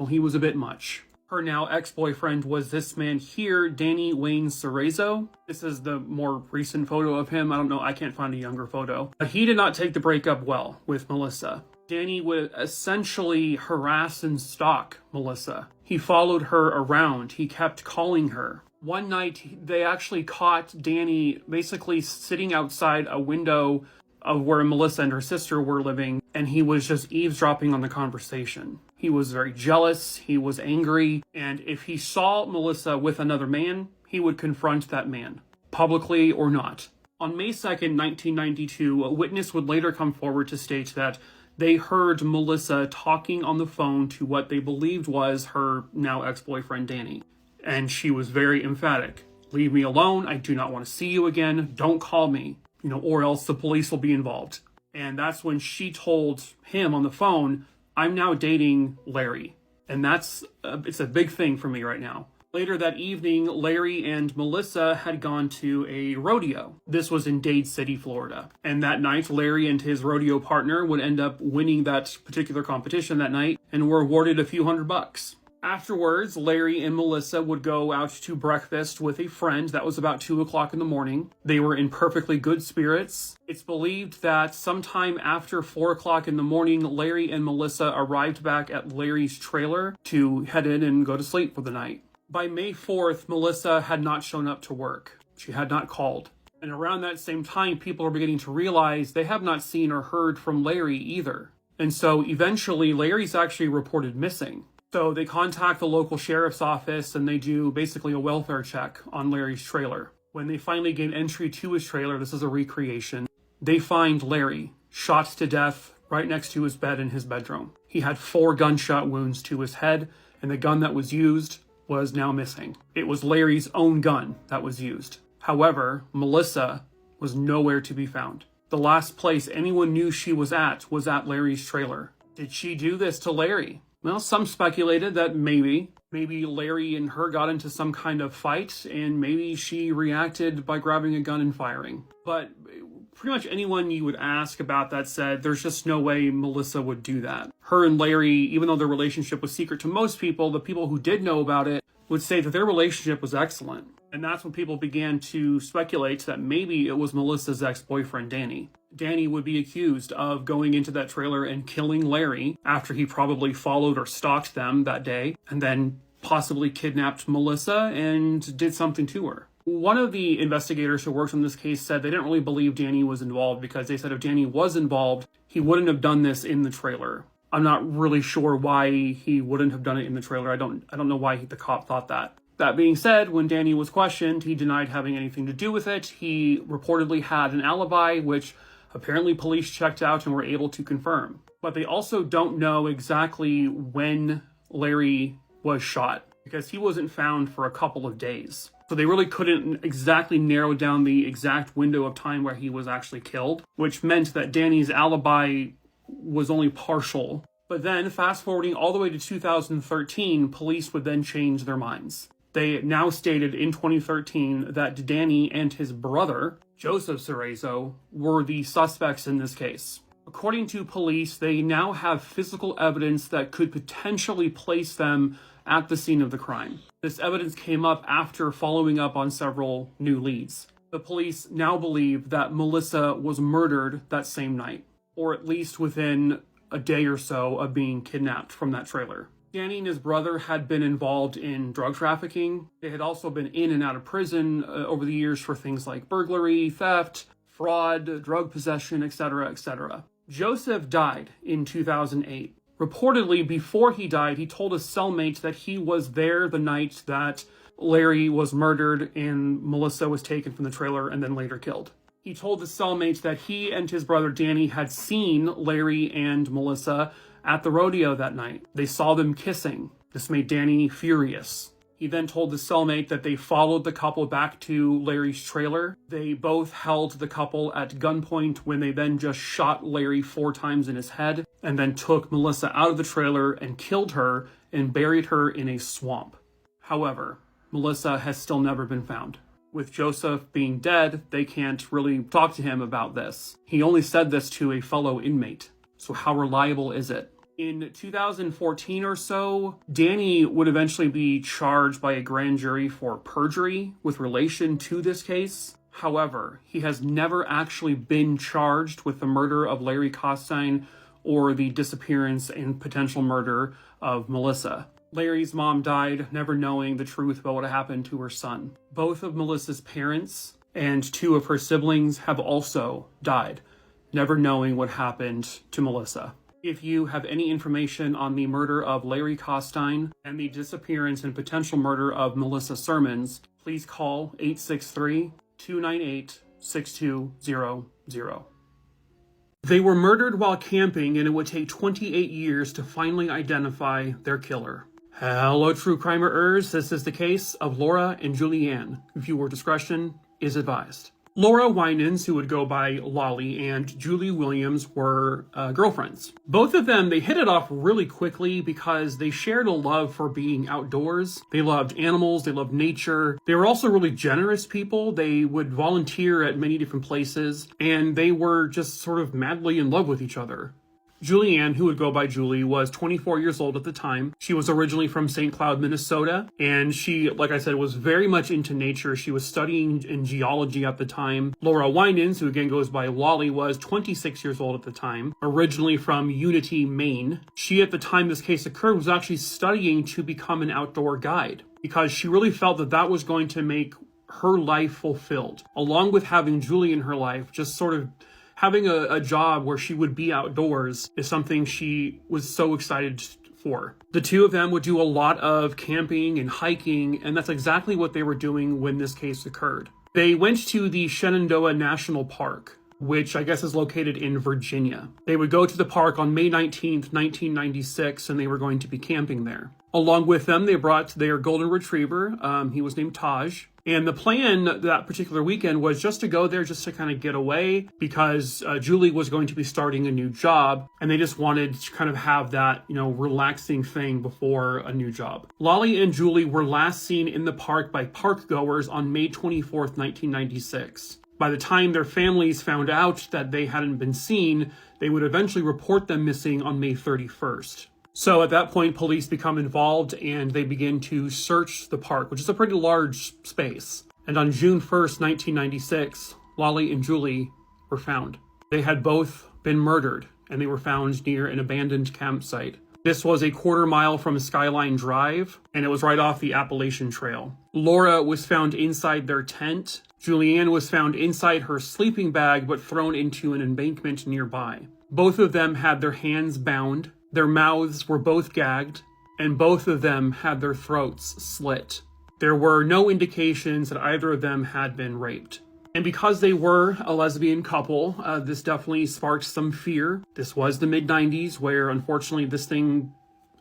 he was a bit much. Her now ex-boyfriend was this man here, Danny Wayne Cerezo. This is the more recent photo of him. I don't know, I can't find a younger photo. But he did not take the breakup well with Melissa. Danny would essentially harass and stalk Melissa. He followed her around. He kept calling her. One night, they actually caught Danny basically sitting outside a window of where Melissa and her sister were living, and he was just eavesdropping on the conversation. He was very jealous, he was angry, and if he saw Melissa with another man, he would confront that man, publicly or not. On May 2nd, 1992, a witness would later come forward to state that they heard Melissa talking on the phone to what they believed was her now ex-boyfriend, Danny. And she was very emphatic. Leave me alone, I do not want to see you again, don't call me, or else the police will be involved. And that's when she told him on the phone, I'm now dating Larry. And it's a big thing for me right now. Later that evening, Larry and Melissa had gone to a rodeo. This was in Dade City, Florida. And that night, Larry and his rodeo partner would end up winning that particular competition that night and were awarded a few $100. Afterwards, Larry and Melissa would go out to breakfast with a friend. That was about 2 o'clock in the morning. They were in perfectly good spirits. It's believed that sometime after 4 o'clock in the morning, Larry and Melissa arrived back at Larry's trailer to head in and go to sleep for the night. By May 4th, Melissa had not shown up to work. She had not called. And around that same time, people are beginning to realize they have not seen or heard from Larry either. And so eventually, Larry's actually reported missing. So they contact the local sheriff's office and they do basically a welfare check on Larry's trailer. When they finally gain entry to his trailer, this is a recreation, they find Larry shot to death right next to his bed in his bedroom. He had 4 gunshot wounds to his head, and the gun that was used was now missing. It was Larry's own gun that was used. However, Melissa was nowhere to be found. The last place anyone knew she was at Larry's trailer. Did she do this to Larry? Well, some speculated that maybe Larry and her got into some kind of fight, and maybe she reacted by grabbing a gun and firing. But pretty much anyone you would ask about that said there's just no way Melissa would do that. Her and Larry, even though their relationship was secret to most people, the people who did know about it would say that their relationship was excellent. And that's when people began to speculate that maybe it was Melissa's ex-boyfriend, Danny. Danny would be accused of going into that trailer and killing Larry after he probably followed or stalked them that day, and then possibly kidnapped Melissa and did something to her. One of the investigators who worked on this case said they didn't really believe Danny was involved because they said if Danny was involved, he wouldn't have done this in the trailer. I'm not really sure why he wouldn't have done it in the trailer. I don't know why the cop thought that. That being said, when Danny was questioned, he denied having anything to do with it. He reportedly had an alibi, which apparently police checked out and were able to confirm. But they also don't know exactly when Larry was shot, because he wasn't found for a couple of days. So they really couldn't exactly narrow down the exact window of time where he was actually killed, which meant that Danny's alibi was only partial. But then, fast forwarding all the way to 2013, police would then change their minds. They now stated in 2013 that Danny and his brother, Joseph Cerezo, were the suspects in this case. According to police, they now have physical evidence that could potentially place them at the scene of the crime. This evidence came up after following up on several new leads. The police now believe that Melissa was murdered that same night, or at least within a day or so of being kidnapped from that trailer. Danny and his brother had been involved in drug trafficking. They had also been in and out of prison over the years for things like burglary, theft, fraud, drug possession, etc., etc. Joseph died in 2008. Reportedly, before he died, he told his cellmate that he was there the night that Larry was murdered and Melissa was taken from the trailer and then later killed. He told his cellmate that he and his brother Danny had seen Larry and Melissa at the rodeo that night. They saw them kissing. This made Danny furious. He then told the cellmate that they followed the couple back to Larry's trailer. They both held the couple at gunpoint when they then just shot Larry 4 times in his head and then took Melissa out of the trailer and killed her and buried her in a swamp. However, Melissa has still never been found. With Joseph being dead, they can't really talk to him about this. He only said this to a fellow inmate. So how reliable is it? In 2014 or so, Danny would eventually be charged by a grand jury for perjury with relation to this case. However, he has never actually been charged with the murder of Larry Costine or the disappearance and potential murder of Melissa. Larry's mom died never knowing the truth about what happened to her son. Both of Melissa's parents and 2 of her siblings have also died, never knowing what happened to Melissa. If you have any information on the murder of Larry Costine and the disappearance and potential murder of Melissa Sermons, please call 863-298-6200. They were murdered while camping, and it would take 28 years to finally identify their killer. Hello, true crimerers. This is the case of Laura and Julianne. Viewer discretion is advised. Laura Winans, who would go by Lolly, and Julie Williams were girlfriends. Both of them, they hit it off really quickly because they shared a love for being outdoors. They loved animals, they loved nature. They were also really generous people. They would volunteer at many different places, and they were just sort of madly in love with each other. Julianne, who would go by Julie, was 24 years old at the time. She was originally from St. Cloud, Minnesota, and she, like I said, was very much into nature. She was studying in geology at the time. Laura Winans, who again goes by Lolly, was 26 years old at the time, originally from Unity, Maine. She, at the time this case occurred, was actually studying to become an outdoor guide because she really felt that that was going to make her life fulfilled, along with having Julie in her life, just sort of having a job where she would be outdoors is something she was so excited for. The two of them would do a lot of camping and hiking, and that's exactly what they were doing when this case occurred. They went to the Shenandoah National Park, which I guess is located in Virginia. They would go to the park on May 19th, 1996, and they were going to be camping there. Along with them, they brought their golden retriever. He was named Taj. And the plan that particular weekend was just to go there just to kind of get away because Julie was going to be starting a new job and they just wanted to kind of have that, relaxing thing before a new job. Lolly and Julie were last seen in the park by park goers on May 24th, 1996. By the time their families found out that they hadn't been seen, they would eventually report them missing on May 31st. So at that point, police become involved and they begin to search the park, which is a pretty large space. And on June 1st, 1996, Lolly and Julie were found. They had both been murdered and they were found near an abandoned campsite. This was a quarter-mile from Skyline Drive, and it was right off the Appalachian Trail. Laura was found inside their tent. Julianne was found inside her sleeping bag, but thrown into an embankment nearby. Both of them had their hands bound. Their mouths were both gagged, and both of them had their throats slit. There were no indications that either of them had been raped. And because they were a lesbian couple, this definitely sparked some fear. This was the mid-90s, where unfortunately this thing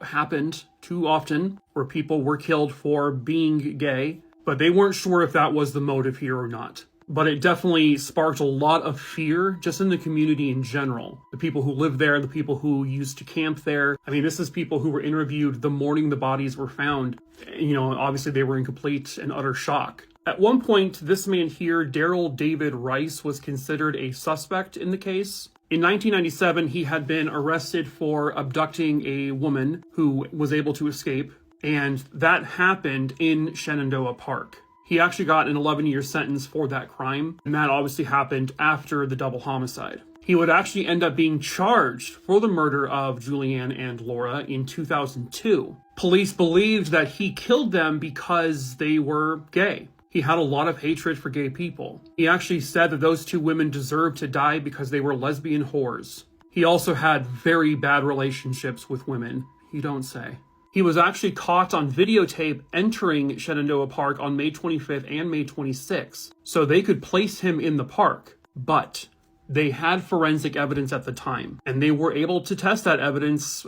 happened too often, where people were killed for being gay. But they weren't sure if that was the motive here or not. But it definitely sparked a lot of fear just in the community in general. The people who lived there, the people who used to camp there. I mean, this is people who were interviewed the morning the bodies were found. You know, obviously they were in complete and utter shock. At one point, this man here, Daryl David Rice, was considered a suspect in the case. In 1997, he had been arrested for abducting a woman who was able to escape, and that happened in Shenandoah Park. He actually got an 11-year sentence for that crime, and that obviously happened after the double homicide. He would actually end up being charged for the murder of Julianne and Laura in 2002. Police believed that he killed them because they were gay. He had a lot of hatred for gay people. He actually said that those two women deserved to die because they were lesbian whores. He also had very bad relationships with women. You don't say. He was actually caught on videotape entering Shenandoah Park on May 25th and May 26th, so they could place him in the park. But they had forensic evidence at the time, and they were able to test that evidence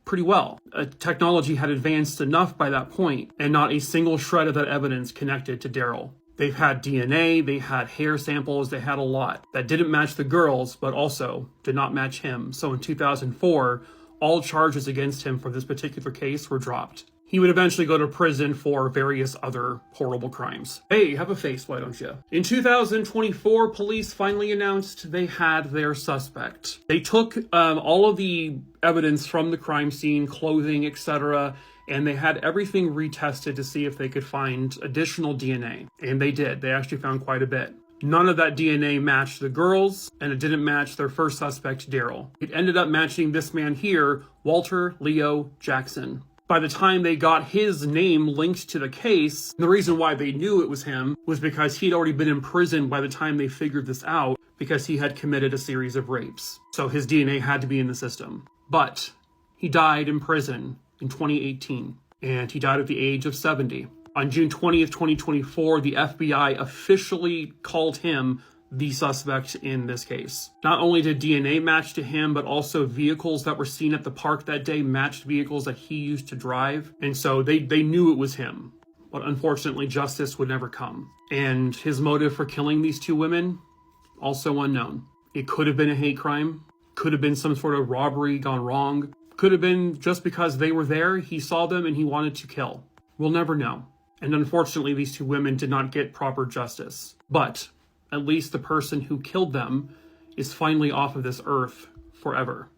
pretty well. Technology had advanced enough by that point, and not a single shred of that evidence connected to Daryl. They've had DNA, they had hair samples, they had a lot. That didn't match the girls, but also did not match him. So in 2004, all charges against him for this particular case were dropped. He would eventually go to prison for various other horrible crimes. Hey, have a face, why don't you? In 2024, police finally announced they had their suspect. They took all of the evidence from the crime scene, clothing, etc., and they had everything retested to see if they could find additional DNA. And they did. They actually found quite a bit. None of that DNA matched the girls, and it didn't match their first suspect, Daryl. It ended up matching this man here, Walter Leo Jackson. By the time they got his name linked to the case, the reason why they knew it was him was because he'd already been in prison by the time they figured this out, because he had committed a series of rapes. So his DNA had to be in the system. But he died in prison in 2018, and he died at the age of 70. On June 20th, 2024, the FBI officially called him the suspect in this case. Not only did DNA match to him, but also vehicles that were seen at the park that day matched vehicles that he used to drive. And so they knew it was him. But unfortunately, justice would never come. And his motive for killing these two women, also unknown. It could have been a hate crime. Could have been some sort of robbery gone wrong. Could have been just because they were there, he saw them, and he wanted to kill. We'll never know. And unfortunately, these two women did not get proper justice. But at least the person who killed them is finally off of this earth forever.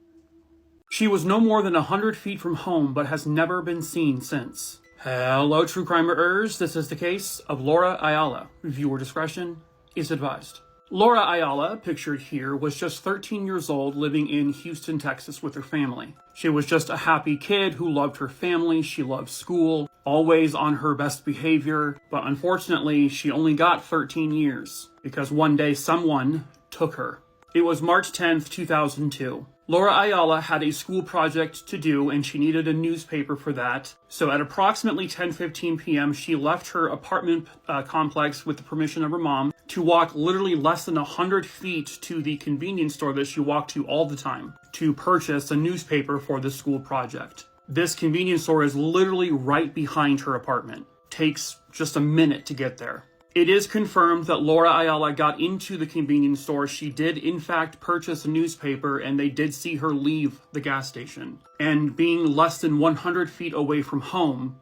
She was no more than 100 feet from home, but has never been seen since. Hello, true crimerers. This is the case of Laura Ayala. Viewer discretion is advised. Laura Ayala, pictured here, was just 13 years old, living in Houston, Texas with her family. She was just a happy kid who loved her family, she loved school, always on her best behavior, but unfortunately, she only got 13 years, because one day someone took her. It was March 10th, 2002. Laura Ayala had a school project to do, and she needed a newspaper for that. So at approximately 10:15 p.m., she left her apartment complex with the permission of her mom to walk literally less than 100 feet to the convenience store that she walked to all the time to purchase a newspaper for the school project. This convenience store is literally right behind her apartment. Takes just a minute to get there. It is confirmed that Laura Ayala got into the convenience store. She did, in fact, purchase a newspaper, and they did see her leave the gas station. And being less than 100 feet away from home,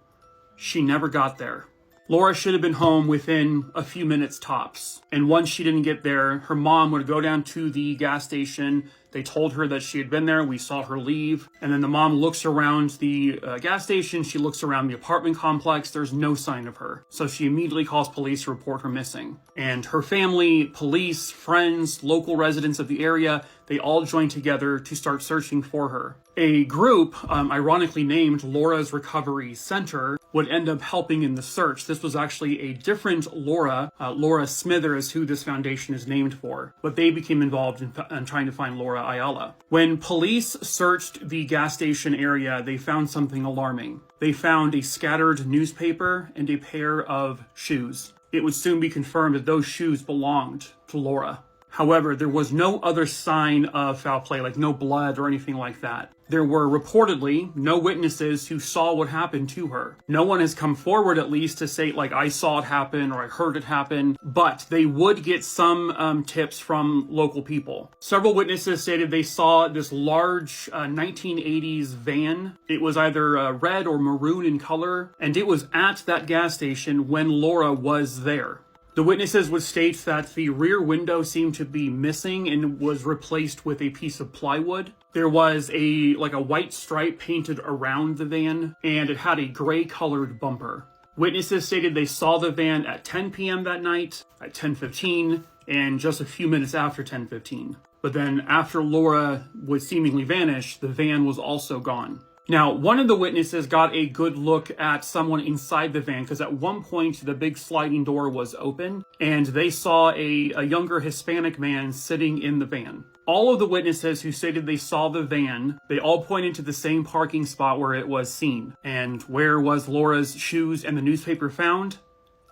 she never got there. Laura should have been home within a few minutes tops. And once she didn't get there, her mom would go down to the gas station. They told her that she had been there. We saw her leave. And then the mom looks around the gas station. She looks around the apartment complex. There's no sign of her. So she immediately calls police to report her missing. And her family, police, friends, local residents of the area, they all joined together to start searching for her. A group, ironically named Laura's Recovery Center, would end up helping in the search. This was actually a different Laura. Laura Smither is who this foundation is named for. But they became involved in trying to find Laura Ayala. When police searched the gas station area, they found something alarming. They found a scattered newspaper and a pair of shoes. It would soon be confirmed that those shoes belonged to Laura. However, there was no other sign of foul play, like no blood or anything like that. There were reportedly no witnesses who saw what happened to her. No one has come forward, at least, to say, like, I saw it happen or I heard it happen, but they would get some tips from local people. Several witnesses stated they saw this large 1980s van. It was either red or maroon in color, and it was at that gas station when Laura was there. The witnesses would state that the rear window seemed to be missing and was replaced with a piece of plywood. There was a white stripe painted around the van, and it had a gray colored bumper. Witnesses stated they saw the van at 10 p.m. that night, at 10:15, and just a few minutes after 10:15. But then after Laura would seemingly vanish, the van was also gone. Now, one of the witnesses got a good look at someone inside the van, because at one point the big sliding door was open and they saw a younger Hispanic man sitting in the van. All of the witnesses who stated they saw the van, they all pointed to the same parking spot where it was seen. And where was Laura's shoes and the newspaper found?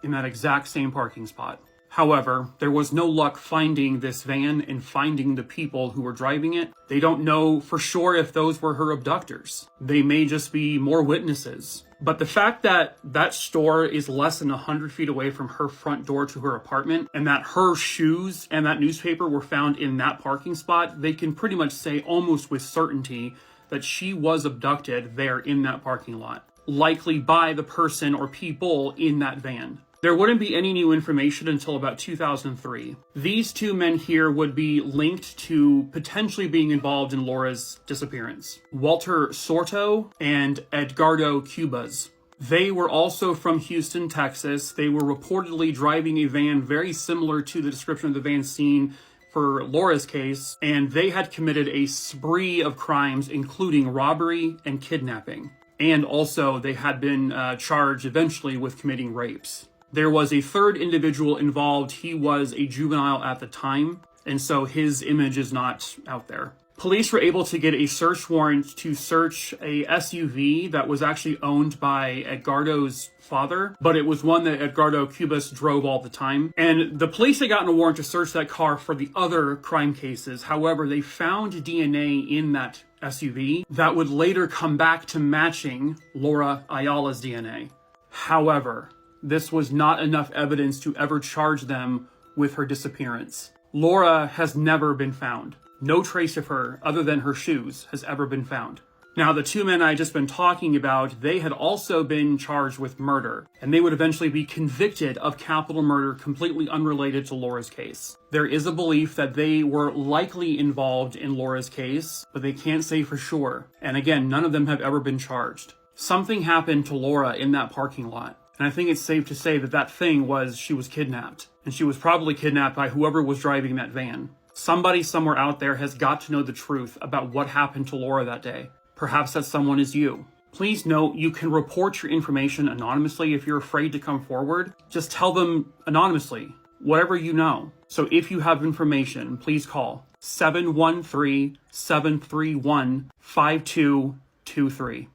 In that exact same parking spot. However, there was no luck finding this van and finding the people who were driving it. They don't know for sure if those were her abductors. They may just be more witnesses. But the fact that that store is less than 100 feet away from her front door to her apartment, and that her shoes and that newspaper were found in that parking spot, they can pretty much say almost with certainty that she was abducted there in that parking lot. Likely by the person or people in that van. There wouldn't be any new information until about 2003. These two men here would be linked to potentially being involved in Laura's disappearance. Walter Sorto and Edgardo Cubas. They were also from Houston, Texas. They were reportedly driving a van very similar to the description of the van seen for Laura's case, and they had committed a spree of crimes, including robbery and kidnapping. And also, they had been charged eventually with committing rapes. There was a third individual involved. He was a juvenile at the time, and so his image is not out there. Police were able to get a search warrant to search a SUV that was actually owned by Edgardo's father, but it was one that Edgardo Cubas drove all the time. And the police had gotten a warrant to search that car for the other crime cases. However, they found DNA in that SUV that would later come back to matching Laura Ayala's DNA. However, this was not enough evidence to ever charge them with her disappearance. Laura has never been found. No trace of her, other than her shoes, has ever been found. Now, the two men I just been talking about, they had also been charged with murder, and they would eventually be convicted of capital murder completely unrelated to Laura's case. There is a belief that they were likely involved in Laura's case, but they can't say for sure. And again, none of them have ever been charged. Something happened to Laura in that parking lot. And I think it's safe to say that that thing was she was kidnapped. And she was probably kidnapped by whoever was driving that van. Somebody somewhere out there has got to know the truth about what happened to Laura that day. Perhaps that someone is you. Please note, you can report your information anonymously if you're afraid to come forward. Just tell them anonymously, whatever you know. So if you have information, please call 713-731-5223.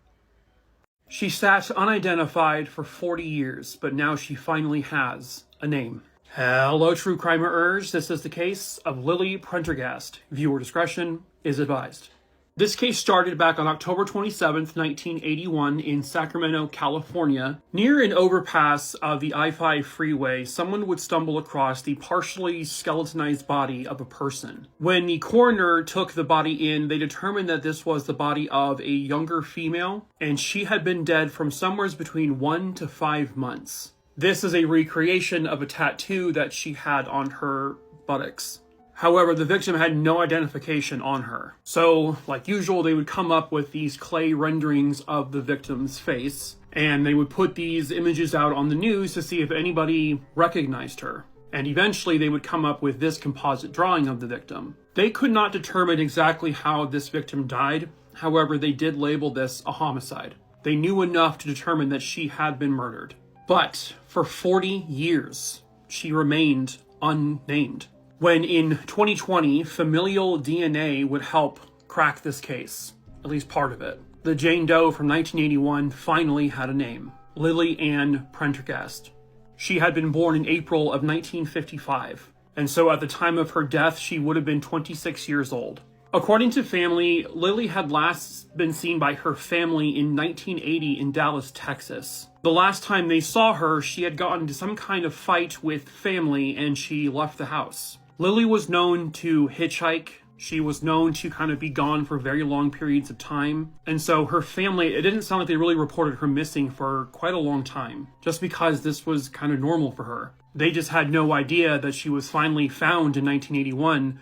She sat unidentified for 40 years, but now she finally has a name. Hello, true crimerers. This is the case of Lily Prendergast. Viewer discretion is advised. This case started back on October 27th, 1981 in Sacramento, California. Near an overpass of the I-5 freeway, someone would stumble across the partially skeletonized body of a person. When the coroner took the body in, they determined that this was the body of a younger female, and she had been dead from somewhere between 1 to 5 months. This is a recreation of a tattoo that she had on her buttocks. However, the victim had no identification on her. So, like usual, they would come up with these clay renderings of the victim's face, and they would put these images out on the news to see if anybody recognized her. And eventually, they would come up with this composite drawing of the victim. They could not determine exactly how this victim died. However, they did label this a homicide. They knew enough to determine that she had been murdered. But for 40 years, she remained unnamed. When in 2020, familial DNA would help crack this case, at least part of it. The Jane Doe from 1981 finally had a name, Lily Ann Prendergast. She had been born in April of 1955, And so at the time of her death, she would have been 26 years old. According to family, Lily had last been seen by her family in 1980 in Dallas, Texas. The last time they saw her, she had gotten into some kind of fight with family and she left the house. Lily was known to hitchhike. She was known to kind of be gone for very long periods of time. And so her family, it didn't sound like they really reported her missing for quite a long time, just because this was kind of normal for her. They just had no idea that she was finally found in 1981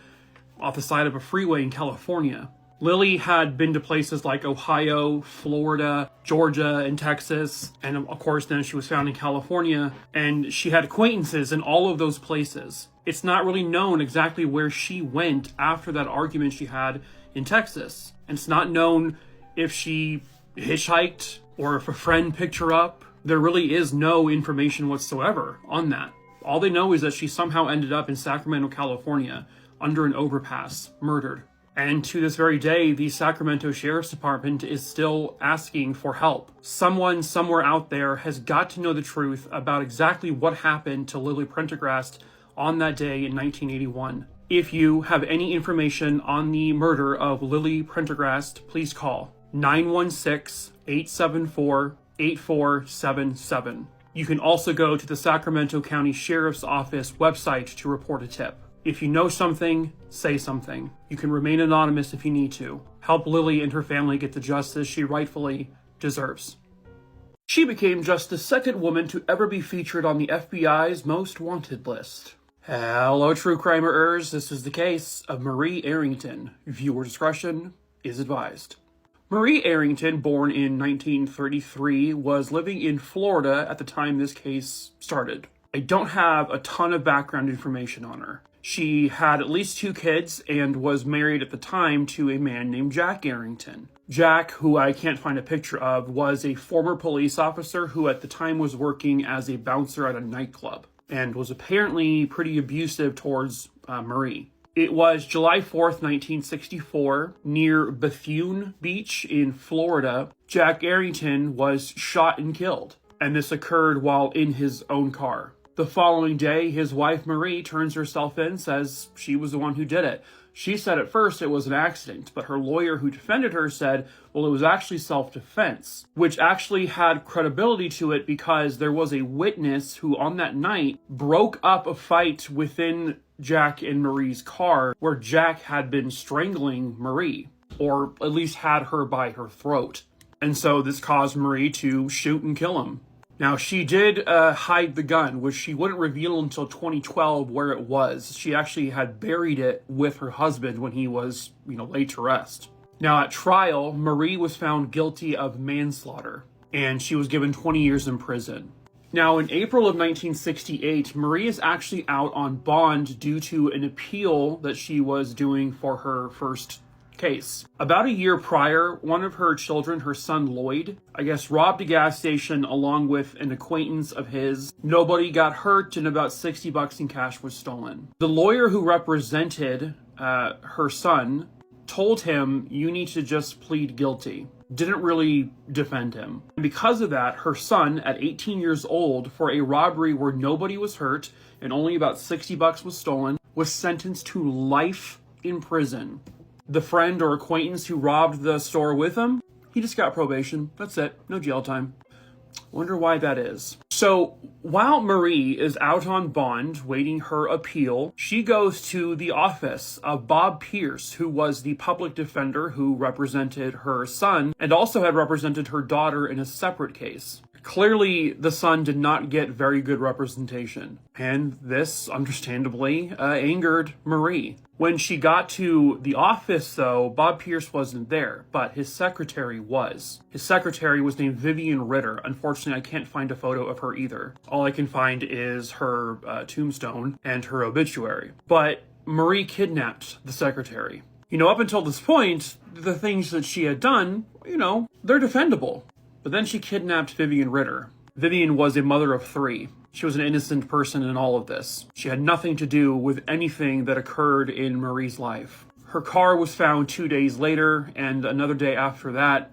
off the side of a freeway in California. Lily had been to places like Ohio, Florida, Georgia, and Texas, and of course then she was found in California, and she had acquaintances in all of those places. It's not really known exactly where she went after that argument she had in Texas. And it's not known if she hitchhiked or if a friend picked her up. There really is no information whatsoever on that. All they know is that she somehow ended up in Sacramento, California, under an overpass, murdered. And to this very day, the Sacramento Sheriff's Department is still asking for help. Someone somewhere out there has got to know the truth about exactly what happened to Lily Prendergast on that day in 1981. If you have any information on the murder of Lily Prendergast, please call 916-874-8477. You can also go to the Sacramento County Sheriff's Office website to report a tip. If you know something, say something. You can remain anonymous if you need to. Help Lily and her family get the justice she rightfully deserves. She became just the second woman to ever be featured on the FBI's Most Wanted list. Hello, true crimerers. This is the case of Marie Arrington. Viewer discretion is advised. Marie Arrington, born in 1933, was living in Florida at the time this case started. I don't have a ton of background information on her. She had at least 2 kids and was married at the time to a man named Jack Arrington. Jack, who I can't find a picture of, was a former police officer who at the time was working as a bouncer at a nightclub and was apparently pretty abusive towards Marie. It was July 4th, 1964, near Bethune Beach in Florida. Jack Arrington was shot and killed, and this occurred while in his own car. The following day, his wife Marie turns herself in, says she was the one who did it. She said at first it was an accident, but her lawyer who defended her said, well, it was actually self-defense, which actually had credibility to it because there was a witness who on that night broke up a fight within Jack and Marie's car where Jack had been strangling Marie, or at least had her by her throat. And so this caused Marie to shoot and kill him. Now, she did hide the gun, which she wouldn't reveal until 2012 where it was. She actually had buried it with her husband when he was, laid to rest. Now, at trial, Marie was found guilty of manslaughter, and she was given 20 years in prison. Now, in April of 1968, Marie is actually out on bond due to an appeal that she was doing for her first case. About a year prior, one of her children, her son Lloyd, robbed a gas station along with an acquaintance of his. Nobody got hurt and about $60 in cash was stolen. The lawyer who represented her son told him, you need to just plead guilty. Didn't really defend him. And because of that, her son, at 18 years old, for a robbery where nobody was hurt and only about $60 was stolen, was sentenced to life in prison. The friend or acquaintance who robbed the store with him, he just got probation. That's it. No jail time. Wonder why that is. So while Marie is out on bond waiting her appeal, she goes to the office of Bob Pierce, who was the public defender who represented her son and also had represented her daughter in a separate case. Clearly, the son did not get very good representation, and this, understandably, angered Marie. When she got to the office, though, Bob Pierce wasn't there, but his secretary was. His secretary was named Vivian Ritter. Unfortunately, I can't find a photo of her either. All I can find is her tombstone and her obituary. But Marie kidnapped the secretary. Up until this point, the things that she had done, they're defendable. But then she kidnapped Vivian Ritter. Vivian was a mother of 3. She was an innocent person in all of this. She had nothing to do with anything that occurred in Marie's life. Her car was found 2 days later, and another day after that,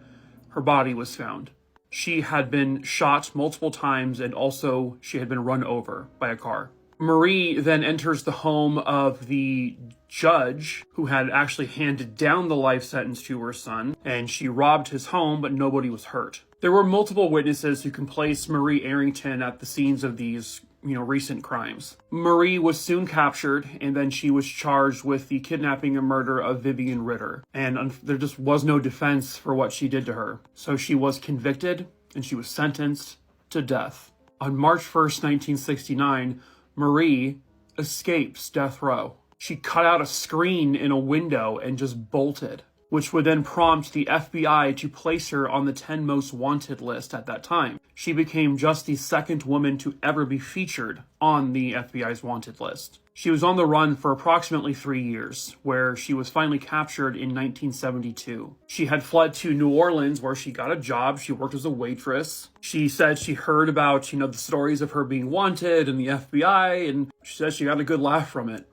her body was found. She had been shot multiple times, and also she had been run over by a car. Marie then enters the home of the judge who had actually handed down the life sentence to her son, and she robbed his home, but nobody was hurt. There were multiple witnesses who can place Marie Arrington at the scenes of these, recent crimes. Marie was soon captured, and then she was charged with the kidnapping and murder of Vivian Ritter. And there just was no defense for what she did to her. So she was convicted, and she was sentenced to death. On March 1st, 1969, Marie escapes death row. She cut out a screen in a window and just bolted, which would then prompt the FBI to place her on the 10 most wanted list at that time. She became just the second woman to ever be featured on the FBI's wanted list. She was on the run for approximately 3 years, where she was finally captured in 1972. She had fled to New Orleans, where she got a job. She worked as a waitress. She said she heard about, the stories of her being wanted and the FBI, and she said she got a good laugh from it.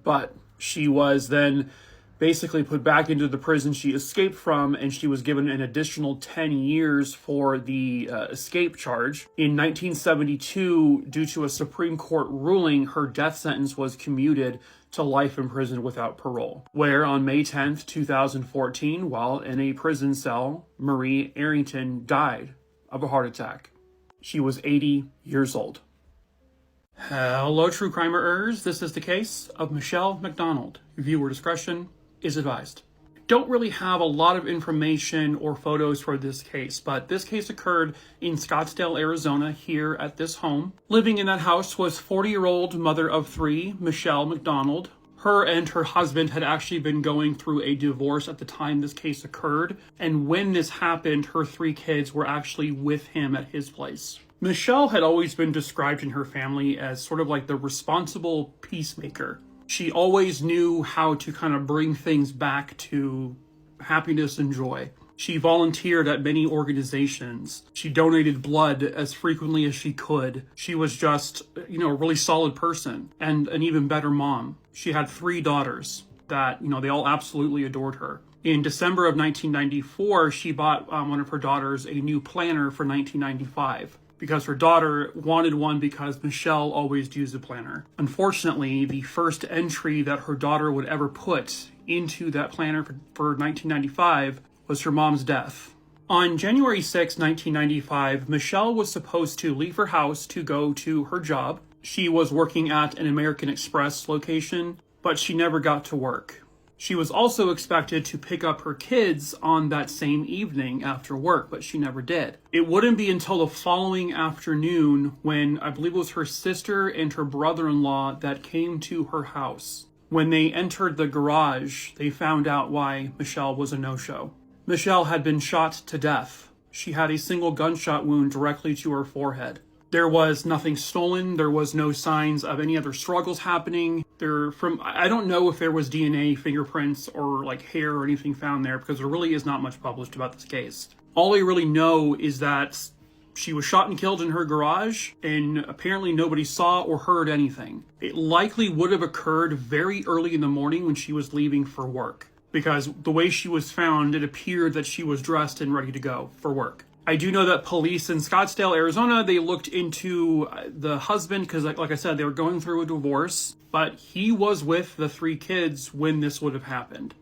But she was then basically put back into the prison she escaped from, and she was given an additional 10 years for the escape charge. In 1972, due to a Supreme Court ruling, her death sentence was commuted to life in prison without parole, where on May 10th, 2014, while in a prison cell, Marie Arrington died of a heart attack. She was 80 years old. Hello, true crimerers. This is the case of Michele MacDonald. Viewer discretion is advised. Don't really have a lot of information or photos for this case, but this case occurred in Scottsdale, Arizona, here at this home. Living in that house was 40-year-old mother of 3, Michele MacDonald. Her and her husband had actually been going through a divorce at the time this case occurred, and when this happened, her 3 kids were actually with him at his place. Michele had always been described in her family as sort of like the responsible peacemaker. She always knew how to kind of bring things back to happiness and joy. She volunteered at many organizations. She donated blood as frequently as she could. She was just, a really solid person and an even better mom. She had 3 daughters that, they all absolutely adored her. In December of 1994, she bought one of her daughters a new planner for 1995. Because her daughter wanted one because Michele always used a planner. Unfortunately, the first entry that her daughter would ever put into that planner for 1995 was her mom's death. On January 6, 1995, Michele was supposed to leave her house to go to her job. She was working at an American Express location, but she never got to work. She was also expected to pick up her kids on that same evening after work, but she never did. It wouldn't be until the following afternoon when I believe it was her sister and her brother-in-law that came to her house. When they entered the garage, they found out why Michele was a no-show. Michele had been shot to death. She had a single gunshot wound directly to her forehead. There was nothing stolen. There was no signs of any other struggles happening. I don't know if there was DNA, fingerprints, or hair or anything found there because there really is not much published about this case. All I really know is that she was shot and killed in her garage, and apparently nobody saw or heard anything. It likely would have occurred very early in the morning when she was leaving for work, because the way she was found, it appeared that she was dressed and ready to go for work. I do know that police in Scottsdale, Arizona, they looked into the husband because, like I said, they were going through a divorce, but he was with the 3 kids when this would have happened.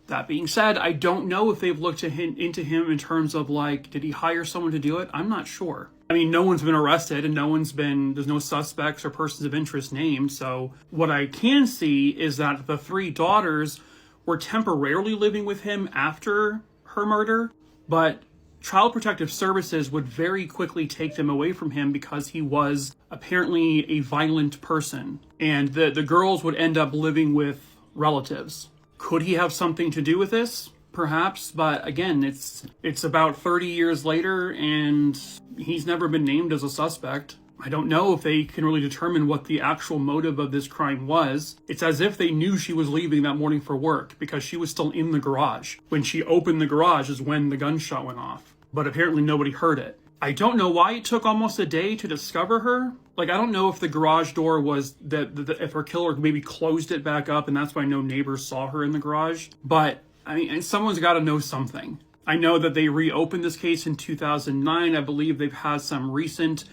That being said, I don't know if they've looked into him in terms of, did he hire someone to do it? I'm not sure. I mean, no one's been arrested and there's no suspects or persons of interest named, so what I can see is that the 3 daughters were temporarily living with him after her murder, but Child Protective Services would very quickly take them away from him because he was apparently a violent person. And the girls would end up living with relatives. Could he have something to do with this? Perhaps, but again, it's about 30 years later and he's never been named as a suspect. I don't know if they can really determine what the actual motive of this crime was. It's as if they knew she was leaving that morning for work because she was still in the garage. When she opened the garage is when the gunshot went off. But apparently nobody heard it. I don't know why it took almost a day to discover her. I don't know if the garage door was if her killer maybe closed it back up and that's why no neighbors saw her in the garage. But I mean, someone's got to know something. I know that they reopened this case in 2009. I believe they've had some recent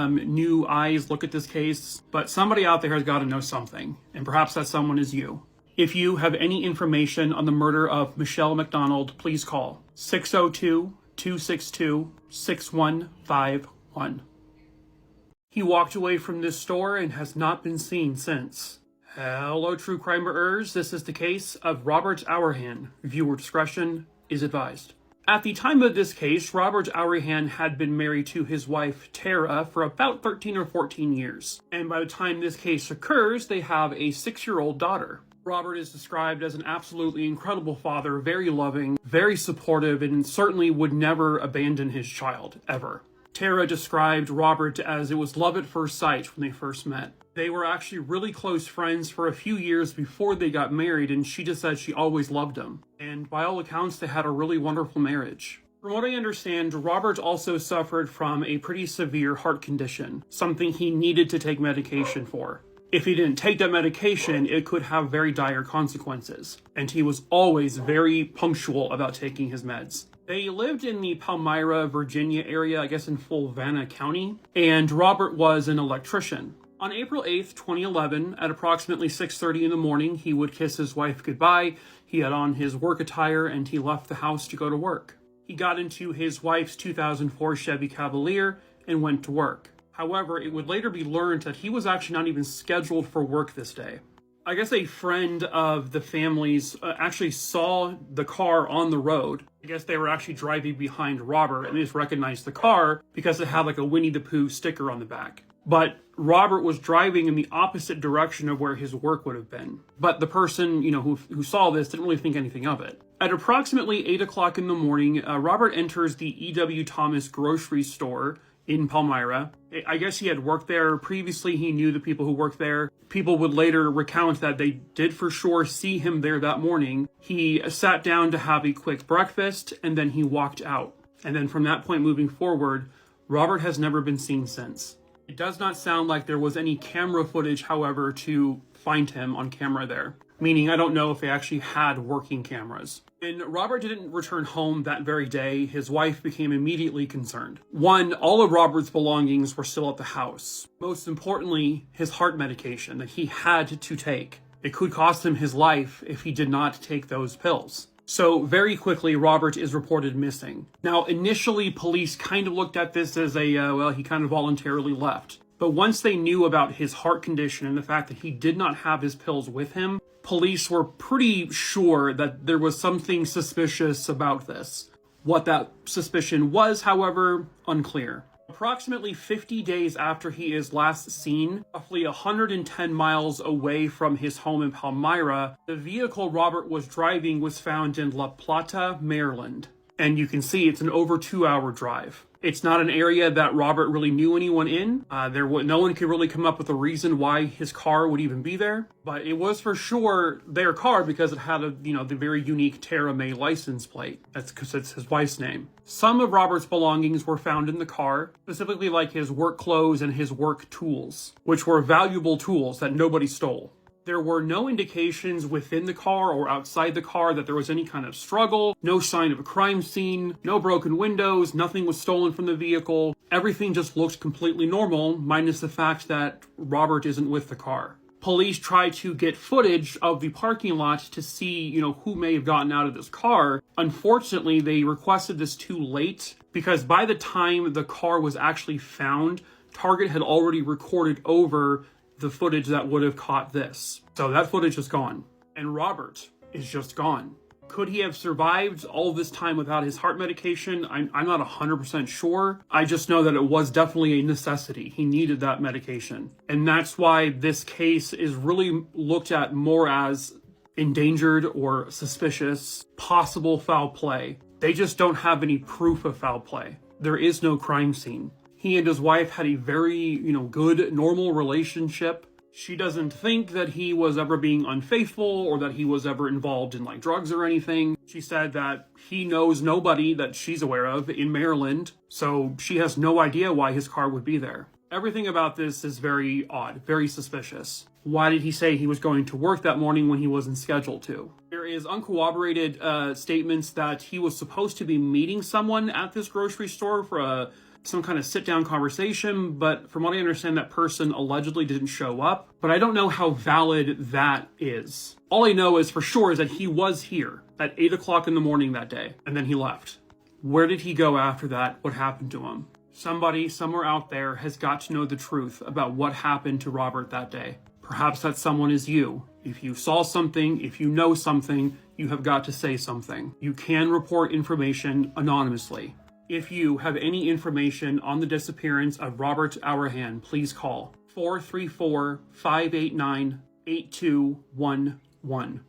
new eyes look at this case, but somebody out there has got to know something, and perhaps that someone is you. If you have any information on the murder of Michele MacDonald, please call 602-262-6151. He walked away from this store and has not been seen since. Hello, true crimerers. This is the case of Robert Auerhan. Viewer discretion is advised. At the time of this case, Robert Auerhan had been married to his wife, Tara, for about 13 or 14 years. And by the time this case occurs, they have a 6-year-old daughter. Robert is described as an absolutely incredible father, very loving, very supportive, and certainly would never abandon his child, ever. Tara described Robert as it was love at first sight when they first met. They were actually really close friends for a few years before they got married, and she just said she always loved him. And by all accounts, they had a really wonderful marriage. From what I understand, Robert also suffered from a pretty severe heart condition, something he needed to take medication for. If he didn't take that medication, it could have very dire consequences, and he was always very punctual about taking his meds. They lived in the Palmyra, Virginia area, I guess in Fulvana County, and Robert was an electrician. On April 8th, 2011, at approximately 6:30 in the morning, he would kiss his wife goodbye. He had on his work attire and he left the house to go to work. He got into his wife's 2004 Chevy Cavalier and went to work. However, it would later be learned that he was actually not even scheduled for work this day. I guess a friend of the family's actually saw the car on the road. I guess they were actually driving behind Robert and they just recognized the car because it had like a Winnie the Pooh sticker on the back. But Robert was driving in the opposite direction of where his work would have been. But the person, who saw this didn't really think anything of it. At approximately 8 o'clock in the morning, Robert enters the E.W. Thomas grocery store in Palmyra. I guess he had worked there previously. He knew the people who worked there. People would later recount that they did for sure see him there that morning. He sat down to have a quick breakfast and then he walked out. And then from that point moving forward, Robert has never been seen since. It does not sound like there was any camera footage, however, to find him on camera there. Meaning, I don't know if they actually had working cameras. When Robert didn't return home that very day, his wife became immediately concerned. One, all of Robert's belongings were still at the house. Most importantly, his heart medication that he had to take. It could cost him his life if he did not take those pills. So very quickly, Robert is reported missing. Now, initially, police kind of looked at this as he kind of voluntarily left. But once they knew about his heart condition and the fact that he did not have his pills with him, police were pretty sure that there was something suspicious about this. What that suspicion was, however, unclear. Approximately 50 days after he is last seen, roughly 110 miles away from his home in Palmyra, the vehicle Robert was driving was found in La Plata, Maryland. And you can see it's an over 2-hour drive. It's not an area that Robert really knew anyone in. No one could really come up with a reason why his car would even be there. But it was for sure their car because it had the very unique Tara May license plate. That's because it's his wife's name. Some of Robert's belongings were found in the car, specifically like his work clothes and his work tools, which were valuable tools that nobody stole. There were no indications within the car or outside the car that there was any kind of struggle, no sign of a crime scene, no broken windows, nothing was stolen from the vehicle. Everything just looked completely normal, minus the fact that Robert isn't with the car. Police tried to get footage of the parking lot to see, who may have gotten out of this car. Unfortunately, they requested this too late because by the time the car was actually found, Target had already recorded over the footage that would have caught this. So that footage is gone. And Robert is just gone. Could he have survived all this time without his heart medication? I'm not 100% sure. I just know that it was definitely a necessity. He needed that medication. And that's why this case is really looked at more as endangered or suspicious, possible foul play. They just don't have any proof of foul play. There is no crime scene. He and his wife had a very, good, normal relationship. She doesn't think that he was ever being unfaithful or that he was ever involved in drugs or anything. She said that he knows nobody that she's aware of in Maryland, so she has no idea why his car would be there. Everything about this is very odd, very suspicious. Why did he say he was going to work that morning when he wasn't scheduled to? There is uncorroborated statements that he was supposed to be meeting someone at this grocery store for some kind of sit-down conversation, but from what I understand, that person allegedly didn't show up, but I don't know how valid that is. All I know is for sure is that he was here at 8 o'clock in the morning that day, and then he left. Where did he go after that? What happened to him? Somebody somewhere out there has got to know the truth about what happened to Robert that day. Perhaps that someone is you. If you saw something, if you know something, you have got to say something. You can report information anonymously. If you have any information on the disappearance of Robert Auerhan, please call 434-589-8211.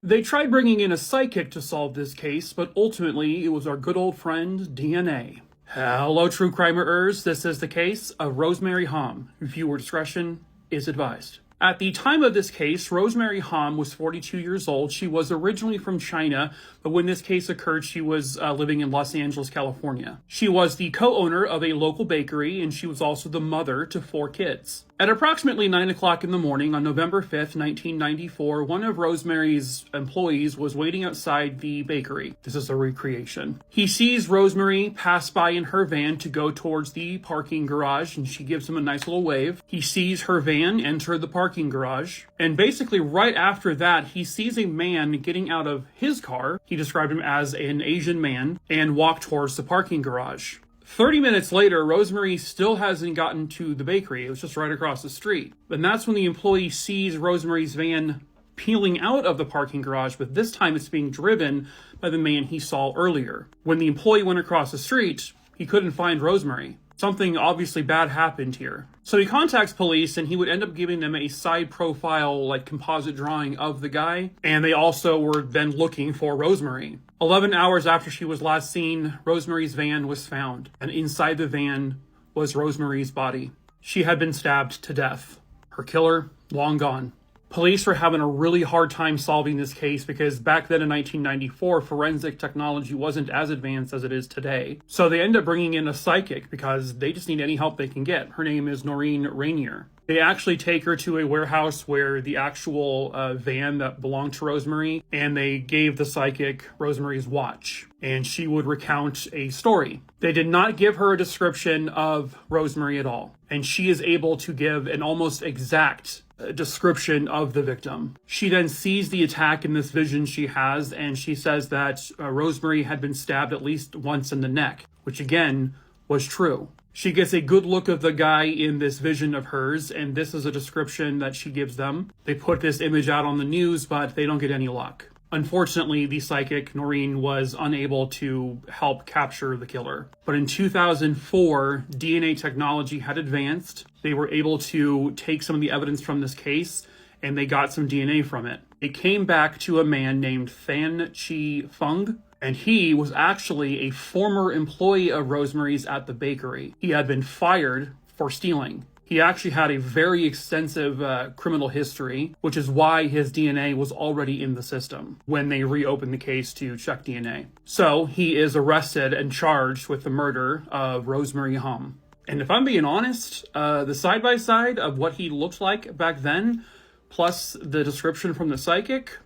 They tried bringing in a psychic to solve this case, but ultimately it was our good old friend DNA. Hello, true crimerers. This is the case of Rosemary Hamm. Viewer discretion is advised. At the time of this case, Rosemary Hamm was 42 years old. She was originally from China, but when this case occurred, she was living in Los Angeles, California. She was the co-owner of a local bakery, and she was also the mother to 4 kids. At approximately 9 o'clock in the morning on November 5th, 1994, one of Rosemary's employees was waiting outside the bakery. This is a recreation. He sees Rosemary pass by in her van to go towards the parking garage, and she gives him a nice little wave. He sees her van enter the parking garage, and basically right after that, he sees a man getting out of his car. He described him as an Asian man, and walk towards the parking garage. 30 minutes later, Rosemary still hasn't gotten to the bakery. It was just right across the street. And that's when the employee sees Rosemary's van peeling out of the parking garage, but this time it's being driven by the man he saw earlier. When the employee went across the street, he couldn't find Rosemary. Something obviously bad happened here. So he contacts police, and he would end up giving them a side profile, like composite drawing of the guy. And they also were then looking for Rosemary. 11 hours after she was last seen, Rosemary's van was found. And inside the van was Rosemary's body. She had been stabbed to death. Her killer, long gone. Police were having a really hard time solving this case because back then in 1994, forensic technology wasn't as advanced as it is today. So they end up bringing in a psychic because they just need any help they can get. Her name is Noreen Rainier. They actually take her to a warehouse where the actual van that belonged to Rosemary, and they gave the psychic Rosemary's watch, and she would recount a story. They did not give her a description of Rosemary at all, and she is able to give an almost exact description of the victim. She then sees the attack in this vision she has, and she says that Rosemary had been stabbed at least once in the neck, which again was true. She gets a good look of the guy in this vision of hers, and this is a description that she gives them. They put this image out on the news, but they don't get any luck. Unfortunately, the psychic, Noreen, was unable to help capture the killer. But in 2004, DNA technology had advanced. They were able to take some of the evidence from this case, and they got some DNA from it. It came back to a man named Fan Chi Fung, and he was actually a former employee of Rosemary's at the bakery. He had been fired for stealing. He actually had a very extensive criminal history, which is why his DNA was already in the system when they reopened the case to check DNA. So he is arrested and charged with the murder of Rosemary Hamm. And if I'm being honest, the side-by-side of what he looked like back then, plus the description from the psychic,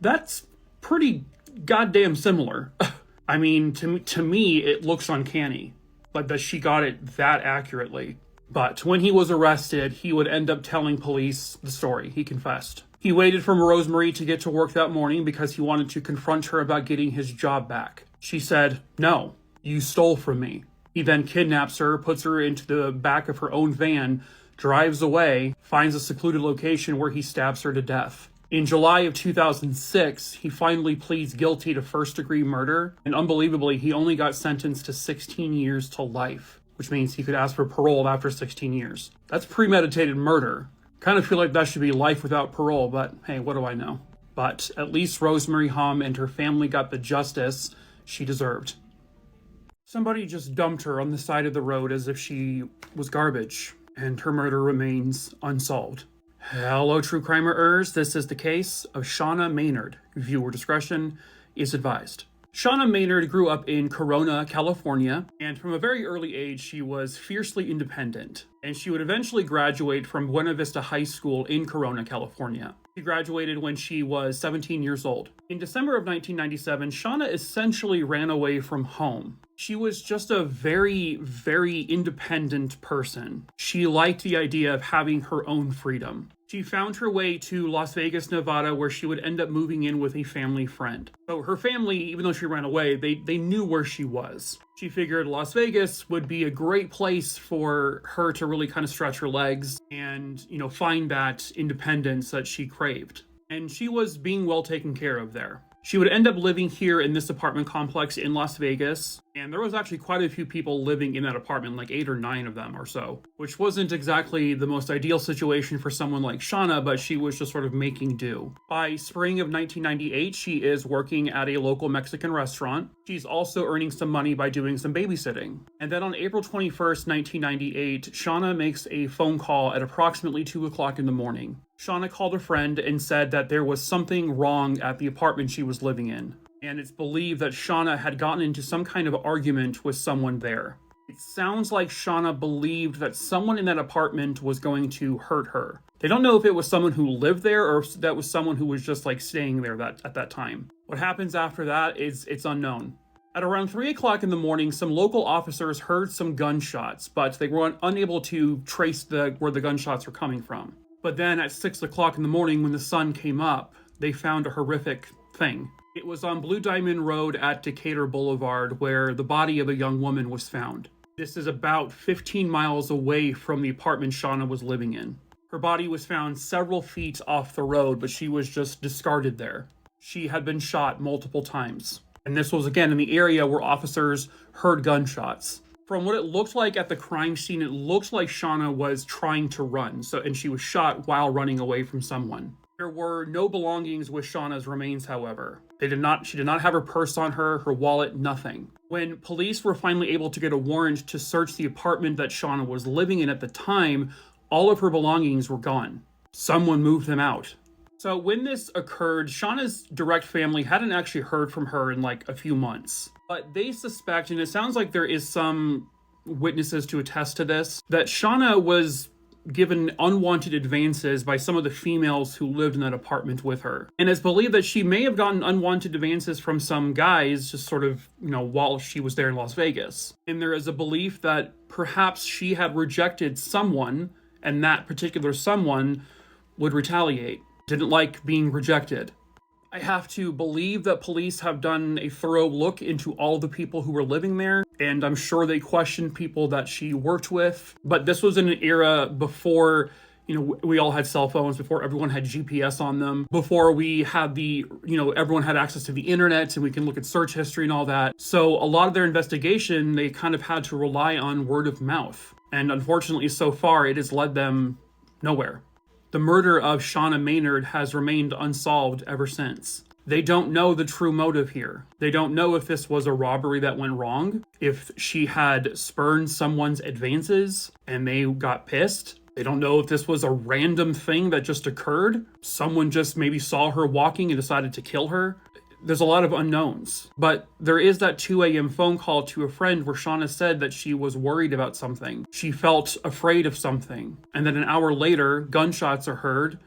that's pretty goddamn similar. I mean, to me, it looks uncanny, like that she got it that accurately. But when he was arrested, he would end up telling police the story. He confessed. He waited for Rosemary to get to work that morning because he wanted to confront her about getting his job back. She said, "No, you stole from me." He then kidnaps her, puts her into the back of her own van, drives away, finds a secluded location where he stabs her to death. In July of 2006, he finally pleads guilty to first-degree murder, and unbelievably, he only got sentenced to 16 years to life, which means he could ask for parole after 16 years. That's premeditated murder. Kind of feel like that should be life without parole, but hey, what do I know? But at least Rosemary Hamm and her family got the justice she deserved. Somebody just dumped her on the side of the road as if she was garbage, and her murder remains unsolved. Hello, true crimerers. This is the case of Shauna Maynard. Viewer discretion is advised. Shauna Maynard grew up in Corona, California, and from a very early age, she was fiercely independent, and she would eventually graduate from Buena Vista High School in Corona, California. She graduated when she was 17 years old. In December of 1997, Shauna essentially ran away from home. She was just a very, very independent person. She liked the idea of having her own freedom. She found her way to Las Vegas, Nevada, where she would end up moving in with a family friend. So her family, even though she ran away, they knew where she was. She figured Las Vegas would be a great place for her to really kind of stretch her legs and, find that independence that she craved. And she was being well taken care of there. She would end up living here in this apartment complex in Las Vegas, and there was actually quite a few people living in that apartment, like 8 or 9 of them or so, which wasn't exactly the most ideal situation for someone like Shauna, but she was just sort of making do. By spring of 1998, she is working at a local Mexican restaurant. She's also earning some money by doing some babysitting. And then on April 21st, 1998, Shauna makes a phone call at approximately 2 o'clock in the morning. Shauna called a friend and said that there was something wrong at the apartment she was living in. And it's believed that Shauna had gotten into some kind of argument with someone there. It sounds like Shauna believed that someone in that apartment was going to hurt her. They don't know if it was someone who lived there or if that was someone who was just staying there at that time. What happens after that it's unknown. At around 3 o'clock in the morning, some local officers heard some gunshots, but they were unable to trace where the gunshots were coming from. But then at 6 o'clock in the morning, when the sun came up, they found a horrific thing. It was on Blue Diamond Road at Decatur Boulevard where the body of a young woman was found. This is about 15 miles away from the apartment Shauna was living in. Her body was found several feet off the road, but she was just discarded there. She had been shot multiple times. And this was again in the area where officers heard gunshots. From what it looked like at the crime scene, it looked like Shauna was trying to run, and she was shot while running away from someone. There were no belongings with Shauna's remains, however. She did not have her purse on her, her wallet, nothing. When police were finally able to get a warrant to search the apartment that Shauna was living in at the time, all of her belongings were gone. Someone moved them out. So when this occurred, Shauna's direct family hadn't actually heard from her in a few months. But they suspect, and it sounds like there is some witnesses to attest to this, that Shauna was given unwanted advances by some of the females who lived in that apartment with her. And it's believed that she may have gotten unwanted advances from some guys just sort of, while she was there in Las Vegas. And there is a belief that perhaps she had rejected someone, and that particular someone would retaliate. Didn't like being rejected. I have to believe that police have done a thorough look into all the people who were living there, and I'm sure they questioned people that she worked with. But this was in an era before, we all had cell phones, before everyone had GPS on them, before we had everyone had access to the internet and we can look at search history and all that. So a lot of their investigation, they kind of had to rely on word of mouth. And unfortunately, so far, it has led them nowhere. The murder of Shauna Maynard has remained unsolved ever since. They don't know the true motive here. They don't know if this was a robbery that went wrong, if she had spurned someone's advances and they got pissed. They don't know if this was a random thing that just occurred. Someone just maybe saw her walking and decided to kill her. There's a lot of unknowns, but there is that 2 a.m. phone call to a friend where Shauna said that she was worried about something. She felt afraid of something. And then an hour later, gunshots are heard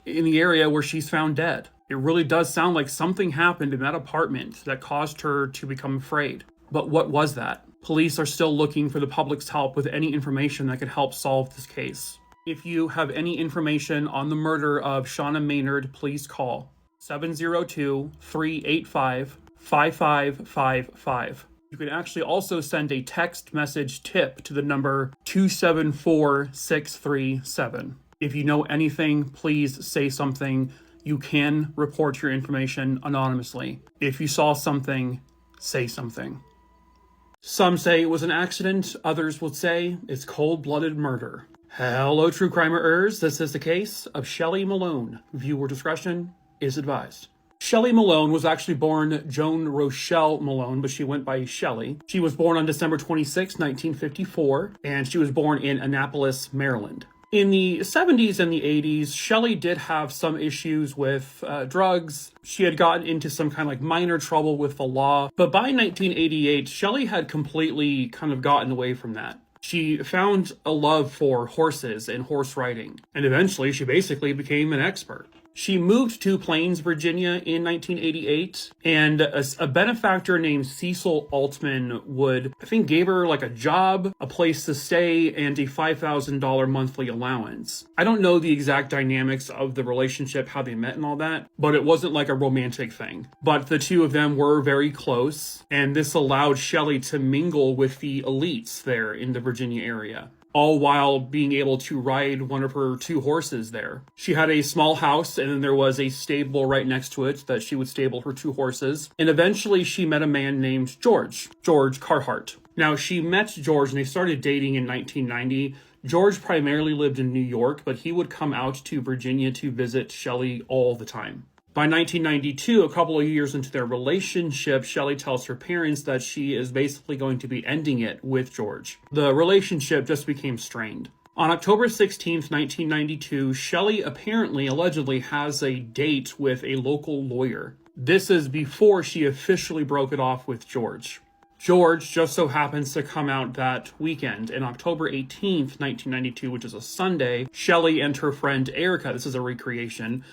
in the area where she's found dead. It really does sound like something happened in that apartment that caused her to become afraid. But what was that? Police are still looking for the public's help with any information that could help solve this case. If you have any information on the murder of Shauna Maynard, please call 702-385-5555. You can actually also send a text message tip to the number 274637. If you know anything, please say something. You can report your information anonymously. If you saw something, say something. Some say it was an accident. Others will say it's cold-blooded murder. Hello, true crimerers. This is the case of Shelley Malone. Viewer discretion is advised. Shelley Malone was actually born Joan Rochelle Malone, but she went by Shelley. She was born on December 26, 1954, and she was born in Annapolis, Maryland. In the 70s and the 80s, Shelley did have some issues with drugs. She had gotten into some kind of minor trouble with the law. But by 1988, Shelley had completely kind of gotten away from that. She found a love for horses and horse riding. And eventually, she basically became an expert. She moved to Plains, Virginia in 1988, and a benefactor named Cecil Altman I think gave her like a job, a place to stay, and a $5,000 monthly allowance. I don't know the exact dynamics of the relationship, how they met and all that, but it wasn't like a romantic thing. But the two of them were very close, and this allowed Shelley to mingle with the elites there in the Virginia area, all while being able to ride one of her 2 horses there. She had a small house, and then there was a stable right next to it that she would stable her 2 horses. And eventually she met a man named George Carhart. Now, she met George and they started dating in 1990. George primarily lived in New York, but he would come out to Virginia to visit Shelley all the time. By 1992, a couple of years into their relationship, Shelley tells her parents that she is basically going to be ending it with George. The relationship just became strained. On October 16th, 1992, Shelley allegedly has a date with a local lawyer. This is before she officially broke it off with George. George just so happens to come out that weekend. And October 18th, 1992, which is a Sunday, Shelley and her friend Erica, this is a recreation,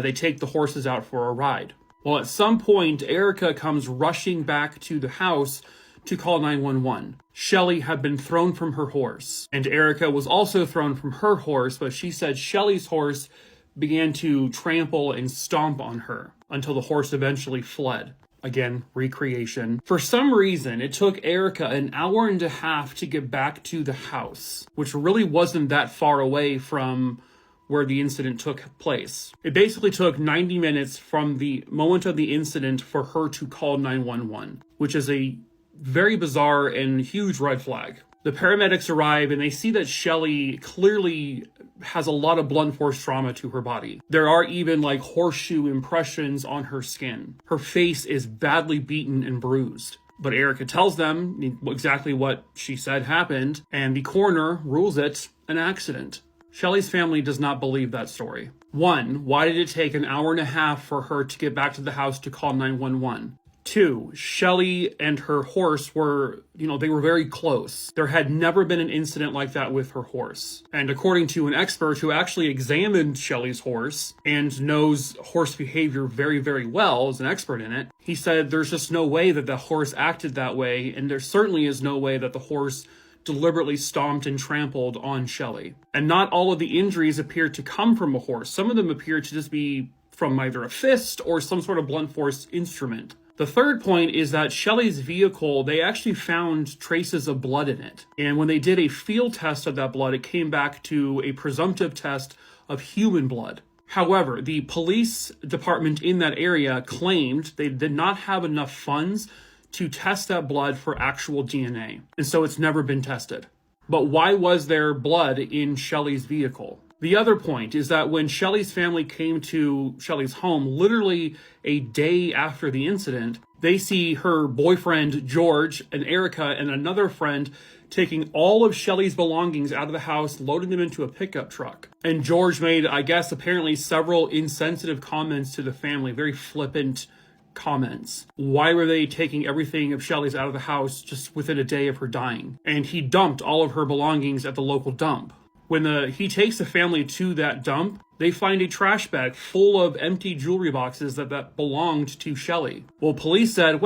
they take the horses out for a ride. Well, at some point, Erica comes rushing back to the house to call 911. Shelley had been thrown from her horse, and Erica was also thrown from her horse, but she said Shelley's horse began to trample and stomp on her until the horse eventually fled. Again, recreation. For some reason, it took Erica an hour and a half to get back to the house, which really wasn't that far away from where the incident took place. It basically took 90 minutes from the moment of the incident for her to call 911, which is a very bizarre and huge red flag. The paramedics arrive and they see that Shelley clearly has a lot of blunt force trauma to her body. There are even like horseshoe impressions on her skin. Her face is badly beaten and bruised. But Erica tells them exactly what she said happened, and the coroner rules it an accident. Shelley's family does not believe that story. 1, why did it take an hour and a half for her to get back to the house to call 911? 2, Shelley and her horse were very close. There had never been an incident like that with her horse. And according to an expert who actually examined Shelley's horse and knows horse behavior very, very well, is an expert in it, he said there's just no way that the horse acted that way, and there certainly is no way that the horse deliberately stomped and trampled on Shelley. And not all of the injuries appeared to come from a horse. Some of them appeared to just be from either a fist or some sort of blunt force instrument. The third point is that Shelley's vehicle, they actually found traces of blood in it. And when they did a field test of that blood, it came back to a presumptive test of human blood. However, the police department in that area claimed they did not have enough funds to test that blood for actual DNA. And so it's never been tested. But why was there blood in Shelley's vehicle? The other point is that when Shelley's family came to Shelley's home, literally a day after the incident, they see her boyfriend, George, and Erica, and another friend taking all of Shelley's belongings out of the house, loading them into a pickup truck. And George made, apparently several insensitive comments to the family, very flippant comments. Why were they taking everything of Shelley's out of the house just within a day of her dying? And he dumped all of her belongings at the local dump. When he takes the family to that dump, they find a trash bag full of empty jewelry boxes that belonged to Shelley. Well, police said,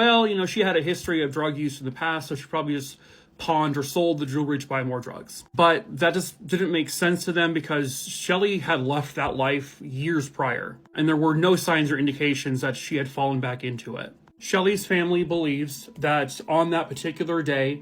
she had a history of drug use in the past, so she probably just pawned or sold the jewelry to buy more drugs. But that just didn't make sense to them because Shelley had left that life years prior, and there were no signs or indications that she had fallen back into it. Shelley's family believes that on that particular day,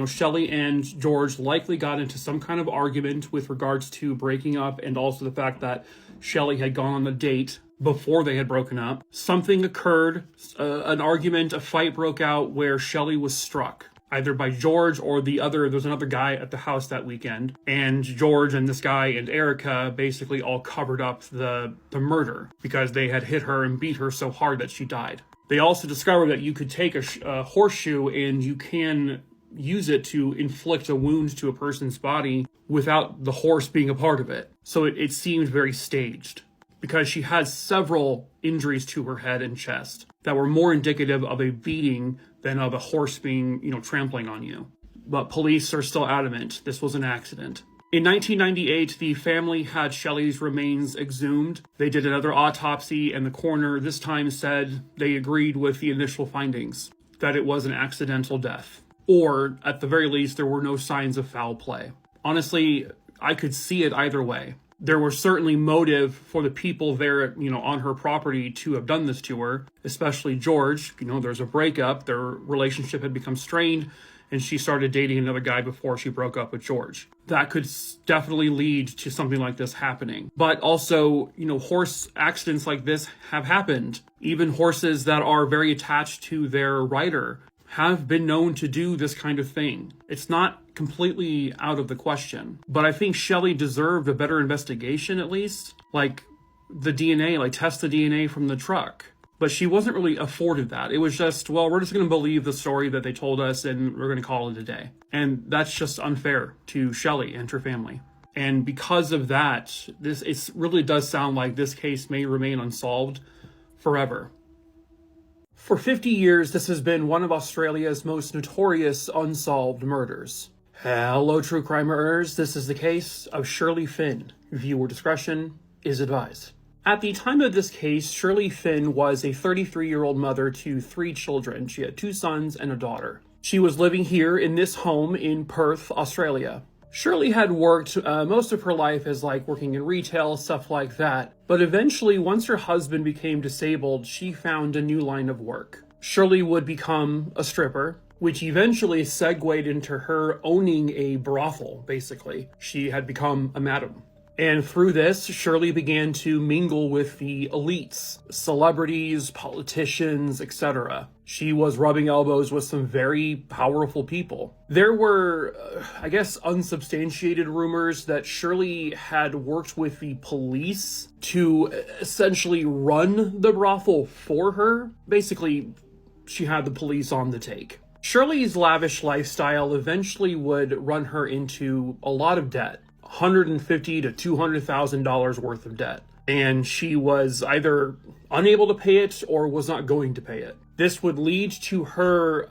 Shelley and George likely got into some kind of argument with regards to breaking up, and also the fact that Shelley had gone on a date before they had broken up. Something occurred, an argument, a fight broke out where Shelley was struck, either by George or there was another guy at the house that weekend. And George and this guy and Erica basically all covered up the murder because they had hit her and beat her so hard that she died. They also discovered that you could take a horseshoe and you can use it to inflict a wound to a person's body without the horse being a part of it. So it seemed very staged because she had several injuries to her head and chest that were more indicative of a beating than of a horse being, trampling on you. But police are still adamant this was an accident. In 1998, the family had Shelley's remains exhumed. They did another autopsy, and the coroner this time said they agreed with the initial findings, that it was an accidental death. Or, at the very least, there were no signs of foul play. Honestly, I could see it either way. There was certainly motive for the people there, on her property to have done this to her, especially George. There's a breakup, their relationship had become strained, and she started dating another guy before she broke up with George. That could definitely lead to something like this happening. But also, horse accidents like this have happened. Even horses that are very attached to their rider have been known to do this kind of thing. It's not completely out of the question. But I think Shelley deserved a better investigation, at least. Like the DNA, test the DNA from the truck. But she wasn't really afforded that. It was just, we're just going to believe the story that they told us and we're going to call it a day. And that's just unfair to Shelley and her family. And because of that, it really does sound like this case may remain unsolved forever. For 50 years, this has been one of Australia's most notorious unsolved murders. Hello, true crimeers. This is the case of Shirley Finn. Viewer discretion is advised. At the time of this case, Shirley Finn was a 33-year-old mother to 3 children. She had 2 sons and a daughter. She was living here in this home in Perth, Australia. Shirley had worked most of her life as working in retail, stuff like that. But eventually, once her husband became disabled, she found a new line of work. Shirley would become a stripper, which eventually segued into her owning a brothel, basically. She had become a madam. And through this, Shirley began to mingle with the elites, celebrities, politicians, etc. She was rubbing elbows with some very powerful people. There were, unsubstantiated rumors that Shirley had worked with the police to essentially run the brothel for her. Basically, she had the police on the take. Shirley's lavish lifestyle eventually would run her into a lot of debt. $150,000 to $200,000 worth of debt. And she was either unable to pay it or was not going to pay it. This would lead to her,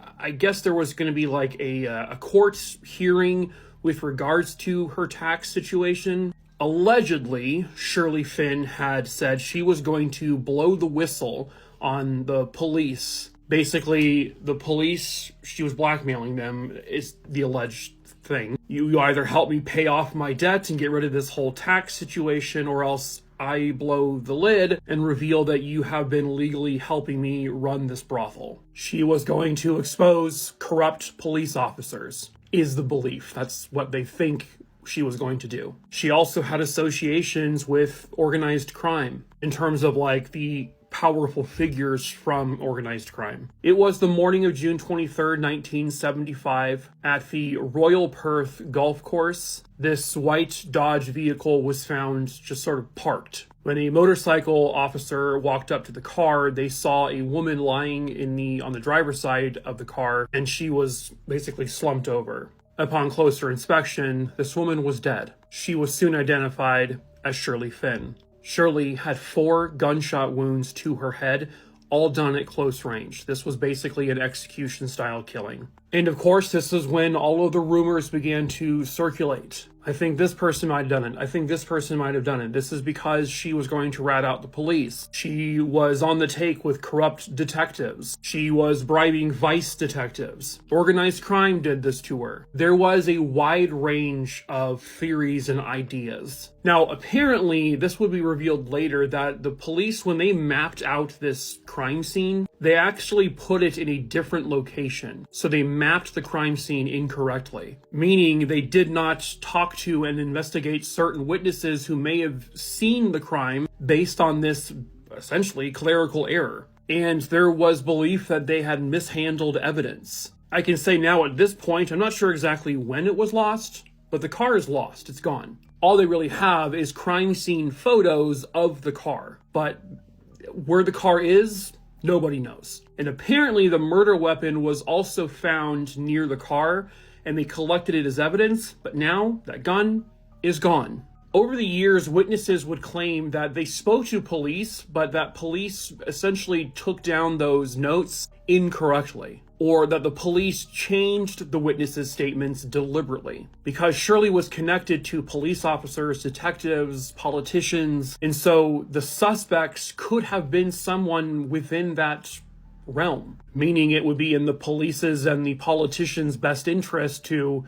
there was going to be a court hearing with regards to her tax situation. Allegedly, Shirley Finn had said she was going to blow the whistle on the police. Basically, the police, she was blackmailing them, is the alleged thing. You either help me pay off my debt and get rid of this whole tax situation, or else I blow the lid and reveal that you have been legally helping me run this brothel. She was going to expose corrupt police officers, is the belief. That's what they think she was going to do. She also had associations with organized crime in terms of the powerful figures from organized crime. It was the morning of June 23rd, 1975, at the Royal Perth Golf Course. This white Dodge vehicle was found just sort of parked. When a motorcycle officer walked up to the car, they saw a woman lying on the driver's side of the car, and she was basically slumped over. Upon closer inspection, this woman was dead. She was soon identified as Shirley Finn. Shirley had 4 gunshot wounds to her head, all done at close range. This was basically an execution-style killing. And of course, this is when all of the rumors began to circulate. I think this person might have done it. I think this person might have done it. This is because she was going to rat out the police. She was on the take with corrupt detectives. She was bribing vice detectives. Organized crime did this to her. There was a wide range of theories and ideas. Now, apparently, this would be revealed later that the police, when they mapped out this crime scene, they actually put it in a different location. So they mapped the crime scene incorrectly, meaning they did not talk to and investigate certain witnesses who may have seen the crime based on this essentially clerical error. And there was belief that they had mishandled evidence. I can say now at this point, I'm not sure exactly when it was lost, but the car is lost. It's gone. All they really have is crime scene photos of the car. But where the car is, nobody knows. And apparently the murder weapon was also found near the car, and they collected it as evidence, but now that gun is gone. Over the years, witnesses would claim that they spoke to police, but that police essentially took down those notes incorrectly. or that the police changed the witnesses' statements deliberately, because Shirley was connected to police officers, detectives, politicians, and so the suspects could have been someone within that realm, meaning it would be in the police's and the politicians' best interest to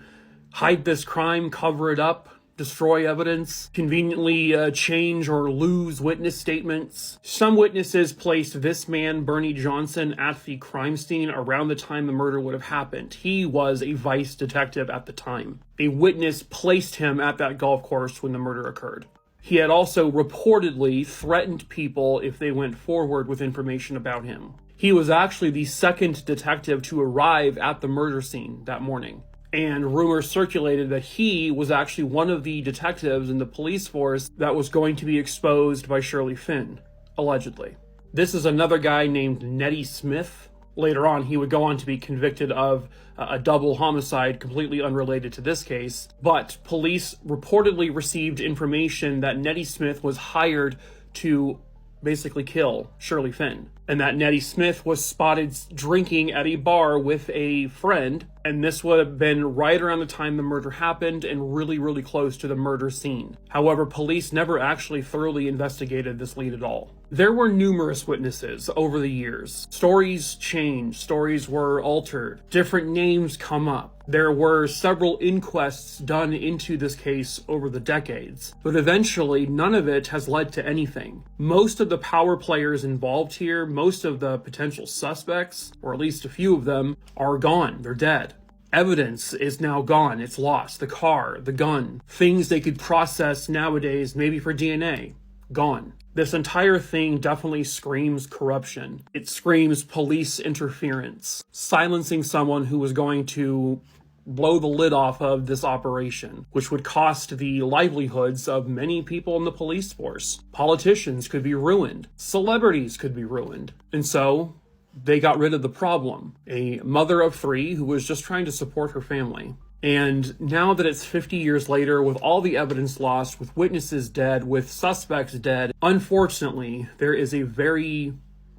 hide this crime, cover it up, destroy evidence, conveniently change or lose witness statements. Some witnesses placed this man, Bernie Johnson, at the crime scene around the time the murder would have happened. He was a vice detective at the time. A witness placed him at that golf course when the murder occurred. He had also reportedly threatened people if they went forward with information about him. He was actually the second detective to arrive at the murder scene that morning. And rumors circulated that he was actually one of the detectives in the police force that was going to be exposed by Shirley Finn, allegedly. This is another guy named Nettie Smith. Later on, he would go on to be convicted of a double homicide completely unrelated to this case. But police reportedly received information that Nettie Smith was hired to basically kill Shirley Finn, and that Nettie Smith was spotted drinking at a bar with a friend, and this would have been right around the time the murder happened and really, really close to the murder scene. However, police never actually thoroughly investigated this lead at all. There were numerous witnesses over the years. Stories changed, stories were altered, different names come up. There were several inquests done into this case over the decades, but eventually none of it has led to anything. Most of the power players involved here, most of the potential suspects, or at least a few of them, are gone. They're dead. Evidence is now gone. It's lost. The car, the gun, things they could process nowadays, maybe for DNA, gone. This entire thing definitely screams corruption. It screams police interference, silencing someone who was going to blow the lid off of this operation, which would cost the livelihoods of many people in the police force. Politicians could be ruined. Celebrities could be ruined. And so they got rid of the problem. A mother of 3 who was just trying to support her family. And now that it's 50 years later, with all the evidence lost, with witnesses dead, with suspects dead, unfortunately, there is a very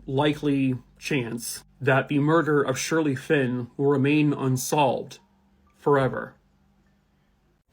likely chance that the murder of Shirley Finn will remain unsolved forever.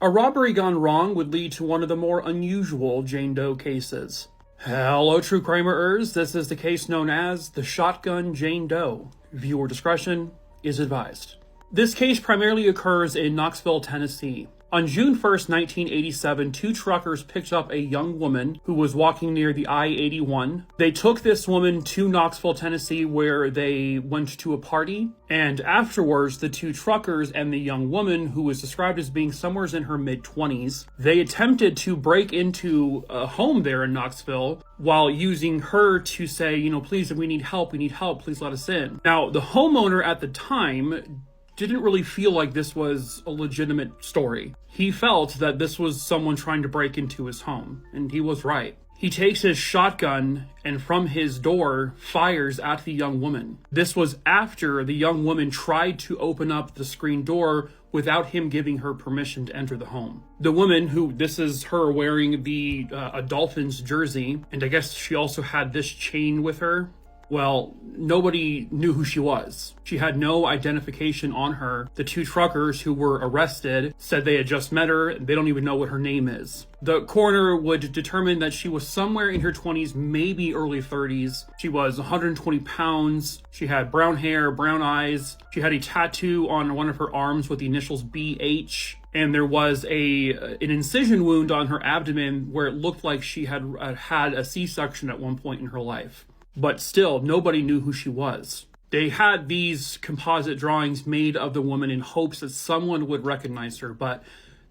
A robbery gone wrong would lead to one of the more unusual Jane Doe cases. Hello, true crimerers. This is the case known as the Shotgun Jane Doe. Viewer discretion is advised. This case primarily occurs in Knoxville, Tennessee. On June 1st, 1987, 2 truckers picked up a young woman who was walking near the I-81. They took this woman to Knoxville, Tennessee, where they went to a party. And afterwards, the 2 truckers and the young woman, who was described as being somewhere in her mid-20s, they attempted to break into a home there in Knoxville while using her to say, please, we need help, please let us in. Now, the homeowner at the time didn't really feel like this was a legitimate story. He felt that this was someone trying to break into his home, and he was right. He takes his shotgun and from his door fires at the young woman. This was after the young woman tried to open up the screen door without him giving her permission to enter the home. The woman, who this is her wearing a Dolphins jersey, and I guess she also had this chain with her. Well, nobody knew who she was. She had no identification on her. The 2 truckers who were arrested said they had just met her, and they don't even know what her name is. The coroner would determine that she was somewhere in her 20s, maybe early 30s. She was 120 pounds. She had brown hair, brown eyes. She had a tattoo on one of her arms with the initials BH. And there was an incision wound on her abdomen where it looked like she had had a C-section at one point in her life. But still, nobody knew who she was. They had these composite drawings made of the woman in hopes that someone would recognize her, but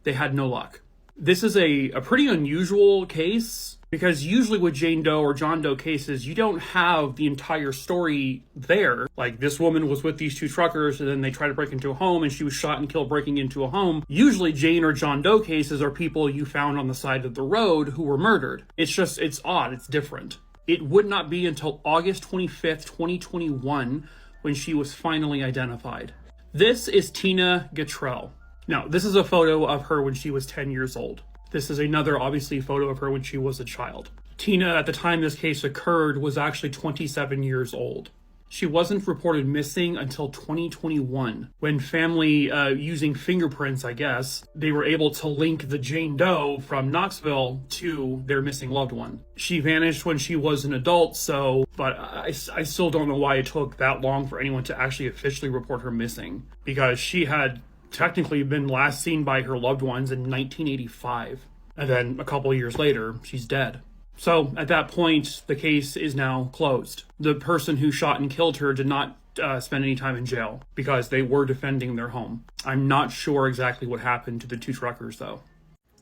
they had no luck. This is a pretty unusual case, because usually with Jane Doe or John Doe cases, you don't have the entire story there. Like, this woman was with these 2 truckers, and then they tried to break into a home, and she was shot and killed breaking into a home. Usually Jane or John Doe cases are people you found on the side of the road who were murdered. It's odd, it's different. It would not be until August 25th, 2021, when she was finally identified. This is Tina Gatrell. Now, this is a photo of her when she was 10 years old. This is another, obviously, photo of her when she was a child. Tina, at the time this case occurred, was actually 27 years old. She wasn't reported missing until 2021, when family, using fingerprints, I guess, they were able to link the Jane Doe from Knoxville to their missing loved one. She vanished when she was an adult, but I still don't know why it took that long for anyone to actually officially report her missing, because she had technically been last seen by her loved ones in 1985. And then a couple of years later, she's dead. So at that point, the case is now closed. The person who shot and killed her did not spend any time in jail because they were defending their home. I'm not sure exactly what happened to the two truckers, though.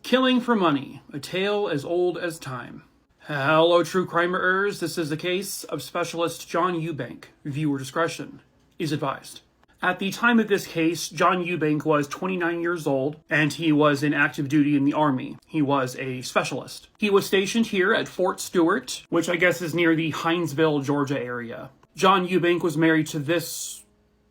Killing for money, a tale as old as time. Hello, true crimerers. This is the case of Specialist John Ewing. Viewer discretion is advised. At the time of this case, John Ewing was 29 years old, and he was in active duty in the Army. He was a specialist. He was stationed here at Fort Stewart, which I guess is near the Hinesville, Georgia area. John Ewing was married to this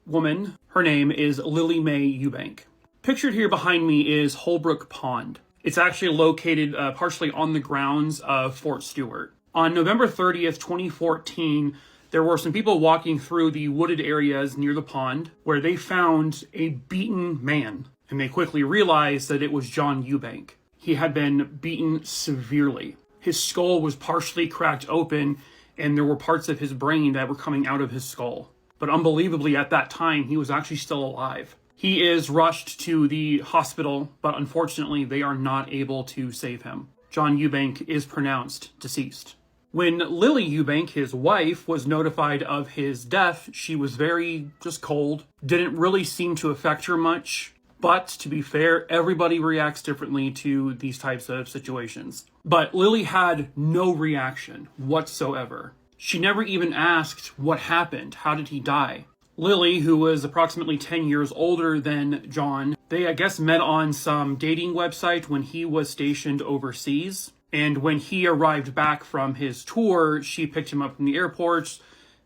woman. Her name is Lily Mae Ewing. Pictured here behind me is Holbrook Pond. It's actually located partially on the grounds of Fort Stewart. On November 30th, 2014, there were some people walking through the wooded areas near the pond where they found a beaten man, and they quickly realized that it was John Ewing. He had been beaten severely. His skull was partially cracked open, and there were parts of his brain that were coming out of his skull. But unbelievably, at that time, he was actually still alive. He is rushed to the hospital, but unfortunately, they are not able to save him. John Ewing is pronounced deceased. When Lily Ewing, his wife, was notified of his death, she was very just cold. Didn't really seem to affect her much. But to be fair, everybody reacts differently to these types of situations. But Lily had no reaction whatsoever. She never even asked what happened. How did he die? Lily, who was approximately 10 years older than John, they, I guess, met on some dating website when he was stationed overseas. And when he arrived back from his tour, she picked him up from the airport.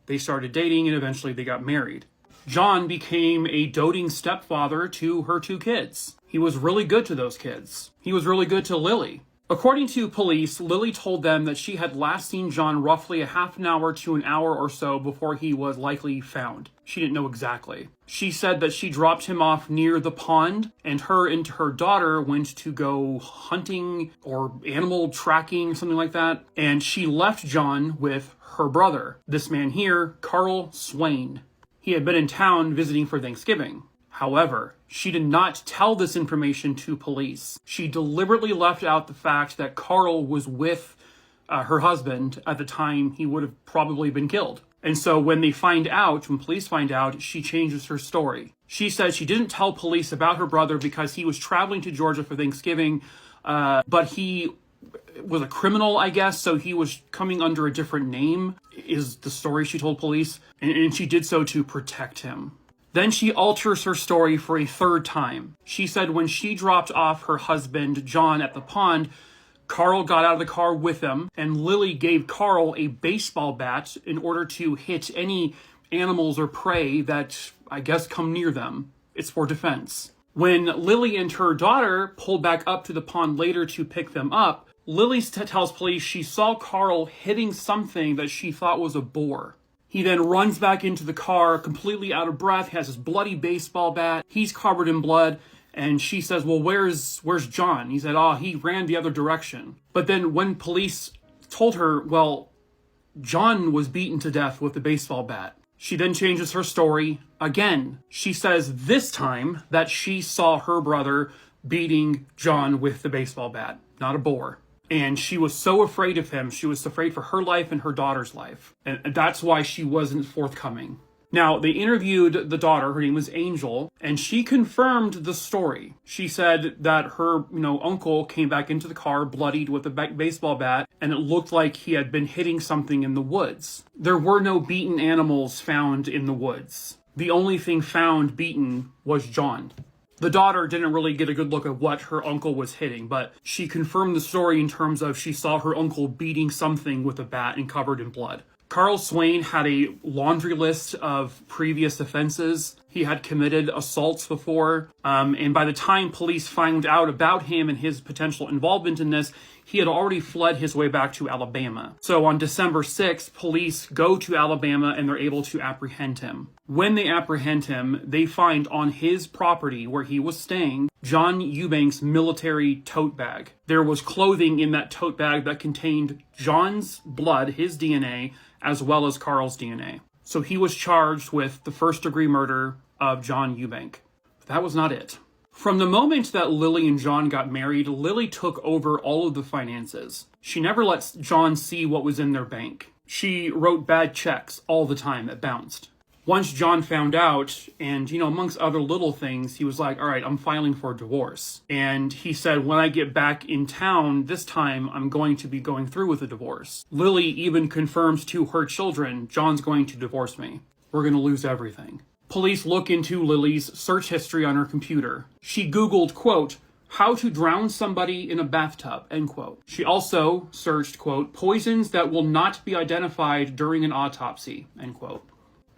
They started dating, and eventually they got married. John became a doting stepfather to her two kids. He was really good to those kids. He was really good to Lily. According to police, Lily told them that she had last seen John roughly a half an hour to an hour or so before he was likely found. She didn't know exactly. She said that she dropped him off near the pond, and her and her daughter went to go hunting or animal tracking, something like that. And she left John with her brother, this man here, Carl Swain. He had been in town visiting for Thanksgiving. However, she did not tell this information to police. She deliberately left out the fact that Carl was with her husband at the time he would have probably been killed. And so when police find out, she changes her story. She says she didn't tell police about her brother because he was traveling to Georgia for Thanksgiving, but he was a criminal, I guess, so he was coming under a different name, is the story she told police, and she did so to protect him. Then she alters her story for a third time. She said when she dropped off her husband, John, at the pond, Carl got out of the car with him, and Lily gave Carl a baseball bat in order to hit any animals or prey that, I guess, come near them. It's for defense. When Lily and her daughter pulled back up to the pond later to pick them up, Lily tells police she saw Carl hitting something that she thought was a boar. He then runs back into the car, completely out of breath, has his bloody baseball bat. He's covered in blood. And she says, well, where's John? He said, he ran the other direction. But then when police told her, well, John was beaten to death with a baseball bat. She then changes her story again. She says this time that she saw her brother beating John with the baseball bat, not a boar. And she was so afraid of him. She was afraid for her life and her daughter's life. And that's why she wasn't forthcoming. Now, they interviewed the daughter. Her name was Angel, and she confirmed the story. She said that her, uncle came back into the car bloodied with a baseball bat, and it looked like he had been hitting something in the woods. There were no beaten animals found in the woods. The only thing found beaten was John. The daughter didn't really get a good look at what her uncle was hitting, but she confirmed the story in terms of she saw her uncle beating something with a bat and covered in blood. Carl Swain had a laundry list of previous offenses. He had committed assaults before, and by the time police found out about him and his potential involvement in this, he had already fled his way back to Alabama. So on December 6th, police go to Alabama and they're able to apprehend him. When they apprehend him, they find on his property where he was staying, John Eubank's military tote bag. There was clothing in that tote bag that contained John's blood, his DNA, as well as Carl's DNA. So he was charged with the first-degree murder of John Eubank. But that was not it. From the moment that Lily and John got married, Lily took over all of the finances. She never let John see what was in their bank. She wrote bad checks all the time that bounced. Once John found out, and, amongst other little things, he was like, all right, I'm filing for a divorce. And he said, when I get back in town, this time I'm going to be going through with a divorce. Lily even confirms to her children, John's going to divorce me. We're going to lose everything. Police look into Lily's search history on her computer. She Googled, quote, how to drown somebody in a bathtub, end quote. She also searched, quote, poisons that will not be identified during an autopsy, end quote.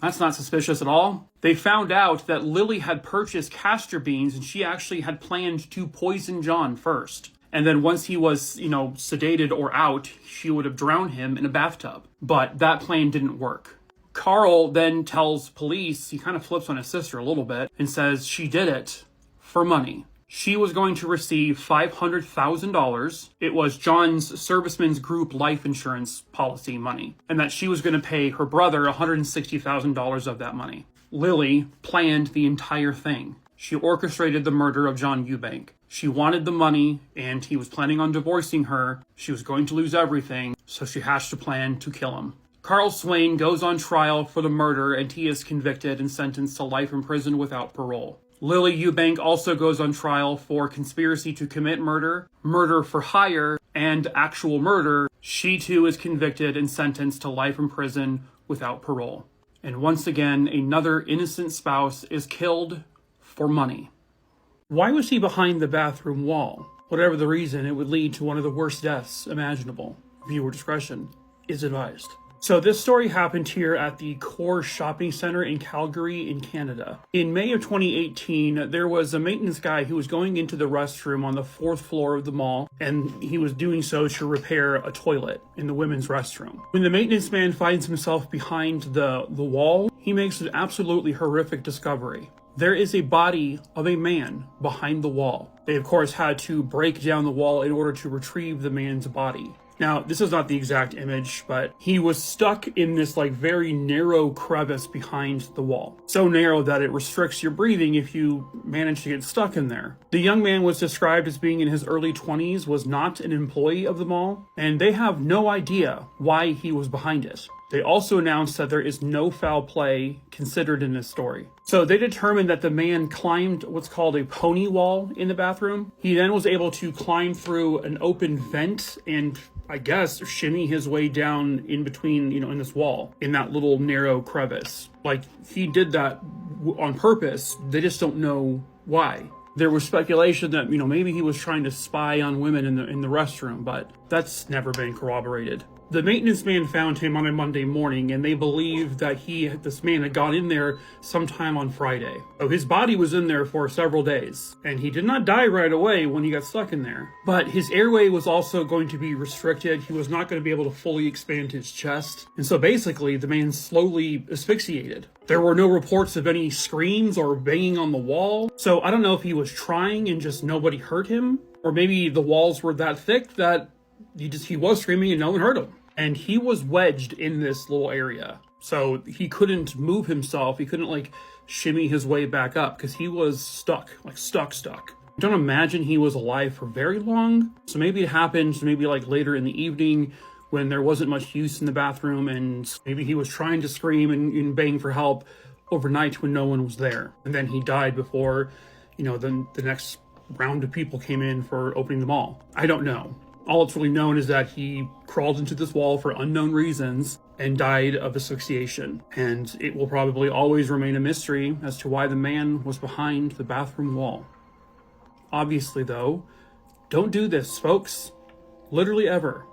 That's not suspicious at all. They found out that Lily had purchased castor beans and she actually had planned to poison John first. And then once he was, sedated or out, she would have drowned him in a bathtub. But that plan didn't work. Carl then tells police, he kind of flips on his sister a little bit, and says she did it for money. She was going to receive $500,000. It was John's serviceman's group life insurance policy money, and that she was going to pay her brother $160,000 of that money. Lily planned the entire thing. She orchestrated the murder of John Eubank. She wanted the money, and he was planning on divorcing her. She was going to lose everything, so she hatched a plan to kill him. Carl Swain goes on trial for the murder, and he is convicted and sentenced to life in prison without parole. Lily Eubank also goes on trial for conspiracy to commit murder, murder for hire, and actual murder. She too is convicted and sentenced to life in prison without parole. And once again, another innocent spouse is killed for money. Why was he behind the bathroom wall? Whatever the reason, it would lead to one of the worst deaths imaginable. Viewer discretion is advised. So this story happened here at the Core Shopping Center in Calgary in Canada. In May of 2018, there was a maintenance guy who was going into the restroom on the 4th floor of the mall, and he was doing so to repair a toilet in the women's restroom. When the maintenance man finds himself behind the wall, he makes an absolutely horrific discovery. There is a body of a man behind the wall. They, of course, had to break down the wall in order to retrieve the man's body. Now, this is not the exact image, but he was stuck in this very narrow crevice behind the wall. So narrow that it restricts your breathing if you manage to get stuck in there. The young man was described as being in his early 20s, was not an employee of the mall, and they have no idea why he was behind it. They also announced that there is no foul play considered in this story. So they determined that the man climbed what's called a pony wall in the bathroom. He then was able to climb through an open vent and, I guess, shimmy his way down in between, in this wall, in that little narrow crevice. He did that on purpose. They just don't know why. There was speculation that, maybe he was trying to spy on women in the restroom, but that's never been corroborated. The maintenance man found him on a Monday morning, and they believe that this man had gone in there sometime on Friday. So his body was in there for several days, and he did not die right away when he got stuck in there. But his airway was also going to be restricted. He was not going to be able to fully expand his chest. And so basically, the man slowly asphyxiated. There were no reports of any screams or banging on the wall. So I don't know if he was trying and just nobody heard him, or maybe the walls were that thick that he was screaming and no one heard him. And he was wedged in this little area. So he couldn't move himself. He couldn't shimmy his way back up because he was stuck. I don't imagine he was alive for very long. So maybe it happened later in the evening when there wasn't much use in the bathroom, and maybe he was trying to scream and bang for help overnight when no one was there. And then he died before, the next round of people came in for opening the mall. I don't know. All it's really known is that he crawled into this wall for unknown reasons and died of asphyxiation. And it will probably always remain a mystery as to why the man was behind the bathroom wall. Obviously, though, don't do this, folks. Literally ever.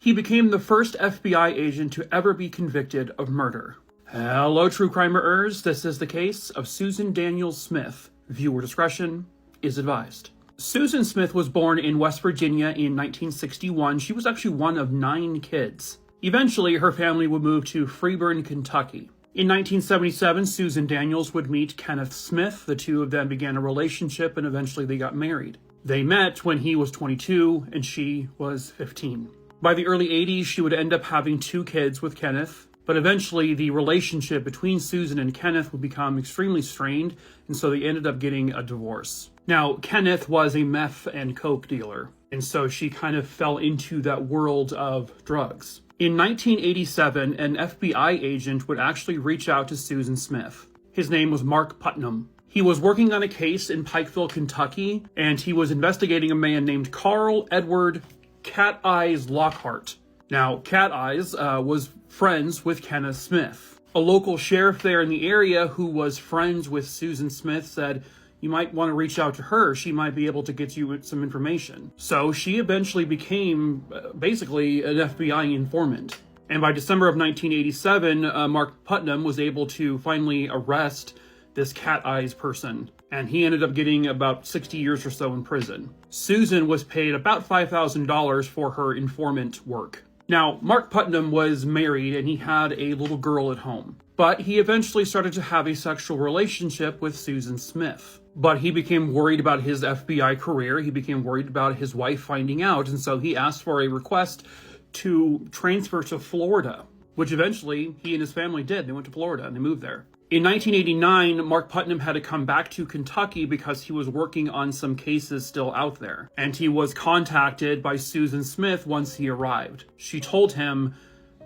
He became the first FBI agent to ever be convicted of murder. Hello, true crimeers. This is the case of Susan Daniels Smith. Viewer discretion is advised. Susan Smith was born in West Virginia in 1961. She was actually one of 9 kids. Eventually, her family would move to Freeburn, Kentucky. In 1977, Susan Daniels would meet Kenneth Smith. The two of them began a relationship and eventually they got married. They met when he was 22 and she was 15. By the early 80s, she would end up having 2 kids with Kenneth, but eventually the relationship between Susan and Kenneth would become extremely strained, and so they ended up getting a divorce. Now, Kenneth was a meth and coke dealer, and so she kind of fell into that world of drugs. In 1987, an FBI agent would actually reach out to Susan Smith. His name was Mark Putnam. He was working on a case in Pikeville, Kentucky, and he was investigating a man named Carl Edward Cat Eyes Lockhart. Now, Cat Eyes was friends with Kenneth Smith. A local sheriff there in the area who was friends with Susan Smith said, you might want to reach out to her. She might be able to get you some information. So she eventually became basically an FBI informant. And by December of 1987, Mark Putnam was able to finally arrest this Cat Eyes person. And he ended up getting about 60 years or so in prison. Susan was paid about $5,000 for her informant work. Now, Mark Putnam was married and he had a little girl at home. But he eventually started to have a sexual relationship with Susan Smith. But he became worried about his FBI career. He became worried about his wife finding out. And so he asked for a request to transfer to Florida, which eventually he and his family did. They went to Florida and they moved there. In 1989, Mark Putnam had to come back to Kentucky because he was working on some cases still out there. And he was contacted by Susan Smith once he arrived. She told him,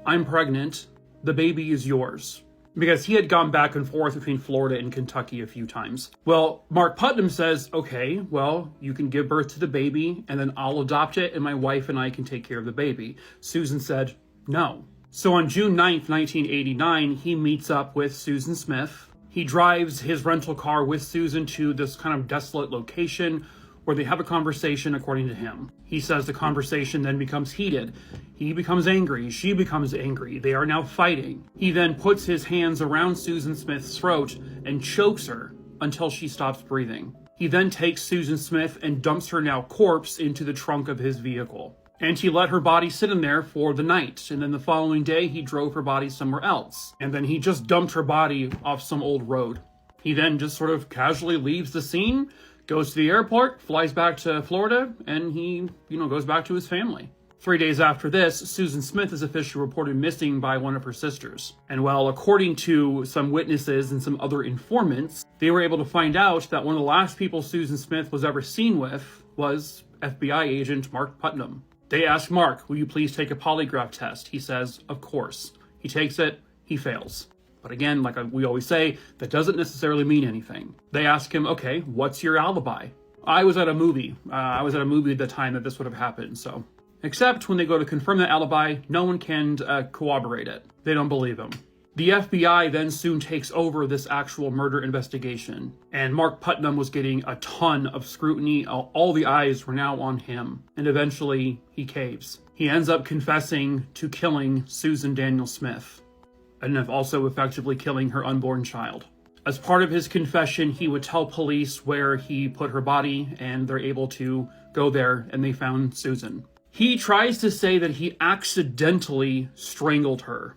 I'm pregnant. The baby is yours. Because he had gone back and forth between Florida and Kentucky a few times. Well, Mark Putnam says, okay, well, you can give birth to the baby and then I'll adopt it and my wife and I can take care of the baby. Susan said, no. So on June 9th, 1989, he meets up with Susan Smith. He drives his rental car with Susan to this kind of desolate location where they have a conversation according to him. He says the conversation then becomes heated. He becomes angry. She becomes angry. They are now fighting. He then puts his hands around Susan Smith's throat and chokes her until she stops breathing. He then takes Susan Smith and dumps her now corpse into the trunk of his vehicle. And he let her body sit in there for the night. And then the following day, he drove her body somewhere else. And then he just dumped her body off some old road. He then just sort of casually leaves the scene, goes to the airport, flies back to Florida, and he, goes back to his family. 3 days after this, Susan Smith is officially reported missing by one of her sisters. And well, according to some witnesses and some other informants, they were able to find out that one of the last people Susan Smith was ever seen with was FBI agent Mark Putnam. They ask Mark, will you please take a polygraph test? He says, of course. He takes it, he fails. But again, like we always say, that doesn't necessarily mean anything. They ask him, okay, what's your alibi? I was at a movie. I was at a movie at the time that this would have happened, so. Except when they go to confirm that alibi, no one can corroborate it. They don't believe him. The FBI then soon takes over this actual murder investigation, and Mark Putnam was getting a ton of scrutiny. All the eyes were now on him, and eventually he caves. He ends up confessing to killing Susan Daniels Smith, and also effectively killing her unborn child. As part of his confession, he would tell police where he put her body, and they're able to go there, and they found Susan. He tries to say that he accidentally strangled her.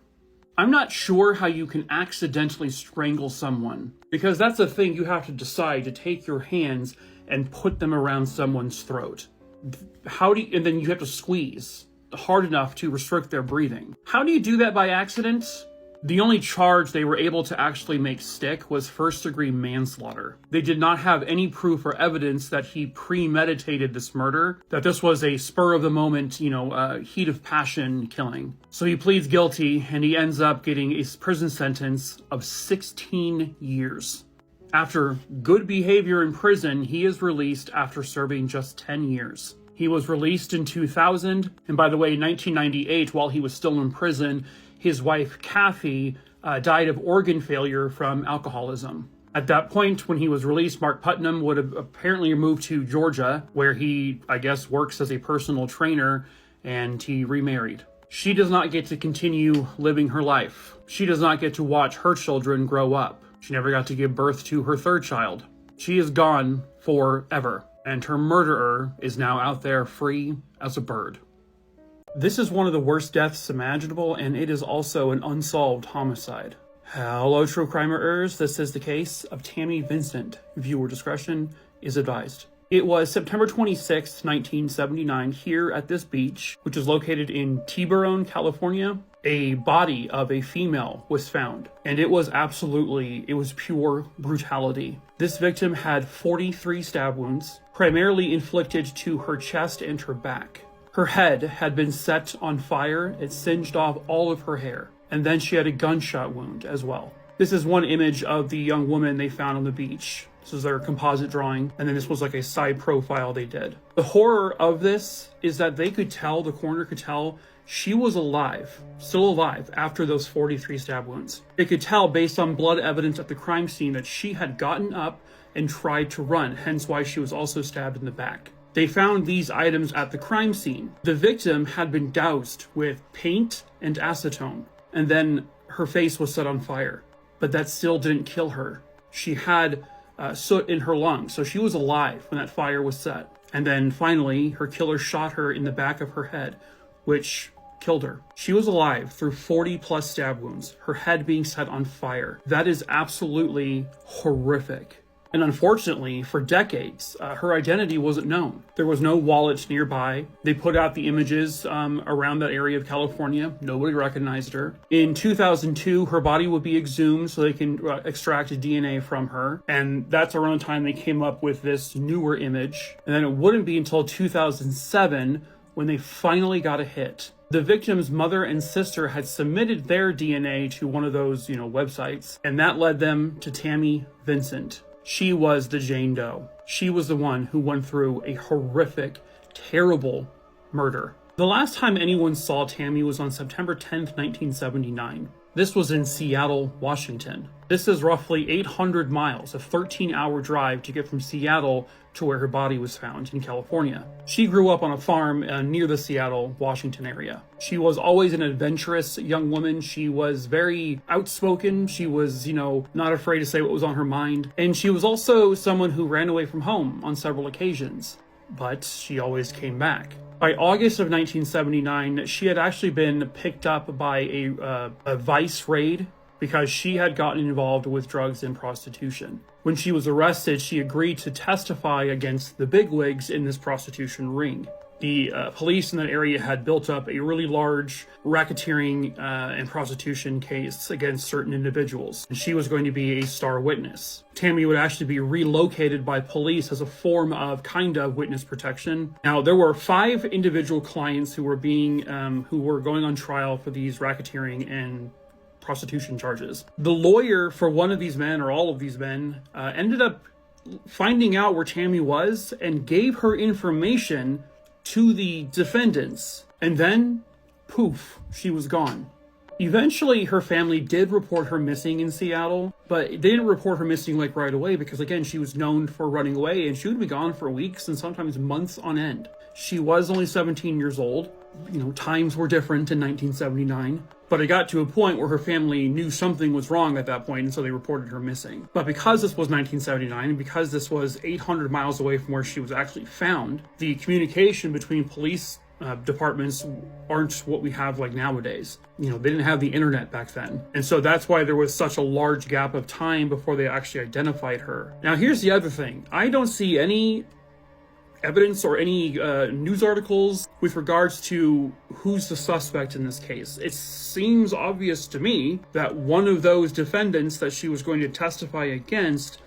I'm not sure how you can accidentally strangle someone, because that's the thing you have to decide, to take your hands and put them around someone's throat. And then you have to squeeze hard enough to restrict their breathing. How do you do that by accident? The only charge they were able to actually make stick was first-degree manslaughter. They did not have any proof or evidence that he premeditated this murder, that this was a spur-of-the-moment, heat of passion killing. So he pleads guilty, and he ends up getting a prison sentence of 16 years. After good behavior in prison, he is released after serving just 10 years. He was released in 2000, and by the way, in 1998, while he was still in prison, his wife, Cathy, died of organ failure from alcoholism. At that point, when he was released, Mark Putnam would have apparently moved to Georgia, where he, I guess, works as a personal trainer. and he remarried. She does not get to continue living her life. She does not get to watch her children grow up. She never got to give birth to her third child. She is gone forever, and her murderer is now out there free as a bird. This is one of the worst deaths imaginable, and it is also an unsolved homicide. Hello, true crimeers. This is the case of Tammy Vincent. Viewer discretion is advised. It was September 26, 1979, here at this beach, which is located in Tiburon, California. A body of a female was found, and it was pure brutality. This victim had 43 stab wounds, primarily inflicted to her chest and her back. Her head had been set on fire. It singed off all of her hair. And then she had a gunshot wound as well. This is one image of the young woman they found on the beach. This is their composite drawing. And then this was like a side profile they did. The horror of this is that the coroner could tell she was alive, still alive, after those 43 stab wounds. They could tell based on blood evidence at the crime scene that she had gotten up and tried to run, hence why she was also stabbed in the back. They found these items at the crime scene. The victim had been doused with paint and acetone, and then her face was set on fire. But that still didn't kill her. She had soot in her lungs, so she was alive when that fire was set. And then finally, her killer shot her in the back of her head, which killed her. She was alive through 40 plus stab wounds, her head being set on fire. That is absolutely horrific. And unfortunately, for decades, her identity wasn't known. There was no wallet nearby. They put out the images around that area of California. Nobody recognized her. In 2002, her body would be exhumed so they can extract DNA from her. And that's around the time they came up with this newer image. And then it wouldn't be until 2007 when they finally got a hit. The victim's mother and sister had submitted their DNA to one of those, websites. And that led them to Tammy Vincent. She was the Jane Doe. She was the one who went through a horrific, terrible murder. The last time anyone saw Tammy was on September 10th, 1979. This was in Seattle, Washington. This is roughly 800 miles, a 13-hour drive to get from Seattle to where her body was found in California. She grew up on a farm near the Seattle, Washington area. She was always an adventurous young woman. She was very outspoken. She was, not afraid to say what was on her mind. And she was also someone who ran away from home on several occasions. But she always came back. By August of 1979, she had actually been picked up by a vice raid because she had gotten involved with drugs and prostitution. When she was arrested, she agreed to testify against the bigwigs in this prostitution ring. The police in that area had built up a really large racketeering and prostitution case against certain individuals. And she was going to be a star witness. Tammy would actually be relocated by police as a form of witness protection. Now, there were 5 individual clients who were going on trial for these racketeering and prostitution charges. The lawyer for one of these men, or all of these men, ended up finding out where Tammy was and gave her information to the defendants, and then poof, she was gone. Eventually, her family did report her missing in Seattle, but they didn't report her missing right away because, again, she was known for running away and she would be gone for weeks and sometimes months on end. She was only 17 years old. Times were different in 1979, but it got to a point where her family knew something was wrong at that point, and so they reported her missing. But because this was 1979, and because this was 800 miles away from where she was actually found, the communication between police departments aren't what we have nowadays. They didn't have the internet back then. And so that's why there was such a large gap of time before they actually identified her. Now, here's the other thing. I don't see any evidence or any news articles with regards to who's the suspect in this case. It seems obvious to me that one of those defendants that she was going to testify against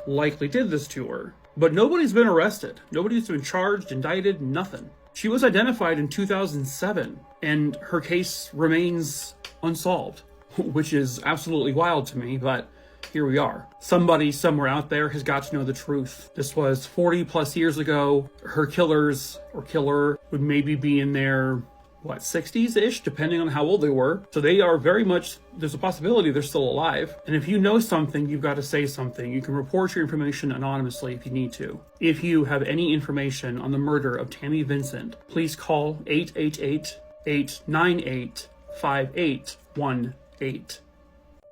likely did this to her. But nobody's been arrested. Nobody's been charged, indicted, nothing. She was identified in 2007, and her case remains unsolved, which is absolutely wild to me, but here we are. Somebody somewhere out there has got to know the truth. This was 40 plus years ago. Her killer would maybe be in their what, 60s-ish, depending on how old they were. So they are very much, there's a possibility they're still alive. And if you know something, you've got to say something. You can report your information anonymously if you need to. If you have any information on the murder of Tammy Vincent, please call 888-898-5818.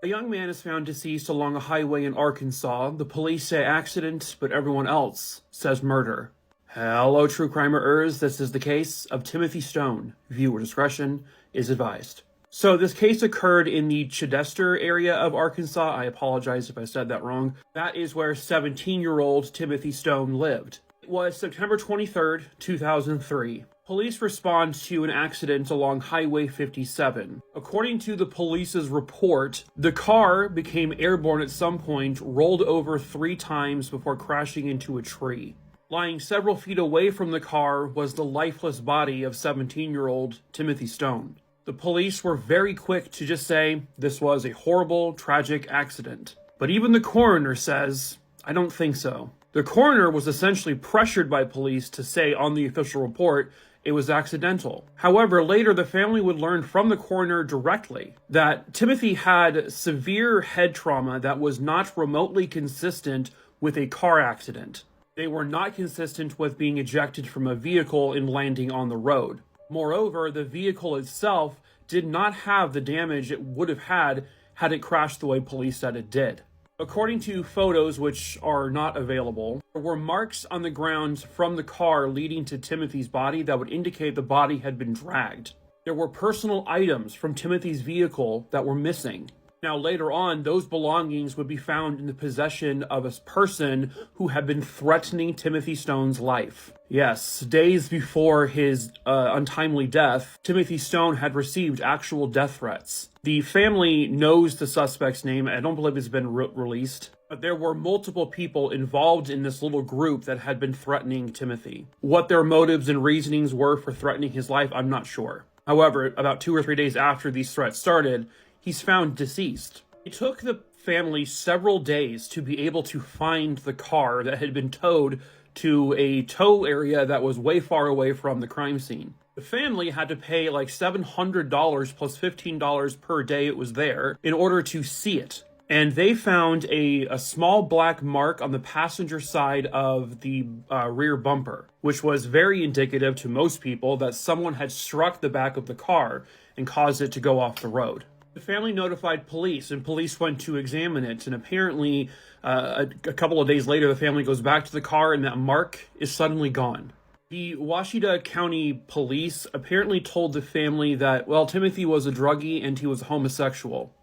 A young man is found deceased along a highway in Arkansas. The police say accident, but everyone else says murder. Hello, true crimerers. This is the case of Timothy Stone. Viewer discretion is advised. So this case occurred in the Chidester area of Arkansas. I apologize if I said that wrong. That is where 17-year-old Timothy Stone lived. It was September 23rd, 2003. Police respond to an accident along Highway 57. According to the police's report, the car became airborne at some point, rolled over 3 times before crashing into a tree. Lying several feet away from the car was the lifeless body of 17-year-old Timothy Stone. The police were very quick to just say this was a horrible, tragic accident. But even the coroner says, I don't think so. The coroner was essentially pressured by police to say on the official report it was accidental. However, later the family would learn from the coroner directly that Timothy had severe head trauma that was not remotely consistent with a car accident. They were not consistent with being ejected from a vehicle and landing on the road. Moreover, the vehicle itself did not have the damage it would have had it crashed the way police said it did. According to photos, which are not available, there were marks on the ground from the car leading to Timothy's body that would indicate the body had been dragged. There were personal items from Timothy's vehicle that were missing. Now, later on, those belongings would be found in the possession of a person who had been threatening Timothy Stone's life. Yes, days before his untimely death, Timothy Stone had received actual death threats. The family knows the suspect's name. I don't believe it's been released. But there were multiple people involved in this little group that had been threatening Timothy. What their motives and reasonings were for threatening his life, I'm not sure. However, about 2 or 3 days after these threats started, he's found deceased. It took the family several days to be able to find the car that had been towed to a tow area that was way far away from the crime scene. The family had to pay like $700 plus $15 per day it was there in order to see it. And they found a small black mark on the passenger side of the rear bumper, which was very indicative to most people that someone had struck the back of the car and caused it to go off the road. The family notified police, and police went to examine it, and apparently a couple of days later, the family goes back to the car, and that mark is suddenly gone. The Washita County Police apparently told the family that, well, Timothy was a druggie and he was homosexual.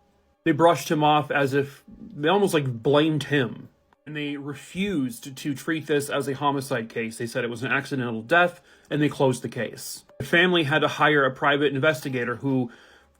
They brushed him off as if they almost like blamed him, and they refused to treat this as a homicide case. They said it was an accidental death, and they closed the case. The family had to hire a private investigator who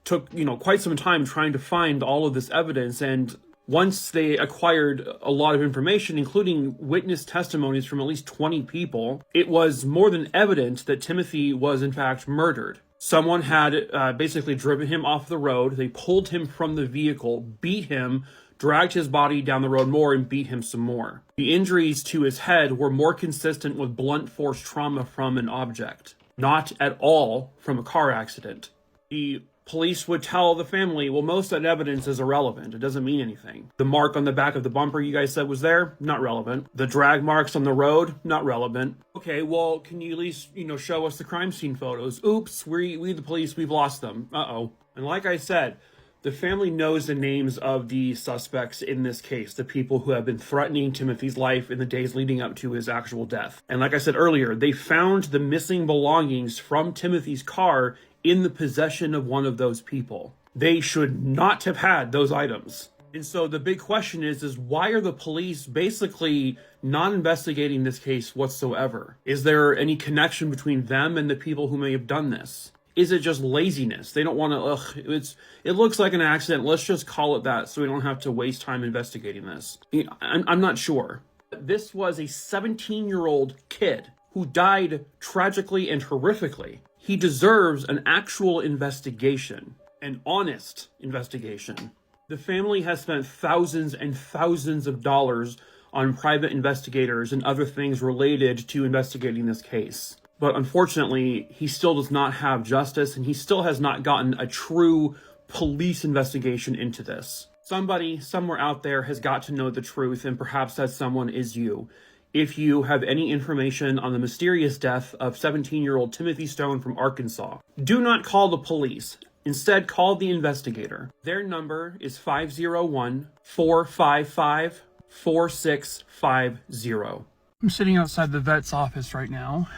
took, quite some time trying to find all of this evidence, and once they acquired a lot of information, including witness testimonies from at least 20 people, it was more than evident that Timothy was in fact murdered. Someone had basically driven him off the road. They pulled him from the vehicle, beat him, dragged his body down the road more, and beat him some more. The injuries to his head were more consistent with blunt force trauma from an object, not at all from a car accident. The police would tell the family, well, most of that evidence is irrelevant. It doesn't mean anything. The mark on the back of the bumper you guys said was there? Not relevant. The drag marks on the road? Not relevant. Okay, well, can you at least, show us the crime scene photos? Oops, we the police, we've lost them. Uh-oh. And like I said, the family knows the names of the suspects in this case, the people who have been threatening Timothy's life in the days leading up to his actual death. And like I said earlier, they found the missing belongings from Timothy's car in the possession of one of those people. They should not have had those items. And so the big question is why are the police basically not investigating this case whatsoever? Is there any connection between them and the people who may have done this? Is it just laziness? They don't want to, it looks like an accident. Let's just call it that so we don't have to waste time investigating this. I'm not sure. This was a 17-year-old kid who died tragically and horrifically. He deserves an actual investigation, an honest investigation. The family has spent thousands and thousands of dollars on private investigators and other things related to investigating this case. But unfortunately, he still does not have justice, and he still has not gotten a true police investigation into this. Somebody somewhere out there has got to know the truth, and perhaps that someone is you. If you have any information on the mysterious death of 17-year-old Timothy Stone from Arkansas, do not call the police. Instead, call the investigator. Their number is 501-455-4650. I'm sitting outside the vet's office right now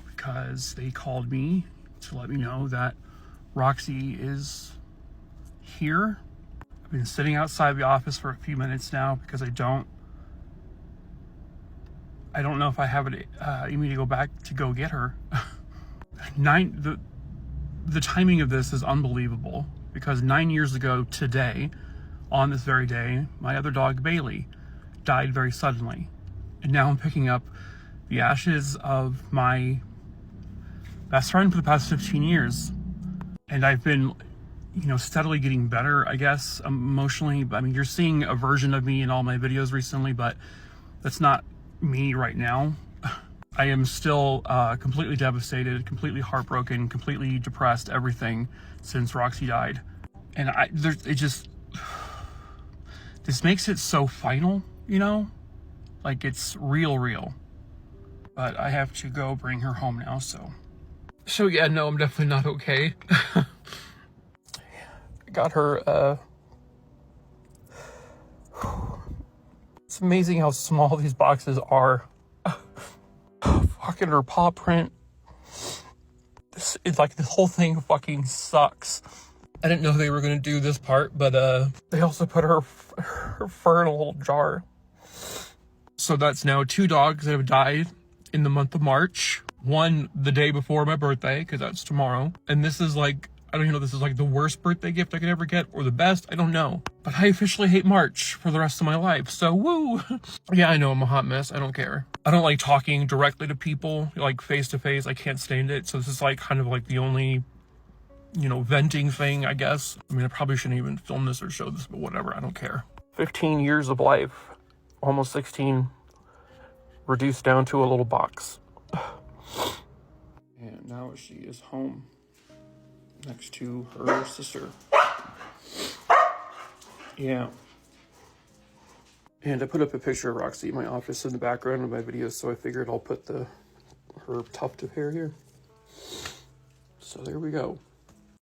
because they called me to let me know that Roxy is here. I've been sitting outside the office for a few minutes now because I don't know if I have it in me to go back to go get her. The timing of this is unbelievable because 9 years ago today, on this very day, my other dog Bailey died very suddenly. And now I'm picking up the ashes of my best friend for the past 15 years. And I've been, steadily getting better, I guess, emotionally. I mean, you're seeing a version of me in all my videos recently, but that's not me right now. I am still completely devastated, completely heartbroken, completely depressed, everything since Roxy died. And this makes it so final, like it's real. But I have to go bring her home now, so yeah, no, I'm definitely not okay. I got her, it's amazing how small these boxes are. Fucking her paw print. It's like this whole thing fucking sucks. I didn't know they were gonna do this part, but they also put her fur in a little jar. So that's now 2 dogs that have died in the month of March. One the day before my birthday, because that's tomorrow. And this is like, I don't even know if this is like the worst birthday gift I could ever get or the best. I don't know. But I officially hate March for the rest of my life. So woo. Yeah, I know I'm a hot mess. I don't care. I don't like talking directly to people, like face to face. I can't stand it. So this is like kind of like the only, venting thing, I guess. I mean, I probably shouldn't even film this or show this, but whatever. I don't care. 15 years of life, almost 16, reduced down to a little box. And now she is home next to her sister. Yeah. And I put up a picture of Roxy in my office in the background of my videos, so I figured I'll put her tuft of hair here. So there we go.